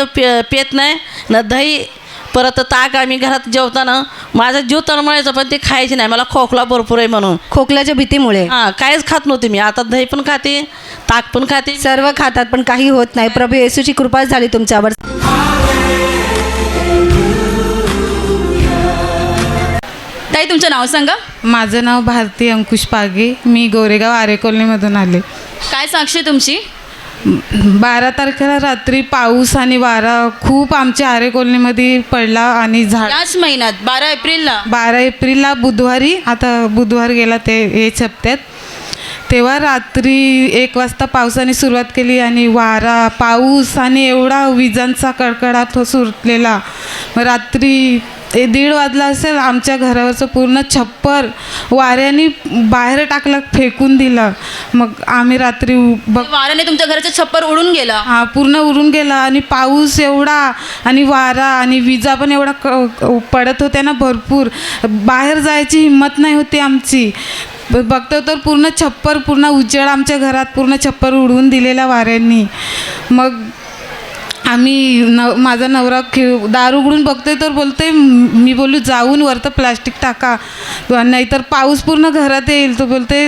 N: पित नाही ना, दही, परत ताक. आम्ही घरात जेवताना माझा जीव तळमळायचा, पण ते खायचे नाही. मला खोकला भरपूर आहे म्हणून,
M: खोकल्याच्या भीतीमुळे
N: काहीच खात नव्हते मी. आता दही पण खाते, ताक पण खाते,
M: सर्व खातात, पण काही होत नाही. प्रभू येशूची कृपा झाली तुमच्यावर.
C: ताई, तुमचं नाव सांगा.
O: माझं नाव भारती अंकुश पागे. मी गोरेगाव आरे कॉलनीमधून आले.
C: काय साक्षी तुमची?
O: 12 तारखेला रात्री पाऊस आणि वारा खूप आमच्या आरे कॉलनीमध्ये पडला आणि
C: याच महिन्यात 12
O: एप्रिलला बुधवारी, आता बुधवार गेला ते हेच हप्त्यात, तेव्हा रात्री 1 वाजता पावसाने सुरुवात केली आणि वारा, पाऊस आणि एवढा विजांचा कडकडाट सुटलेला. रात्री 1:30 वाजला असेल, आमच्या घरावरचं पूर्ण छप्पर वाऱ्याने बाहेर टाकलं, फेकून दिलं. मग आम्ही रात्री
C: वाऱ्याने तुमच्या घराचं छप्पर उडून गेला?
O: हां, पूर्ण उडून गेला. आणि पाऊस एवढा आणि वारा आणि विजा पण एवढा पडत होत्या ना भरपूर, बाहेर जायची हिंमत नाही होती आमची. बघतो तर पूर्ण छप्पर, पूर्ण उजेड आमच्या घरात, पूर्ण छप्पर उडवून दिलेला वाऱ्यांनी. मग आम्ही माझा नवरा दार उघडून बघतोय तर बोलतोय, मी बोलू जाऊन वरतं प्लास्टिक टाका नाहीतर पाऊस पूर्ण घरात येईल. तो बोलते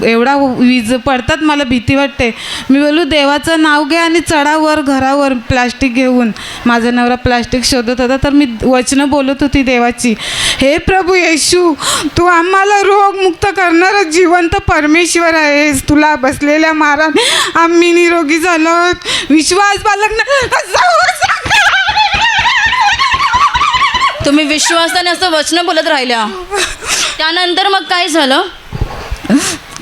O: एवढा वीज पडतात, मला भीती वाटते. मी बोलू देवाचं नाव घ्या आणि चढावर घरावर प्लास्टिक घेऊन. माझा नवरा प्लास्टिक शोधत होता, तर मी वचनं बोलत होती देवाची. हे प्रभू येशू, तू आम्हाला रोगमुक्त करणारा जिवंत परमेश्वर आहेस. तुला बसलेल्या माराने आम्ही निरोगी झालो. विश्वास बाळगणं.
C: तुम्ही विश्वासाने असं वचन बोलत राहिल्या, त्यानंतर मग काय झालं?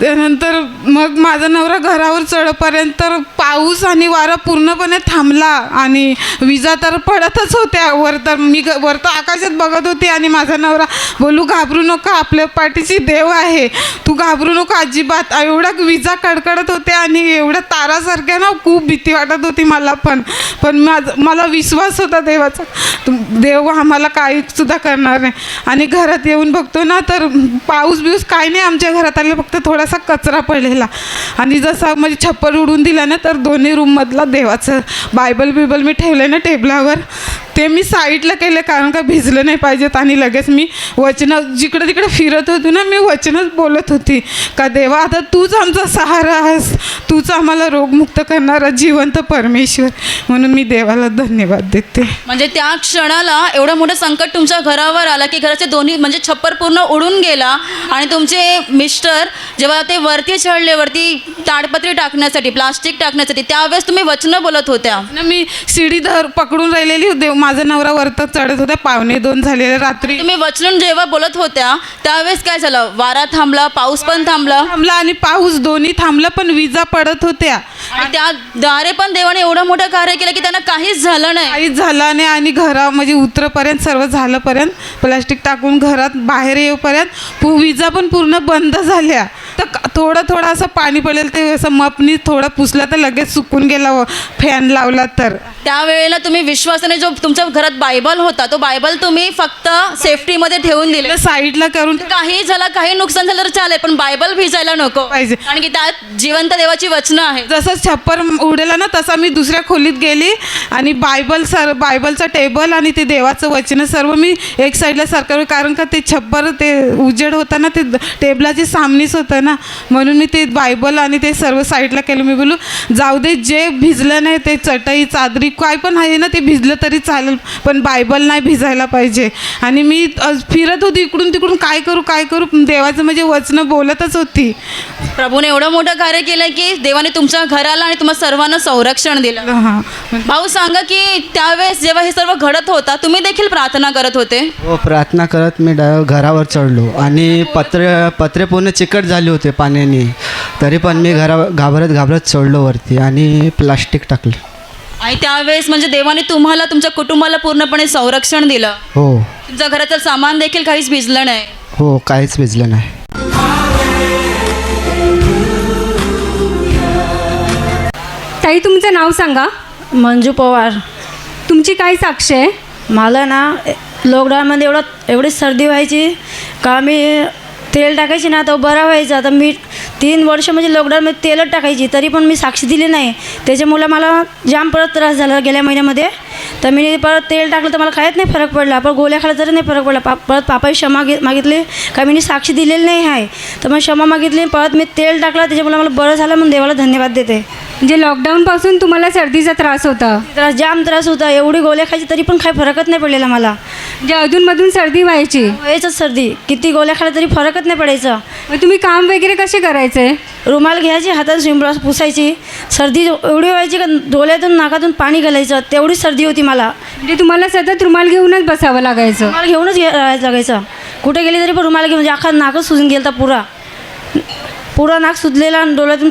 O: त्यानंतर मग माझा नवरा घरावर चढपर्यंत पाऊस आणि वारा पूर्णपणे थांबला आणि विजा तर पडतच होत्या वर. तर मी वर तर आकाशात बघत होती आणि माझा नवरा बोलू घाबरू नका, आपल्या पाठीशी देव आहे, तू घाबरू नको अजिबात. एवढ्या विजा कडकडत होत्या आणि एवढ्या तारासारख्या ना, खूप भीती वाटत होती मला. पण मला विश्वास होता देवाचा, देव आम्हाला काही सुद्धा करणार नाही. आणि घरात येऊन बघतो ना तर पाऊस बिऊस काही नाही आमच्या घरात आले, फक्त थोडासा कचरा पडलेला. आणि जसा म्हणजे छप्पर उडून दिला ना तर दोन्ही रूममधला देवाचं बायबल बिबल मी ठेवलं ना टेबलावर, ते मी साईडला केलं कारण का भिजलं नाही पाहिजेत. आणि लगेच मी वचनं जिकडं तिकडे फिरत होती ना, मी वचनच बोलत होती का देवा आता तूच आमचा सहारा आहेस, तूच आम्हाला रोगमुक्त करणारा जिवंत परमेश्वर. म्हणून मी देवाला धन्यवाद देते.
C: म्हणजे त्या क्षणाला एवढं मोठं संकट तुमच्या घरावर आलं की घराचे दोन्ही म्हणजे छप्पर पूर्ण उडून गेला आणि तुमचे मिस्टर जेव्हा ते वरती चढले, वरती ताडपत्री टाकण्यासाठी, प्लास्टिक टाकण्यासाठी, त्यावेळेस तुम्ही वचनं बोलत होत्या
O: ना. मी शिडी पकडून राहिलेली होते, माझा नवरा वरती चढत होता, 1:15 झालेले रात्री.
C: तुम्ही वचनं जेव्हा बोलत होत्या त्यावेळेस काय झालं? वारा थांबला, पाऊस पण थांबला
O: आणि पाऊस दोन्ही थांबला, पण विजा पडत होत्या.
C: आणि त्या द्वारे पण देवाने एवढं मोठं कार्य केलं की त्यांना काहीच झालं नाही.
O: काहीच झालं नाही. आणि घरा म्हणजे उतरपर्यंत सर्व झालंपर्यंत प्लास्टिक टाकून घरात बाहेर येऊपर्यंत विजा पण पूर्ण बंद झाल्या. तर थोडं असं पाणी पडेल ते असं मपनी थोडं पुसलं तर लगेच सुकून गेला, फॅन लावला तर.
C: त्यावेळेला तुम्ही विश्वासाने जो तुमच्या घरात बायबल होता तो बायबल तुम्ही फक्त सेफ्टीमध्ये ठेवून दिले,
O: साईडला करून.
C: काही झालं, काही नुकसान झालं तर चालेल, पण बायबल भिजायला नको
O: पाहिजे,
C: कारण की त्यात जिवंत देवाची वचनं आहेत.
O: जसं छप्पर उडेला ना तसा मी दुसऱ्या खोलीत गेली आणि बायबलचा टेबल आणि ते देवाचं वचन सर्व मी एक साईडला सरकारलं, कारण का ते छप्पर ते उजेड होता ना, ते टेबलाचे सामनीच होतं ना, म्हणून मी ते बायबल आणि ते सर्व साईडला केलं. मी बोलू जाऊ दे, जे भिजलं नाही ते चटई चादरी काय पण आहे ना ते भिजलं तरी चालेल, पण बायबल नाही भिजायला पाहिजे. आणि मी फिरत होती इकडून तिकडून, काय करू देवाचं म्हणजे वचनं बोलतच होती.
C: प्रभूने एवढं मोठं कार्य केलं की देवाने तुमच्या घराला आणि तुम्हाला सर्वांना संरक्षण दिलं. भाऊ सांगा की त्यावेळेस जेव्हा हे सर्व घडत होता तुम्ही देखील प्रार्थना करत होते?
P: हो, प्रार्थना करत मी घरावर चढलो आणि पत्रे पूर्ण चिकट झाले होते पाण्याने, तरी पण मी घाबरत चढलो वरती आणि प्लास्टिक टाकलं.
C: आणि त्यावेळेस म्हणजे देवाने तुम्हाला तुमच्या कुटुंबाला पूर्णपणे संरक्षण दिलं.
P: हो,
C: तुमच्या घराचं सामान देखील काहीच भिजलं नाही.
P: हो, काहीच भिजलं नाही.
G: ताई तुमचं नाव सांगा.
Q: मंजू पवार.
G: तुमची काय साक्ष आहे?
Q: मला ना लॉकडाऊनमध्ये एवढी सर्दी व्हायची का मी तेल टाकायची ना तो बरा व्हायचा. तर मी 3 वर्ष म्हणजे लॉकडाऊनमध्ये तेलच टाकायची, तरी पण मी साक्षी दिली नाही. त्याच्यामुळे मला जाम परत त्रास झाला गेल्या महिन्यामध्ये. तर मी परत तेल टाकलं तर मला काहीच नाही फरक पडला, पण गोळ्या खाल्ल्या तरी नाही फरक पडला. परत पापाही क्षमा मागितली का मी साक्षी दिलेली नाही आहे, तर मग क्षमा मागितली. परत मी तेल टाकलं, त्याच्यामुळे मला बरं झालं, म्हणून देवाला धन्यवाद देते.
G: म्हणजे लॉकडाऊनपासून तुम्हाला सर्दीचा त्रास होता?
Q: जाम त्रास होता, एवढी गोळ्या खायची तरी पण काही फरकच नाही पडलेला मला.
G: म्हणजे अधूनमधून सर्दी व्हायचीच
Q: सर्दी, किती गोळ्या खाल्ल्या तरी फरकच नाही पडायचा.
G: मग तुम्ही काम वगैरे कसे करायचे?
Q: रुमाल घ्यायची, हातात शिंपडा पुसायची. सर्दी एवढी व्हायची का डोळ्यातून नाकातून पाणी घालायचं, तेवढी सर्दी होती मला.
G: म्हणजे तुम्हाला सतत रुमाल घेऊनच बसावं लागायचं?
Q: रुमाल घेऊनच राहायचं लागायचं. कुठे गेली तरी पण रुमाल घेऊन, म्हणजे अख्खा नाकच सुजून गेला पुरा नाक सुजलेला आणि डोळ्यातून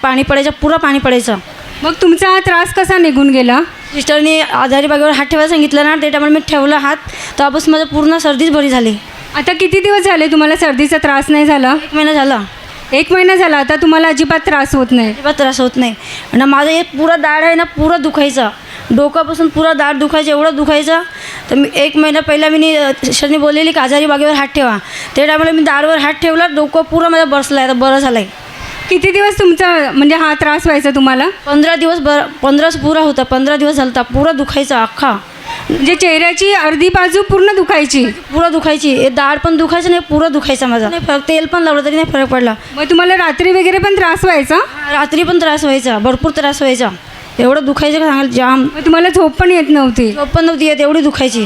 Q: पाणी पडायचं, पुरा पाणी पडायचं.
G: मग तुमचा हा त्रास कसा निघून गेला?
Q: सिस्टरने आजारी बागेवर हात ठेवायला सांगितलं ना, त्या टायमाला मी ठेवला हात, तेव्हापासून माझं पूर्ण सर्दीच बरी झाली.
G: आता किती दिवस झाले तुम्हाला सर्दीचा त्रास नाही झाला?
Q: 1 महिना झाला.
G: 1 महिना झाला. आता तुम्हाला अजिबात त्रास होत नाही?
Q: अजिबात त्रास होत नाही. आणि माझं एक पुरा दाढ आहे ना, पुरा दुखायचा, डोक्यापासून पुरा दाढ दुखायचं, एवढं दुखायचं. तर मी 1 महिना पहिला मी सिस्टरने बोललेली की आजारी बागेवर हात ठेवा, त्या टायमाला मी दाढवर हात ठेवला, डोकं पुरं माझं बसलं आहे, तर बरं झालं आहे.
G: किती दिवस तुमचा म्हणजे हा त्रास व्हायचा तुम्हाला?
Q: 15 दिवस. 15 पुरा होता, 15 दिवस झाला होता, पुरा दुखायचा अख्खा.
G: म्हणजे चेहऱ्याची अर्धी बाजू पूर्ण दुखायची?
Q: पुरा दुखायची, हे दाढ पण दुखायचं नाही, पुरा दुखायचा माझा. नाही फरक, तेल पण लावलं तरी नाही फरक पडला.
G: मग तुम्हाला रात्री वगैरे पण त्रास व्हायचा?
Q: रात्री पण त्रास व्हायचा, भरपूर त्रास व्हायचा, एवढं दुखायचं का सांगाल, जाम.
G: मग तुम्हाला झोप पण येत नव्हती?
Q: झोप पण नव्हती येत, एवढी दुखायची.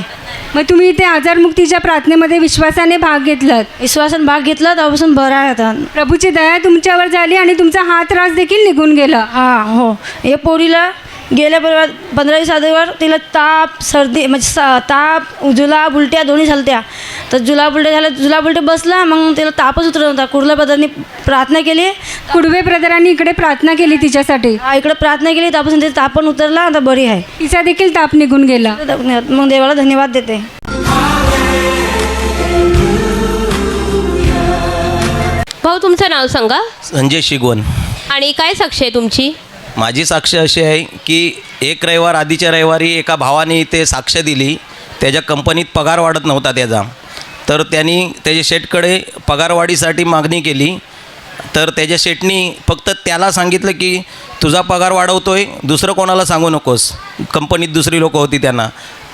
G: मग तुम्ही इथे आजारमुक्तीच्या प्रार्थनेमध्ये विश्वासाने भाग घेतलात?
Q: विश्वासाने भाग घेतला, तेव्हापासून बरा आहे आता.
G: प्रभूची दया तुमच्यावर झाली आणि तुमचा हा त्रास देखील निघून गेला?
Q: हां, हो. हे पोरीला गेल्या 15-20 दिवसावर तिला ताप सर्दी म्हणजे ताप जुलाब उलट्या दोन्ही झालत्या. तर जुलाब उलट्या झाल्या, जुलाब उलट्या बसला, मग तिला तापच उतरत होता. कुर्ला ब्रदरनी प्रार्थना केली,
R: कुडवे ब्रदरांनी इकडे प्रार्थना केली तिच्यासाठी.
Q: इकडे प्रार्थना केली, त्यापासून तिचा ताप पण उतरला, आता बरी आहे.
R: तिचा देखील ताप निघून गेला.
Q: मग देवाला धन्यवाद देते.
S: भाऊ तुमचं नाव सांगा.
T: संजय शिगवण.
S: आणि काय साक्ष आहे तुमची?
T: माझी साक्ष अशी आहे की एक रविवार आधीच्या रविवारी एका भावाने इथे साक्ष दिली. त्याच्या कंपनीत पगार वाढत नव्हता त्याचा, तर त्यांनी त्याच्या शेटकडे पगारवाढीसाठी मागणी केली. तर त्याच्या शेटनी फक्त त्याला सांगितलं की तुझा पगार वाढवतोय, दुसरं कोणाला सांगू नकोस. कंपनीत दुसरी लोकं होती त्यांना.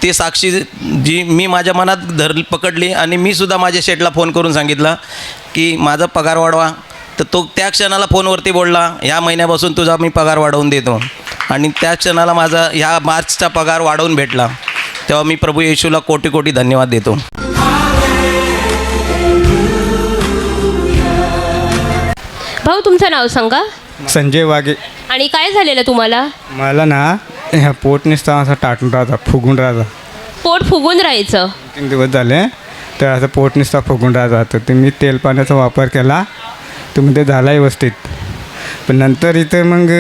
T: ते साक्षी जी मी माझ्या मनात पकडली आणि मी सुद्धा माझ्या शेटला फोन करून सांगितलं की माझा पगार वाढवा. तर तो त्या क्षणाला फोनवरती बोलला, ह्या महिन्यापासून तुझा मी पगार वाढवून देतो. आणि त्या क्षणाला माझा ह्या मार्चचा पगार वाढवून भेटला. तेव्हा मी प्रभू येशूला कोटी कोटी धन्यवाद देतो.
S: भाऊ तुमचं नाव सांगा.
U: संजय वाघे.
S: आणि काय झालेलं तुम्हाला?
U: मला ना ह्या पोट नुसता असा टाटून राहता, फुगून राहता.
S: पोट फुगून राहायचं?
U: 3 दिवस झाले तर असं पोट नुसता फुगून राहता. तर ते मी तेल पाण्याचा वापर केला, तर मग ते झाला व्यवस्थित. पण नंतर इथं मग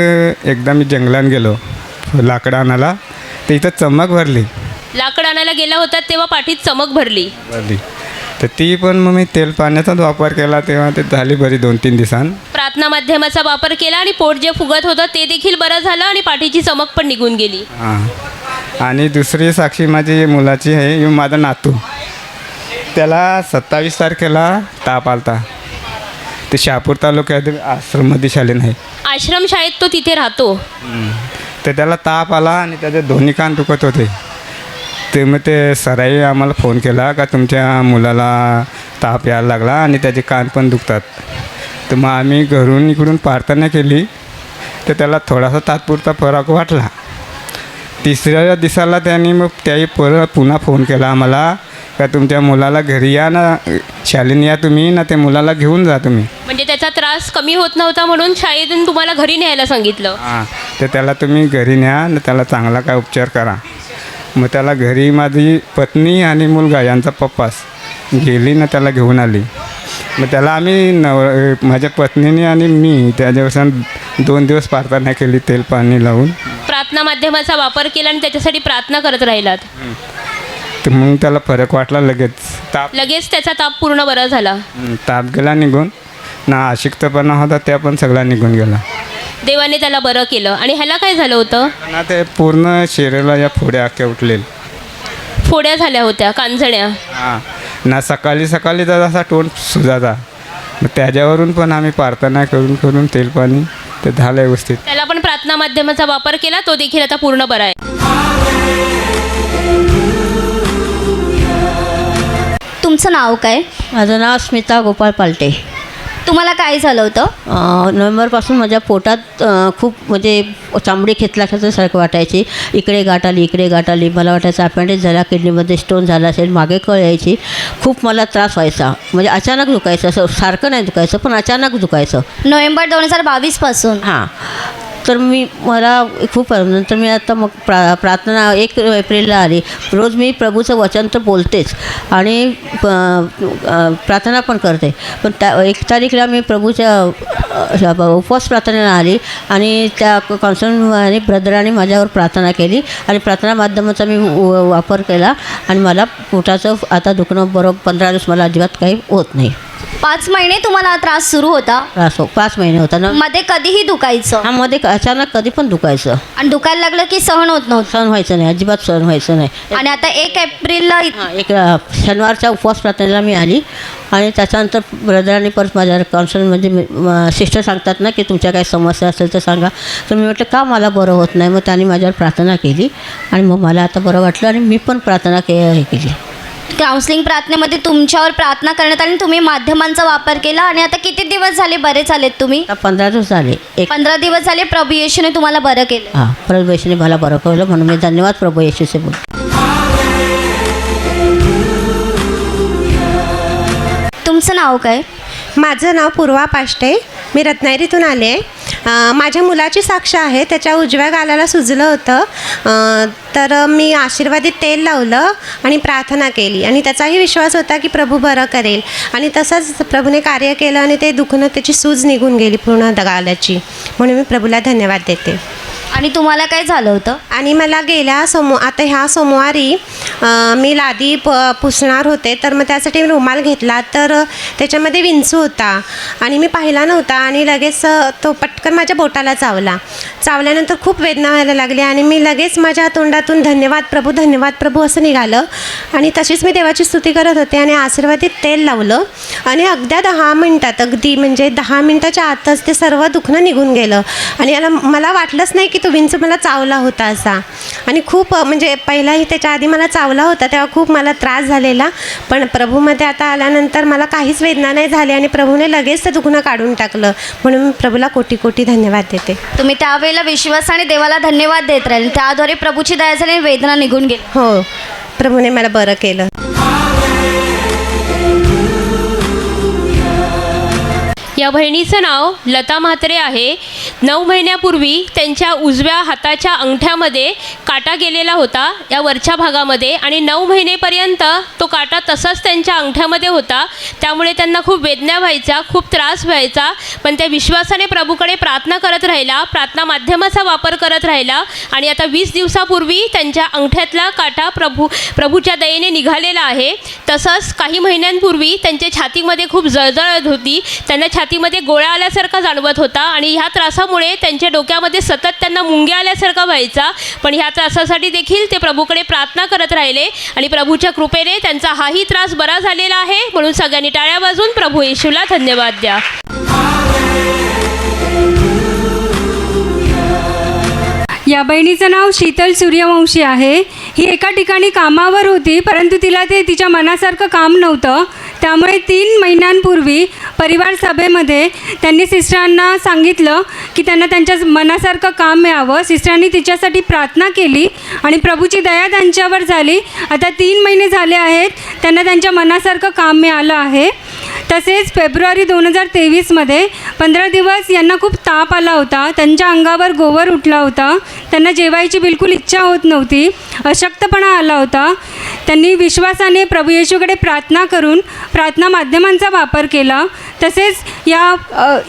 U: एकदा मी जंगलात गेलो लाकडं आणायला, तर इथं चमक भरली.
S: लाकड आणायला गेला होता तेव्हा पाठीत चमक भरली.
U: तर ती पण मग मी तेल पाण्याचाच वापर केला, तेव्हा ते झाली बरी 2-3 दिवसांनी.
S: प्रार्थना माध्यमाचा वापर केला आणि पोट जे फुगत होतं ते देखील बरं झालं आणि पाठीची चमक पण निघून गेली.
U: हां. आणि दुसरी साक्षी माझी मुलाची आहे, माझा नातू. त्याला 27 तारखेला ताप आलता. ते शहापूर तालुक्यात आश्रममध्ये शालेन आहे.
S: आश्रम शाळेत तो तिथे राहतो.
U: तर त्याला ताप आला आणि त्याचे दोन्ही कान दुखत होते. ते मग ते सराई आम्हाला फोन केला का तुमच्या मुलाला ताप यायला लागला आणि त्याचे कान पण दुखतात. तर मग आम्ही घरून इकडून प्रार्थना केली, तर त्याला थोडासा तात्पुरता फरक वाटला. 3ऱ्या दिवसाला त्यांनी मग त्याही पुन्हा फोन केला आम्हाला का तुमच्या मुलाला घरी या ना, शाळेत या तुम्ही ना, ते मुलाला घेऊन जा तुम्ही.
S: म्हणजे त्याचा त्रास कमी होत नव्हता म्हणून शाळेतून तुम्हाला घरी न्यायला सांगितलं.
U: हां. तर त्याला तुम्ही घरी न्या ना, त्याला चांगला काय उपचार करा. मग त्याला घरी माझी पत्नी आणि मुलगा यांचा पप्पास गेली ना, त्याला घेऊन आली. मग त्याला आम्ही माझ्या पत्नीने आणि मी त्याच्यापासून 2 दिवस प्रार्थना केली तेल पाणी लावून.
S: प्रार्थना माध्यमाचा वापर केला आणि त्याच्यासाठी प्रार्थना करत राहिलात.
U: तर मग त्याला फरक वाटला लगेच.
S: लगेच त्याचा ताप पूर्ण बरा झाला.
U: ताप गेला निघून ना, अशक्तपणा होता त्या पण सगळा निघून गेला.
S: देवाने त्याला बरं केलं. आणि ह्याला काय झालं होतं?
U: ना ते पूर्ण शरीराला या फोड्या अख्ख्या उठलेल्या.
S: फोड्या झाल्या होत्या, कांजण्या.
U: हां. ना सकाळी तर असा तोंड सुजाता. मग त्याच्यावरून पण आम्ही प्रार्थना करून तेल पाणी ते झालं व्यवस्थित.
S: त्याला पण प्रार्थना माध्यमाचा वापर केला, तो देखील आता पूर्ण बरा आहे.
V: तुमचं नाव काय?
W: माझं नाव स्मिता गोपाळ पालटे.
V: तुम्हाला काय झालं होतं?
W: नोव्हेंबरपासून माझ्या पोटात खूप म्हणजे चांबडी खेचल्यासारखं वाटायची. इकडे गाठ आली. मला वाटायचं अपेंडिक्स झाला, किडनीमध्ये स्टोन झाला असेल, मागे कळ यायची. खूप मला त्रास व्हायचा. म्हणजे अचानक दुखायचं, असं सारखं नाही दुखायचं पण अचानक दुखायचं.
V: नोव्हेंबर 2022 पासून?
W: हां. तर मला खूप नंतर मी आता मग प्रार्थना 1 एप्रिलला आली. रोज मी प्रभूचं वचन तर बोलतेच आणि प्रार्थना पण करते. पण 1 तारीखला मी प्रभूच्या उपवास प्रार्थनेला आली आणि त्या कॉन्सर्न ब्रदरांनी माझ्यावर प्रार्थना केली आणि प्रार्थना माध्यमाचा मी वापर केला आणि मला पोटाचं आता दुखणं बरोबर 15 दिवस मला अजिबात काही होत नाही.
V: 5 महिने तुम्हाला त्रास सुरू होता?
W: 5 महिने होता ना.
V: मध्ये कधीही दुखायचं?
W: हां, मध्ये अचानक कधी पण दुखायचं.
V: आणि दुखायला लागलं की सहन होत नव्हतं?
W: सहन व्हायचं नाही, अजिबात सहन व्हायचं नाही.
V: आणि आता 1 एप्रिलला
W: एक शनिवारच्या उपवास प्रार्थनेला मी आली आणि त्याच्यानंतर ब्रदरांनी परत माझ्या काउन्सिलमध्ये सिस्टर सांगतात ना की तुमच्या काही समस्या असेल तर सांगा. तर मी म्हटलं का मला बरं होत नाही. मग त्यांनी माझ्यावर प्रार्थना केली आणि मग मला आता बरं वाटलं आणि मी पण प्रार्थना केली.
V: काउन्सिलिंग प्रार्थनेमध्ये तुमच्यावर प्रार्थना करण्यात आली, तुम्ही माध्यमांचा वापर केला आणि आता किती दिवस झाले बरे झालेत तुम्ही?
W: 15 दिवस झाले.
V: 15 दिवस झाले प्रभू येशूने तुम्हाला बरं केलं.
W: हां, प्रभू येशूने मला बरं केलं म्हणून मी धन्यवाद प्रभू येशूचे बोल.
V: तुमचं नाव काय?
X: माझं नाव पूर्वा पाष्टे. मी रत्नागिरीतून आले आहे
A: माझ्या मुलाची साक्ष आहे. त्याच्या उजव्या गालाला सुजलं होतं, तर मी आशीर्वादित तेल लावलं आणि प्रार्थना केली आणि त्याचाही विश्वास होता की प्रभू बरं करेल आणि तसंच प्रभूने कार्य केलं आणि ते दुखणं त्याची सूज निघून गेली पूर्ण गालाची. म्हणून मी प्रभूला धन्यवाद देते.
V: आणि तुम्हाला काय झालं होतं?
A: आणि मला आता ह्या सोमवारी मी लादी पुसणार होते, तर मग त्यासाठी मी रुमाल घेतला, तर त्याच्यामध्ये विंचू होता आणि मी पाहिला नव्हता आणि लगेच तो पटकन माझ्या बोटाला चावल्यानंतर खूप वेदना व्हायला लागली आणि मी लगेच माझ्या तोंडातून धन्यवाद प्रभू असं निघालं आणि तशीच मी देवाची स्तुती करत होते आणि आशीर्वादित तेल लावलं आणि अगदी 10 मिनटात म्हणजे 10 मिनटाच्या आतच ते सर्व दुखणं निघून गेलं आणि मला वाटलंच नाही की तो विंचू मला चावला होता असा. आणि खूप म्हणजे पहिलाही त्याच्या आधी मला चावला होता तेव्हा खूप मला त्रास झालेला, पण प्रभूमध्ये आता आल्यानंतर मला काहीच वेदना नाही झाली आणि प्रभूने लगेच ते दुखणं काढून टाकलं. म्हणून मी प्रभूला कोटी कोटी धन्यवाद देते.
V: तुम्ही त्यावेळेला विश्वासाने देवाला धन्यवाद देत राहिले, त्याद्वारे प्रभूची दया झाली आणि वेदना निघून गेली.
A: हो, प्रभूने मला बरं केलं.
S: या बहिणीचं नाव लता म्हात्रे आहे. 9 महिन्यापूर्वी त्यांच्या उजव्या हाताच्या अंगठ्यामध्ये काटा गेलेला होता या वरच्या भागामध्ये आणि 9 महिनेपर्यंत तो काटा तसाच त्यांच्या अंगठ्यामध्ये होता. त्यामुळे त्यांना खूप वेदना व्हायच्या, खूप त्रास व्हायचा, पण त्या विश्वासाने प्रभूकडे प्रार्थना करत राहिला, प्रार्थना माध्यमाचा वापर करत राहिला आणि आता 20 दिवसापूर्वी त्यांच्या अंगठ्यातला काटा प्रभूच्या दयेने निघालेला आहे. तसंच काही महिन्यांपूर्वी त्यांच्या छातीमध्ये खूप जळजळत होती, त्यांना छातीमध्ये गोळ्या आल्यासारखा जाणवत होता आणि ह्या त्रासामुळे त्यांच्या डोक्यामध्ये सतत त्यांना मुंग्या आल्यासारखा व्हायचा, पण ह्या त्रासासाठी देखील ते प्रभूकडे प्रार्थना करत राहिले आणि प्रभूच्या कृपेने त्यांचा हाही त्रास बरा झालेला आहे. म्हणून सगळ्यांनी टाळ्या वाजवून प्रभू येशूला धन्यवाद द्या.
R: या बहिणीचं नाव शीतल सूर्यवंशी आहे. ही एका ठिकाणी कामावर होती, परंतु तिला ते तिच्या मनासारखं काम नव्हतं. त्यामुळे 3 महिन्यांपूर्वी परिवार सभेमध्ये त्यांनी सिस्टरांना सांगितलं की त्यांना त्यांच्या मनासारखं काम मिळावं. सिस्टरांनी तिच्यासाठी प्रार्थना केली आणि प्रभूची दया त्यांच्यावर झाली. आता 3 महिने झाले आहेत, त्यांना त्यांच्या मनासारखं काम मिळालं आहे. तसेच फेब्रुवारी 2023मध्ये 15 दिवस यांना खूप ताप आला होता, त्यांच्या अंगावर गोवर उठला होता, त्यांना जेवायची बिलकुल इच्छा होत नव्हती, अशक्तपणा आला होता. त्यांनी विश्वासाने प्रभू येशूकडे प्रार्थना करून प्रार्थना माध्यमांचा वापर केला. तसेच या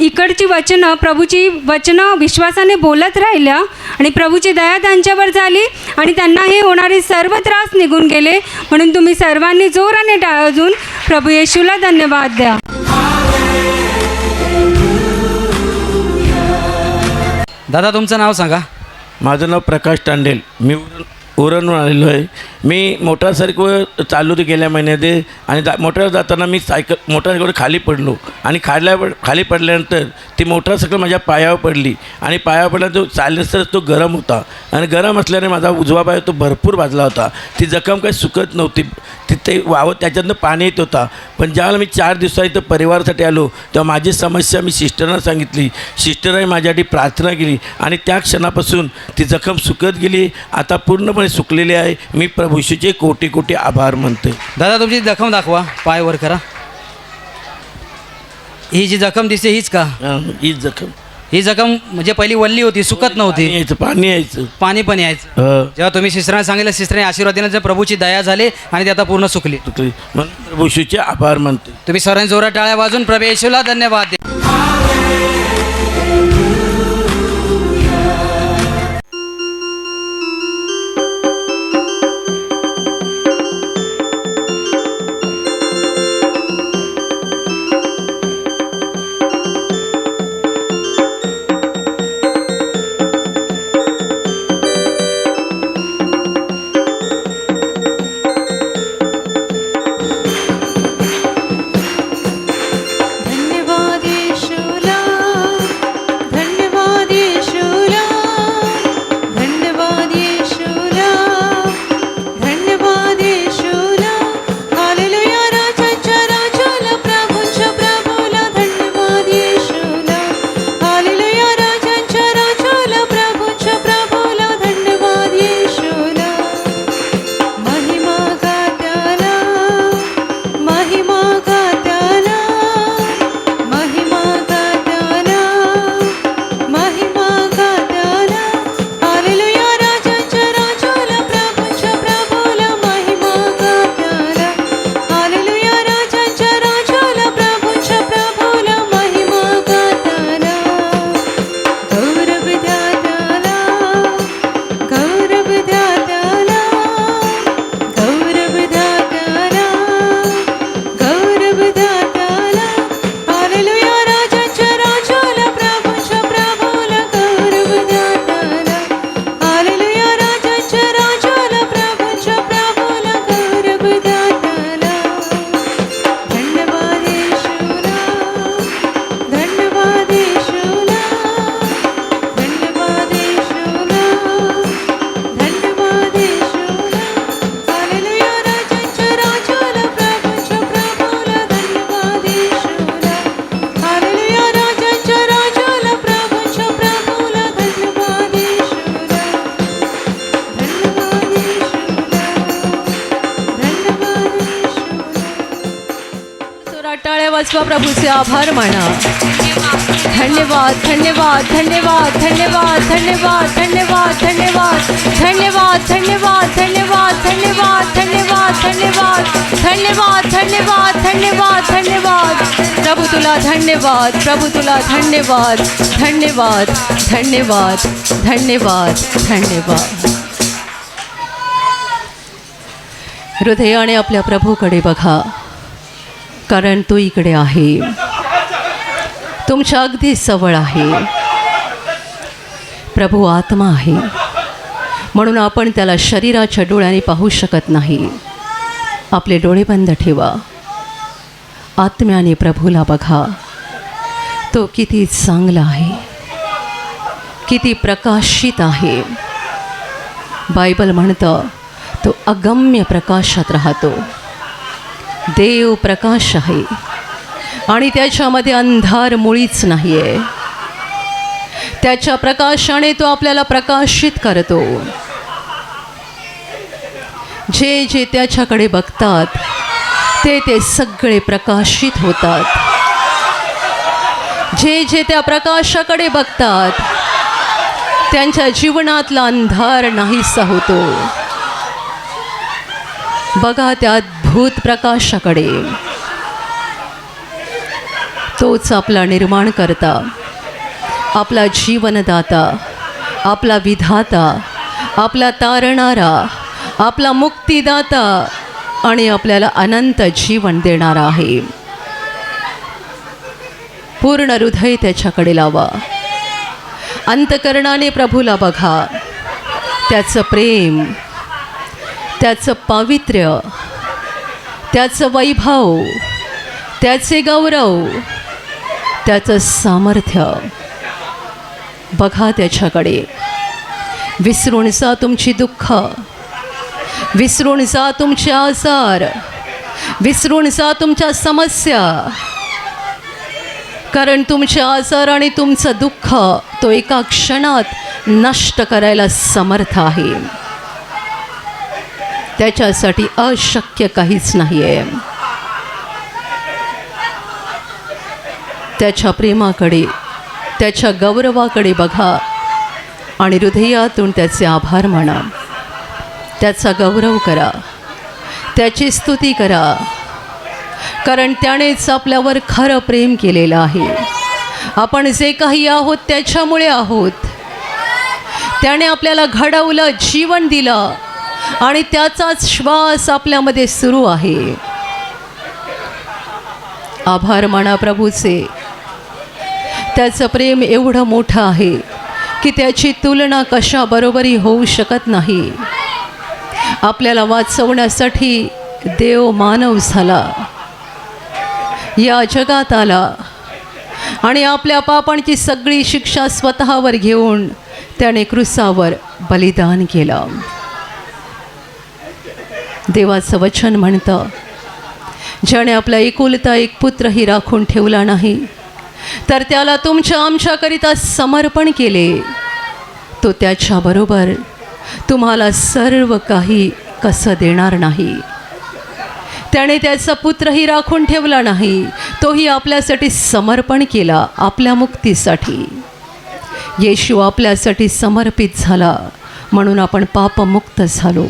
R: इकडची वचनं, प्रभूची वचनं विश्वासाने बोलत राहिल्या आणि प्रभूची दया त्यांच्यावर झाली आणि त्यांना हे होणारे सर्व त्रास निघून गेले. म्हणून तुम्ही सर्वांनी जोराने टाळ्या वाजवून प्रभू येशूला धन्यवाद द्या.
I: दादा तुमचं नाव सांगा.
B: माझं नाव प्रकाश टांडेल. मी उरणहून आलेलो आहे. मी मोटारसायकल चालू होती गेल्या महिन्यामध्ये आणि मोटार जाताना मी मोटारसायकल खाली पडलो आणि खाली पडल्यानंतर ती मोटारसायकल माझ्या पायावर पडली आणि पायावर पडल्यानंतर चालल्यानंतर तो गरम होता आणि गरम असल्याने माझा उजवा पाय तो भरपूर भाजला होता. ती जखम काही सुकत नव्हती, तिथे वावत त्याच्यातनं पाणी येत होता. पण ज्यावेळेला मी 4 दिवसा इथं परिवारासाठी आलो तेव्हा माझी समस्या मी सिस्टरना सांगितली. सिस्टरने माझ्यासाठी प्रार्थना केली आणि त्या क्षणापासून ती जखम सुकत गेली, आता पूर्णपणे सुकलेली आहे. मी प्रभू येशूचे कोटी कोटी आभार मानते.
I: दादा तुमची जखम दाखवा, पाय वर करा. ही जी जखम दिसते हीच का? ही जखम म्हणजे पहिली वल्ली होती, सुकत नव्हती, पाणी पण यायचं. जेव्हा तुम्ही सिस्टरांना सांगितलं, सिस्टरने आशीर्वाद दिला, प्रभूची दया झाली आणि ती आता पूर्ण सुकली.
B: म्हणून प्रभू येशूचे आभार मानते.
I: तुम्ही सर्वांनी जोरात टाळ्या वाजून प्रभू येशूला धन्यवाद द्या.
E: प्रभूचे आभार माना. धन्यवाद धन्यवाद धन्यवाद धन्यवाद धन्यवाद धन्यवाद धन्यवाद धन्यवाद धन्यवाद धन्यवाद धन्यवाद धन्यवाद धन्यवाद धन्यवाद धन्यवाद धन्यवाद धन्यवाद. प्रभू तुला धन्यवाद, प्रभू तुला धन्यवाद धन्यवाद धन्यवाद धन्यवाद धन्यवाद. हृदयाने आपल्या प्रभूकडे बघा, कारण तो इकडे आहे, तुमच्या अगदी जवळ आहे. प्रभू आत्मा आहे, म्हणून आपण त्याला शरीराच्या डोळ्याने पाहू शकत नाही. आपले डोळे बंद ठेवा, आत्म्याने प्रभूला बघा. तो किती चांगला आहे, किती प्रकाशित आहे. बायबल म्हणतं तो अगम्य प्रकाशात राहतो. देव प्रकाश आहे आणि त्याच्यामध्ये अंधार मुळीच नाही आहे. त्याच्या प्रकाशाने तो आपल्याला प्रकाशित करतो. जे जे त्याच्याकडे बघतात ते ते सगळे प्रकाशित होतात. जे जे त्या प्रकाशाकडे बघतात त्यांच्या जीवनातला अंधार नाहीसा होतो. बघा त्या अद्भुत प्रकाशाकडे. तोच आपला निर्माण करता, आपला जीवनदाता, आपला विधाता, आपला तारणारा, आपला मुक्तिदाता आणि आपल्याला अनंत जीवन देणारा आहे. पूर्ण हृदय त्याच्याकडे लावा. अंतकरणाने प्रभूला बघा. त्याचं प्रेम, त्याचं पावित्र्य, त्याचं वैभव, त्याचे गौरव, त्याचं सामर्थ्य बघा त्याच्याकडे. विसरून जा तुमची दुःख, विसरून जा तुमचे आजार, विसरून जा तुमच्या समस्या, कारण तुमचे आजार आणि तुमचं दुःख तो एका क्षणात नष्ट करायला समर्थ आहे. त्याच्यासाठी अशक्य काहीच नाही आहे. त्याच्या प्रेमाकडे, त्याच्या गौरवाकडे बघा आणि हृदयातून त्याचे आभार माना. त्याचा गौरव करा, त्याची स्तुती करा, कारण त्यानेच आपल्यावर खरं प्रेम केलेलं आहे. आपण जे काही आहोत त्याच्यामुळे आहोत. त्याने आपल्याला घडवलं, जीवन दिलं आणि त्याचाच श्वास आपल्यामध्ये सुरू आहे. आभार माना प्रभूचे. त्याचं प्रेम एवढं मोठं आहे की त्याची तुलना कशाबरोबरही होऊ शकत नाही. आपल्याला वाचवण्यासाठी देव मानव झाला, या जगात आला आणि आपल्या पापांची सगळी शिक्षा स्वतःवर घेऊन त्याने क्रूसावर बलिदान केलं. देवाचं वचन म्हणतं, ज्याने आपला एकुलता एक पुत्रही राखून ठेवला नाही तर त्याला तुमच्या आमच्याकरिता समर्पण केले, तो त्याच्याबरोबर तुम्हाला सर्व काही कसं देणार नाही. त्याने त्याचा पुत्रही राखून ठेवला नाही, तोही आपल्यासाठी समर्पण केला, आपल्या मुक्तीसाठी. येशू आपल्यासाठी समर्पित झाला म्हणून आपण पापमुक्त झालो,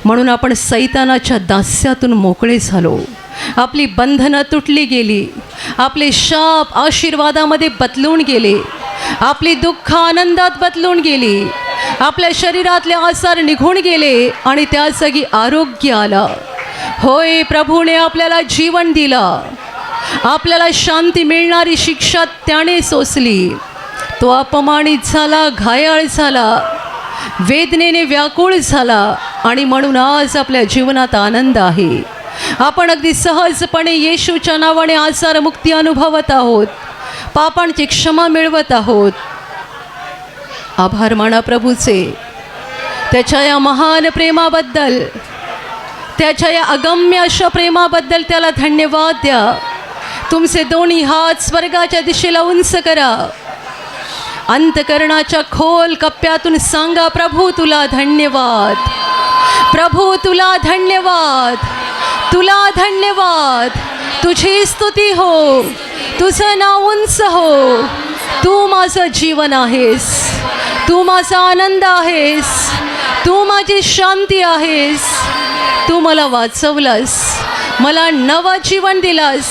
E: म्हणून आपण सैतानाच्या दास्यातून मोकळे झालो. आपली बंधनं तुटली गेली, आपले शाप आशीर्वादामध्ये बदलून गेले, आपली दुःख आनंदात बदलून गेली, आपल्या शरीरातले आजार निघून गेले आणि त्या जागी आरोग्य आलं. होय, प्रभूने आपल्याला जीवन दिलं, आपल्याला शांती मिळणारी शिक्षा त्याने सोसली. तो अपमानित झाला, घायाळ झाला, वेदनेने व्याकुळ झाला आणि म्हणून आज आपल्या जीवनात आनंद आहे. आपण अगदी सहजपणे येशूच्या नावाने आजार मुक्ती अनुभवत आहोत, पापांची क्षमा मिळवत आहोत. आभार माना प्रभूचे. त्याच्या या महान प्रेमाबद्दल, त्याच्या या अगम्य अशा प्रेमाबद्दल त्याला धन्यवाद द्या. तुमचे दोन्ही हात स्वर्गाच्या दिशेला उंच करा. अंतकरणाच्या खोल कप्प्यातून सांगा, प्रभू तुला धन्यवाद, प्रभू तुला धन्यवाद, तुला धन्यवाद, तुझी स्तुती हो, तुझं नाव उंच हो. तू माझं जीवन आहेस, तू माझा आनंद आहेस, तू माझी शांती आहेस. तू मला वाचवलंस, मला नवं जीवन दिलास,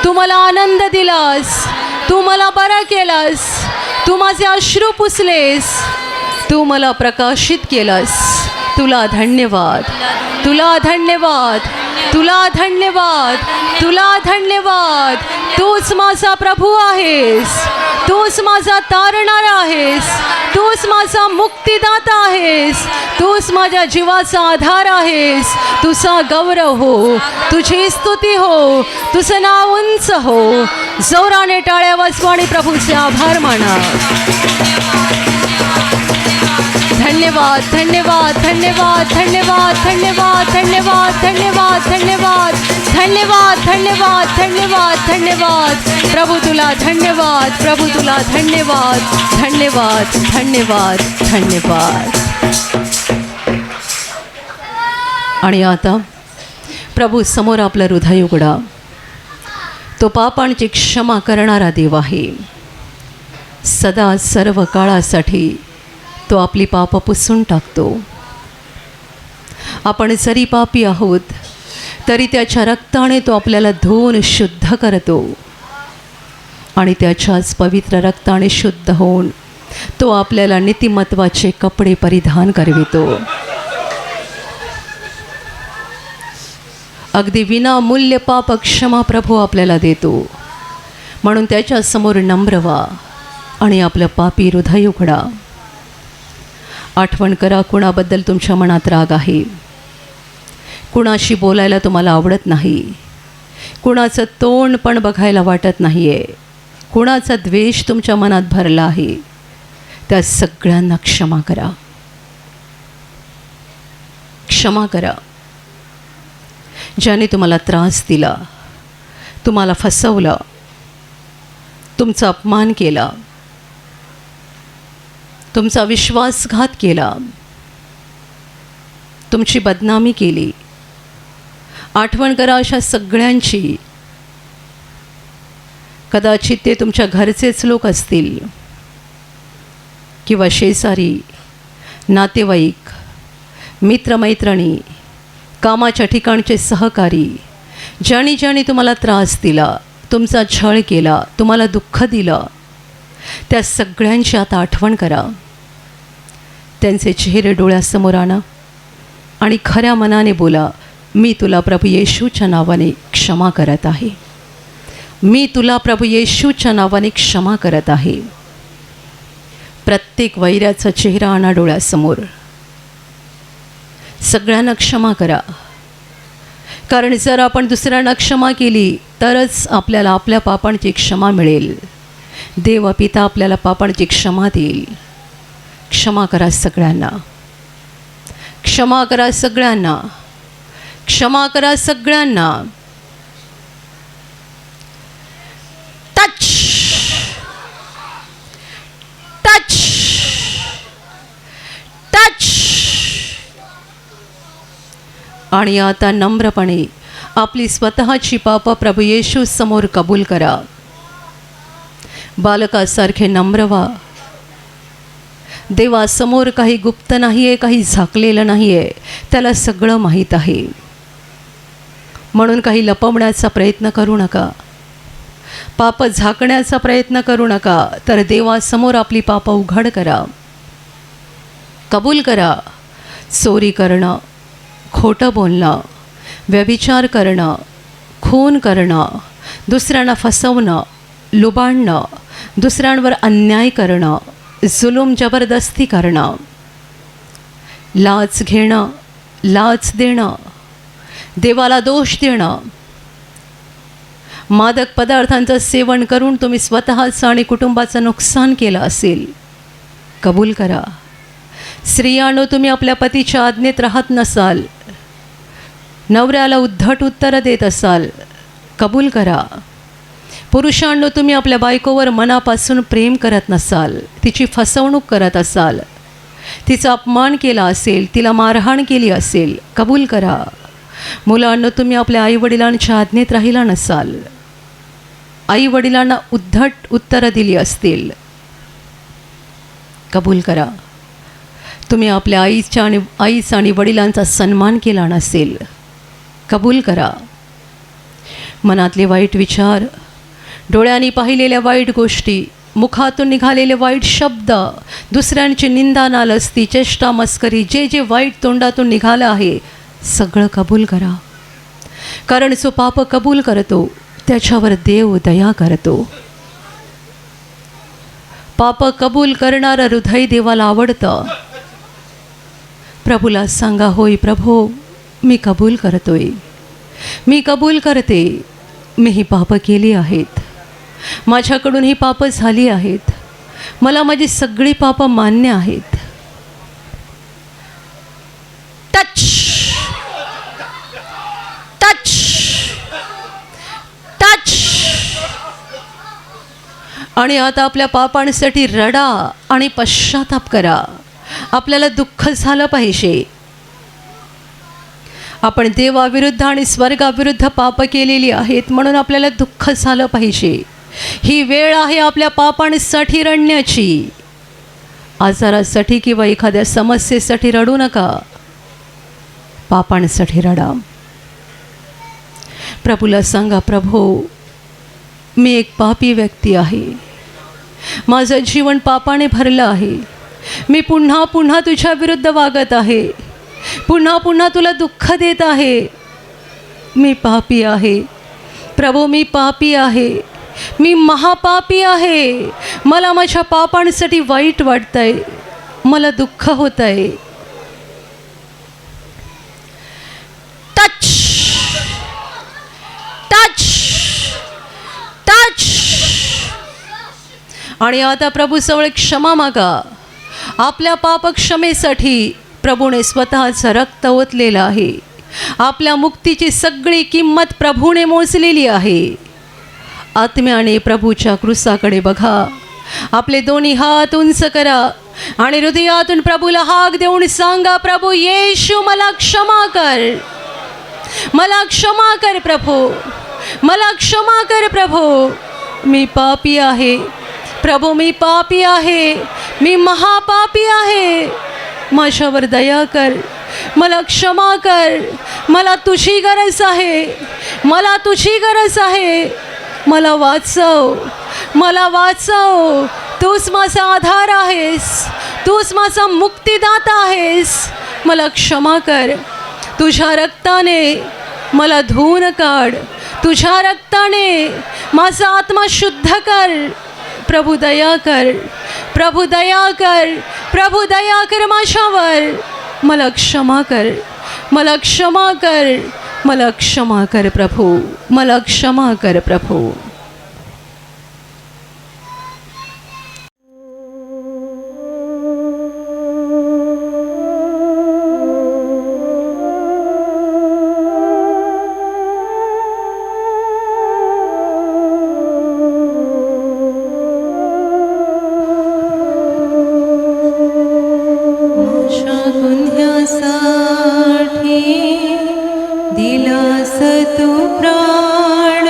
E: तू मला आनंद दिलास, तू मला बरा केलास, तू माझे अश्रू पुसलेस, तू मला प्रकाशित केलास. तुला धन्यवाद, तुला धन्यवाद, तुला धन्यवाद, तुला धन्यवाद. तूच माझा प्रभू आहेस, तूच माझा तारणारा आहेस, तूच माझा मुक्तिदाता आहेस, तूच माझ्या जीवाचा आधार आहेस. तुझा गौरव हो, तुझी स्तुती हो, तुझं नाव उंच हो. जोराने टाळ्या वाजवा आणि प्रभूचे आभार माना. धन्यवाद, धन्यवाद, धन्यवाद, धन्यवाद, धन्यवाद, धन्यवाद, धन्यवाद, धन्यवाद, धन्यवाद, धन्यवाद, धन्यवाद, धन्यवाद. प्रभू तुला धन्यवाद, प्रभू तुला धन्यवाद, धन्यवाद, धन्यवाद, धन्यवाद. आणि आता प्रभू समोर आपलं हृदय उघडा. तो पापांची क्षमा करणारा देव आहे. सदा सर्व काळासाठी तो आपली पापं पुसून टाकतो. आपण जरी पापी आहोत तरी त्याच्या रक्ताने तो आपल्याला धुवून शुद्ध करतो आणि त्याच्याच पवित्र रक्ताने शुद्ध होऊन तो आपल्याला नीतिमत्वाचे कपडे परिधान करवितो. अगदी विनामूल्य पाप क्षमा प्रभू आपल्याला देतो. म्हणून त्याच्यासमोर नम्र व्हा आणि आपलं पापी हृदय उघडा. आठवण करा कुणाबद्दल तुमच्या मनात राग आहे, कुणाशी बोलायला तुम्हाला आवडत नाही, कुणाचं तोंड पण बघायला वाटत नाही आहे, कुणाचा द्वेष तुमच्या मनात भरला आहे. त्या सगळ्यांना क्षमा करा, क्षमा करा. ज्याने तुम्हाला त्रास दिला, तुम्हाला फसवलं, तुमचा अपमान केला, तुमचा विश्वासघात केला, तुमची बदनामी केली. आठवण करा अशा सगळ्यांची. कदाचित ते तुमच्या घरचेच लोक असतील किंवा शेजारी, नातेवाईक, मित्रमैत्रिणी, कामाच्या ठिकाणचे सहकारी. ज्याने ज्याने तुम्हाला त्रास दिला, तुमचा छळ केला, तुम्हाला दुःख दिलं, त्या सगळ्यांची आता आठवण करा. त्यांचे चेहरे डोळ्यासमोर आणा आणि खऱ्या मनाने बोला, मी तुला प्रभू येशूच्या नावाने क्षमा करत आहे, मी तुला प्रभू येशूच्या नावाने क्षमा करत आहे. प्रत्येक वैऱ्याचा चेहरा आणा डोळ्यासमोर. सगळ्यांना क्षमा करा. कारण जर आपण दुसऱ्यांना क्षमा केली तरच आपल्याला आपल्या पापांची क्षमा मिळेल. देव पिता आपल्याला पापांची क्षमा देईल. क्षमा करा सगळ्यांना, क्षमा करा सगळ्यांना, क्षमा करा सगळ्यांना. Touch touch touch. आणि आता नम्रपणे आपली स्वतःची पापं प्रभू येशू समोर कबूल करा. बालकासारखे नम्र व्हा. देवासमोर काही गुप्त नाही आहे, काही झाकलेलं नाही आहे, त्याला सगळं माहीत आहे. म्हणून काही लपवण्याचा प्रयत्न करू नका, पाप झाकण्याचा प्रयत्न करू नका. तर देवासमोर आपली पापं उघड करा, कबूल करा. चोरी करणं, खोटं बोलणं, व्यभिचार करणं, खून करणं, दुसऱ्यांना फसवणं, लुबाडणं, दुसऱ्यांवर अन्याय करणं, जुलूम जबरदस्ती करणं, लाच घेणं, लाच देणं, देवाला दोष देणं, मादक पदार्थांचं सेवन करून तुम्ही स्वतःचं आणि कुटुंबाचं नुकसान केलं असेल, कबूल करा. स्त्रियांनो, तुम्ही आपल्या पतीच्या आज्ञेत राहत नसाल, नवऱ्याला उद्धट उत्तरं देत असाल, कबूल करा. पुरुषांनो, तुम्ही आपल्या बायकोवर मनापासून प्रेम करत नसाल, तिची फसवणूक करत असाल, तिचा अपमान केला असेल, तिला मारहाण केली असेल, कबूल करा. मुलांना तुम्ही आपल्या आईवडिलांच्या आज्ञेत राहिला नसाल, आईवडिलांना उद्धट उत्तरं दिली असतील. कबूल करा तुम्ही आपल्या आईचा आणि वडिलांचा सन्मान केला नसेल. कबूल करा मनातले वाईट विचार, डोळ्यांनी पाहिलेल्या वाईट गोष्टी, मुखातून निघालेले वाईट शब्द, दुसऱ्यांची निंदा नालस्ती, चेष्टा मस्करी, जे जे वाईट तोंडातून निघालं आहे सगळं कबूल करा. कारण जो पाप कबूल करतो त्याच्यावर देव दया करतो. पाप कबूल करणारं हृदय देवाला आवडतं. प्रभूला सांगा, होय प्रभू मी कबूल करतोय, मी कबूल करते, मी ही पापं केली आहेत, माझ्याकडून ही पापं झाली आहेत, मला माझी सगळी पापं मान्य आहेत. Touch touch touch. आणि आता आपल्या पापांसाठी रडा आणि पश्चाताप करा. आपल्याला दुःख झालं पाहिजे. आपण देवाविरुद्ध आणि स्वर्गाविरुद्ध पाप केलेली आहेत म्हणून आपल्याला दुःख झालं पाहिजे. ही वेळ आहे आपल्या पापांसाठी रडण्याची. आजारासाठी किंवा एखाद्या समस्येसाठी रडू नका, पापांसाठी रडा. प्रभूला सांगा, प्रभू मी एक पापी व्यक्ती आहे, माझं जीवन पापाने भरलं आहे, मी पुन्हा पुन्हा तुझ्या विरुद्ध वागत आहे, पुन्हा पुन्हा तुला दुःख देत आहे. मी पापी आहे प्रभू, मी पापी आहे, मी महापापी आहे. मला माझ्या पापांसाठी वाईट वाटतंय, मला दुःख होत आहे. Touch touch touch. आणि आता प्रभूजवळ क्षमा मागा. आपल्या पाप क्षमेसाठी प्रभूने स्वतःचं रक्त ओतलेलं आहे. आपल्या मुक्तीची सगळी किंमत प्रभूने मोजलेली आहे. आत्म्याने प्रभूच्या क्रूसाकडे बघा. आपले दोन्ही हात उंच करा आणि हृदयातून प्रभूला हाक देऊन सांगा, प्रभू येशू मला क्षमा कर, मला क्षमा कर प्रभू, मला क्षमा कर प्रभू. मी पापी आहे प्रभू, मी पापी आहे, मी महापापी आहे. माझ्यावर दया कर, मला क्षमा कर. मला तुझी गरज आहे, मला तुझी गरज आहे. मला वाचव, मला वाचव. तूच माझा आधार आहेस, तूच माझा मुक्तिदाता आहेस. मला क्षमा कर. तुझ्या रक्ताने मला धुवून काढ, तुझ्या रक्ताने माझा आत्मा शुद्ध कर. प्रभू दया कर, प्रभू दया कर, प्रभू दया कर माझ्यावर. मला क्षमा कर, मला क्षमा कर, मला क्षमा कर प्रभू, मला क्षमा कर प्रभू.
D: दिलास तू प्राण,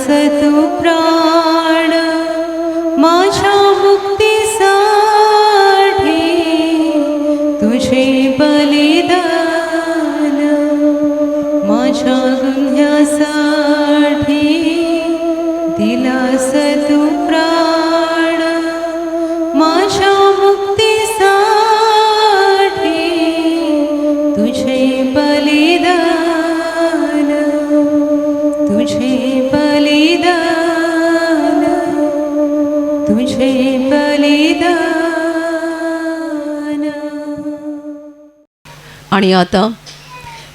D: दिलास तू प्राण माझ्या मुक्तीसाठी तुझे बलिदान माझ्या गुन्ह्यासाठी दिलास तू प्राण माझ्या मुक्तीसाठी तुझे बलिदान तुझे बलिदान तुझे बलिदान.
E: आणि आता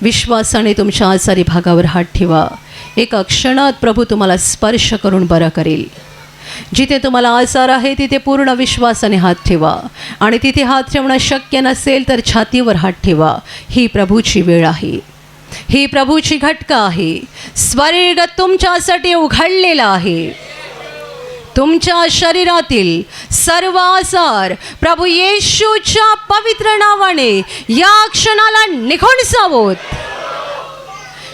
E: विश्वासाने तुमच्या आजारी भागावर हात ठेवा. एका क्षणात प्रभू तुम्हाला स्पर्श करून बरं करेल. जिथे तुम्हाला आजार आहे तिथे पूर्ण विश्वासाने हात ठेवा आणि तिथे हात ठेवणं शक्य नसेल तर छातीवर हात ठेवा. ही प्रभूची वेळ आहे, ही प्रभूची घटका आहे. स्वर्ग तुमच्यासाठी उघडलेला आहे. तुमच्या शरीरातील सर्व आजार प्रभू येशूच्या पवित्र नावाने या क्षणाला निघून जावोत.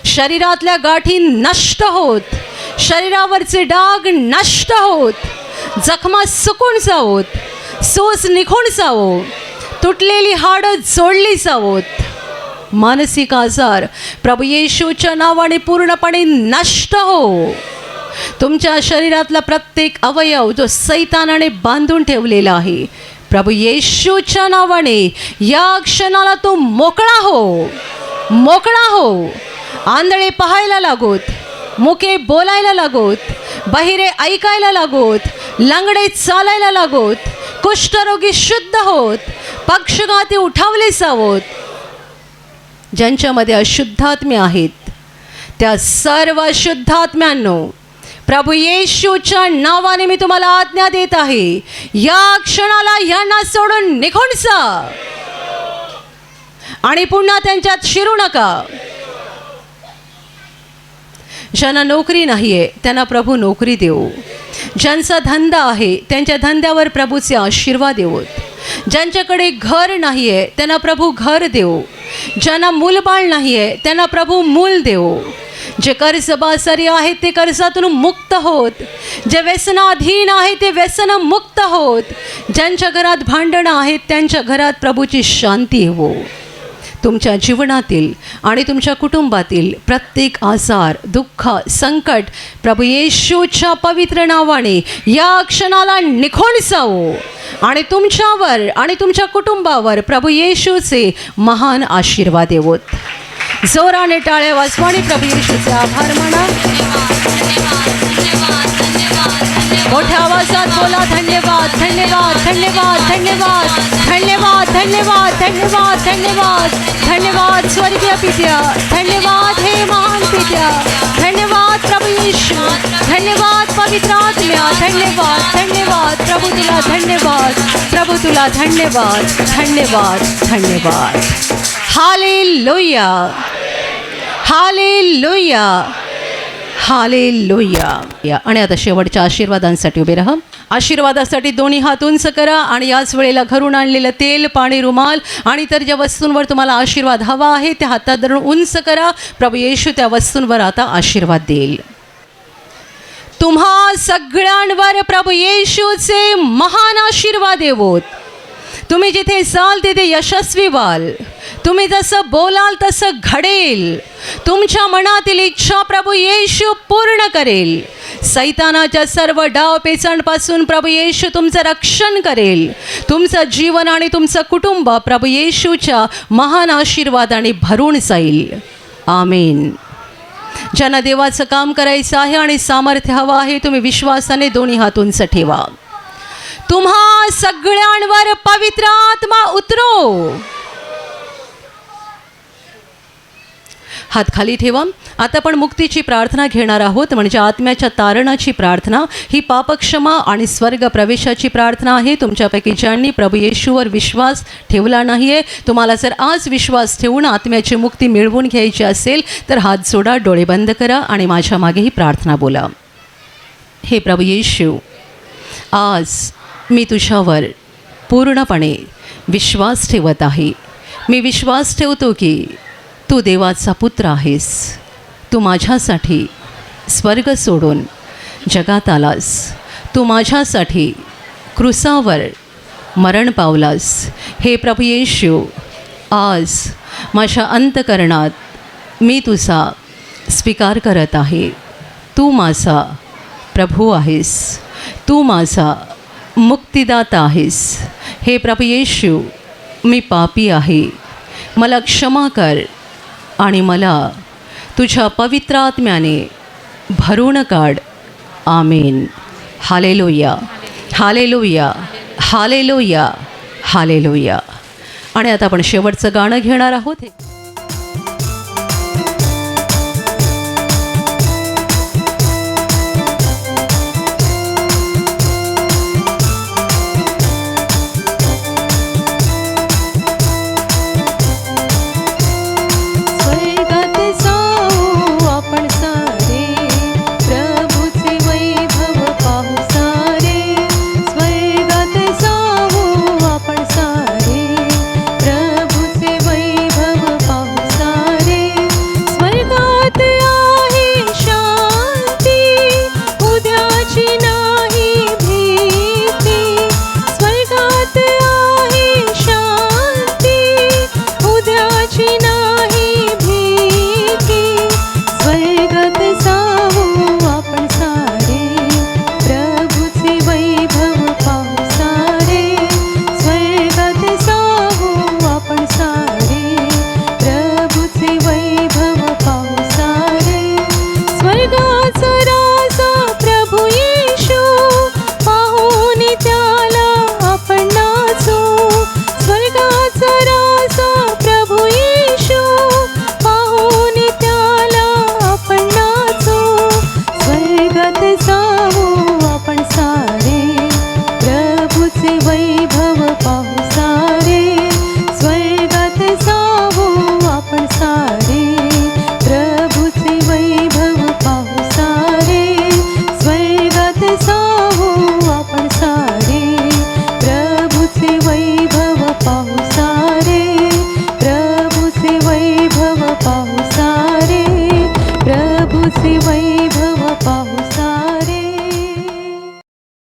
E: शरीरातल्या गाठी नष्ट होत, शरीरावरचे डाग नष्ट होत, जखमा सुकून जावोत, सूज निघून जावो, तुटलेली हाडं जोडली जावोत. मानसिक आजार प्रभू येशूच्या नावाने पूर्णपणे नष्ट हो. तुमच्या शरीरातला प्रत्येक अवयव जो सैतानाने बांधून ठेवलेला आहे प्रभू येशूच्या नावाने या क्षणाला तो मोकळा हो, मोकळा हो. आंधळे पाहायला लागोत, मुके बोलायला लागोत, बहिरे ऐकायला लागोत, लंगडे चालायला लागोत, कुष्ठरोगी शुद्ध होत, पक्षघाती उठावले जावोत. ज्यांच्यामध्ये अशुद्धात्मे आहेत त्या सर्व अशुद्धात्म्यांनो प्रभू येशूच्या नावाने मी तुम्हाला आज्ञा देत आहे, या क्षणाला यांना सोडून निघून जा आणि पुन्हा त्यांच्यात शिरू नका. ज्यांना नोकरी नाही आहे त्यांना प्रभू नोकरी देवो. ज्यांचा धंदा आहे त्यांच्या धंद्यावर प्रभूचे आशीर्वाद देवोत. ज्यांच्याकडे घर नाही आहे त्यांना प्रभू घर देवो. ज्यांना मूलबाळ नाही आहे त्यांना प्रभू मूल देवो. जे कर्जबाजारी आहेत ते कर्जातून मुक्त होत, जे व्यसनाधीन आहेत ते व्यसन मुक्त होत, ज्यांच्या घरात भांडणं आहेत त्यांच्या घरात प्रभूची शांती हो. तुमच्या जीवनातील आणि तुमच्या कुटुंबातील प्रत्येक आजार, दुःख, संकट प्रभू येशूच्या पवित्र नावाने या क्षणाला निघून जावो आणि तुमच्यावर आणि तुमच्या कुटुंबावर प्रभू येशूचे महान आशीर्वाद देवोत. जोराने टाळ्या वाजवा आणि प्रभू येशूचे आभार माना. मोठ्या आवाजात बोला धन्यवाद, धन्यवाद, धन्यवाद, धन्यवाद, धन्यवाद, धन्यवाद, धन्यवाद, धन्यवाद, धन्यवाद स्वर्गीय पित्या, धन्यवाद हे महान पित्या, धन्यवाद प्रभू येशू, धन्यवाद पवित्र आत्म्या, धन्यवाद, धन्यवाद प्रभू तुला धन्यवाद, प्रभू तुला धन्यवाद, धन्यवाद, धन्यवाद. Hallelujah, hallelujah, hallelujah. आणि आता शेवटच्या आशीर्वादांसाठी उभे राहा. आशीर्वादासाठी दोन्ही हात उंच करा आणि याच वेळेला घरून आणलेलं तेल, पाणी, रुमाल आणि इतर ज्या वस्तूंवर तुम्हाला आशीर्वाद हवा आहे त्या हातात धरून उंच करा. प्रभू येशू त्या वस्तूंवर आता आशीर्वाद देईल. तुम्हा सगळ्यांवर प्रभू येशूचे महान आशीर्वाद देवोत. तुम्ही जिथे जाल तिथे यशस्वी व्हाल. तुम्ही जसं बोलाल तसं घडेल. तुमच्या मनातील इच्छा प्रभू येशू पूर्ण करेल. सैतानाच्या सर्व डावपेचांपासून प्रभू येशू तुमचं रक्षण करेल. तुमचं जीवन आणि तुमचं कुटुंब प्रभू येशूच्या महान आशीर्वादाने भरून जाईल. आमेन. ज्यांना देवाचं काम करायचं आहे आणि सामर्थ्य हवं आहे तुम्ही विश्वासाने दोन्ही हात उंच ठेवा. तुम्हा सगळ्यांवर पवित्र आत्मा उतरो. हात खाली ठेवा. आता आपण मुक्तीची प्रार्थना घेणार आहोत, म्हणजे आत्म्याच्या तारणाची प्रार्थना. ही पापक्षमा आणि स्वर्ग प्रवेशाची प्रार्थना आहे. तुमच्यापैकी ज्यांनी प्रभू येशूवर विश्वास ठेवला नाही आहे, तुम्हाला जर आज विश्वास ठेवून आत्म्याची मुक्ती मिळवून घ्यायची असेल तर हात जोडा, डोळे बंद करा आणि माझ्या मागे ही प्रार्थना बोला. हे प्रभू येशू, आज मी तुझ्यावर पूर्णपणे विश्वास ठेवत आहे. मी विश्वास ठेवतो की तू देवाचा पुत्र आहेस. तू माझ्यासाठी स्वर्ग सोडून जगात आलास, तू माझ्यासाठी क्रुसावर मरण पावलास. हे प्रभू येशू, आज माझ्या अंतकरणात मी तुझा स्वीकार करत आहे. तू माझा प्रभू आहेस, तू माझा मुक्तिदाता आहेस. हे प्रभू येशू, मी पापी आहे, मला क्षमा कर आणि मला तुझ्या पवित्र आत्म्याने भरून काढ. Amen. Hallelujah, hallelujah, hallelujah, hallelujah. आणि आता आपण शेवटचं गाणं घेणार आहोत.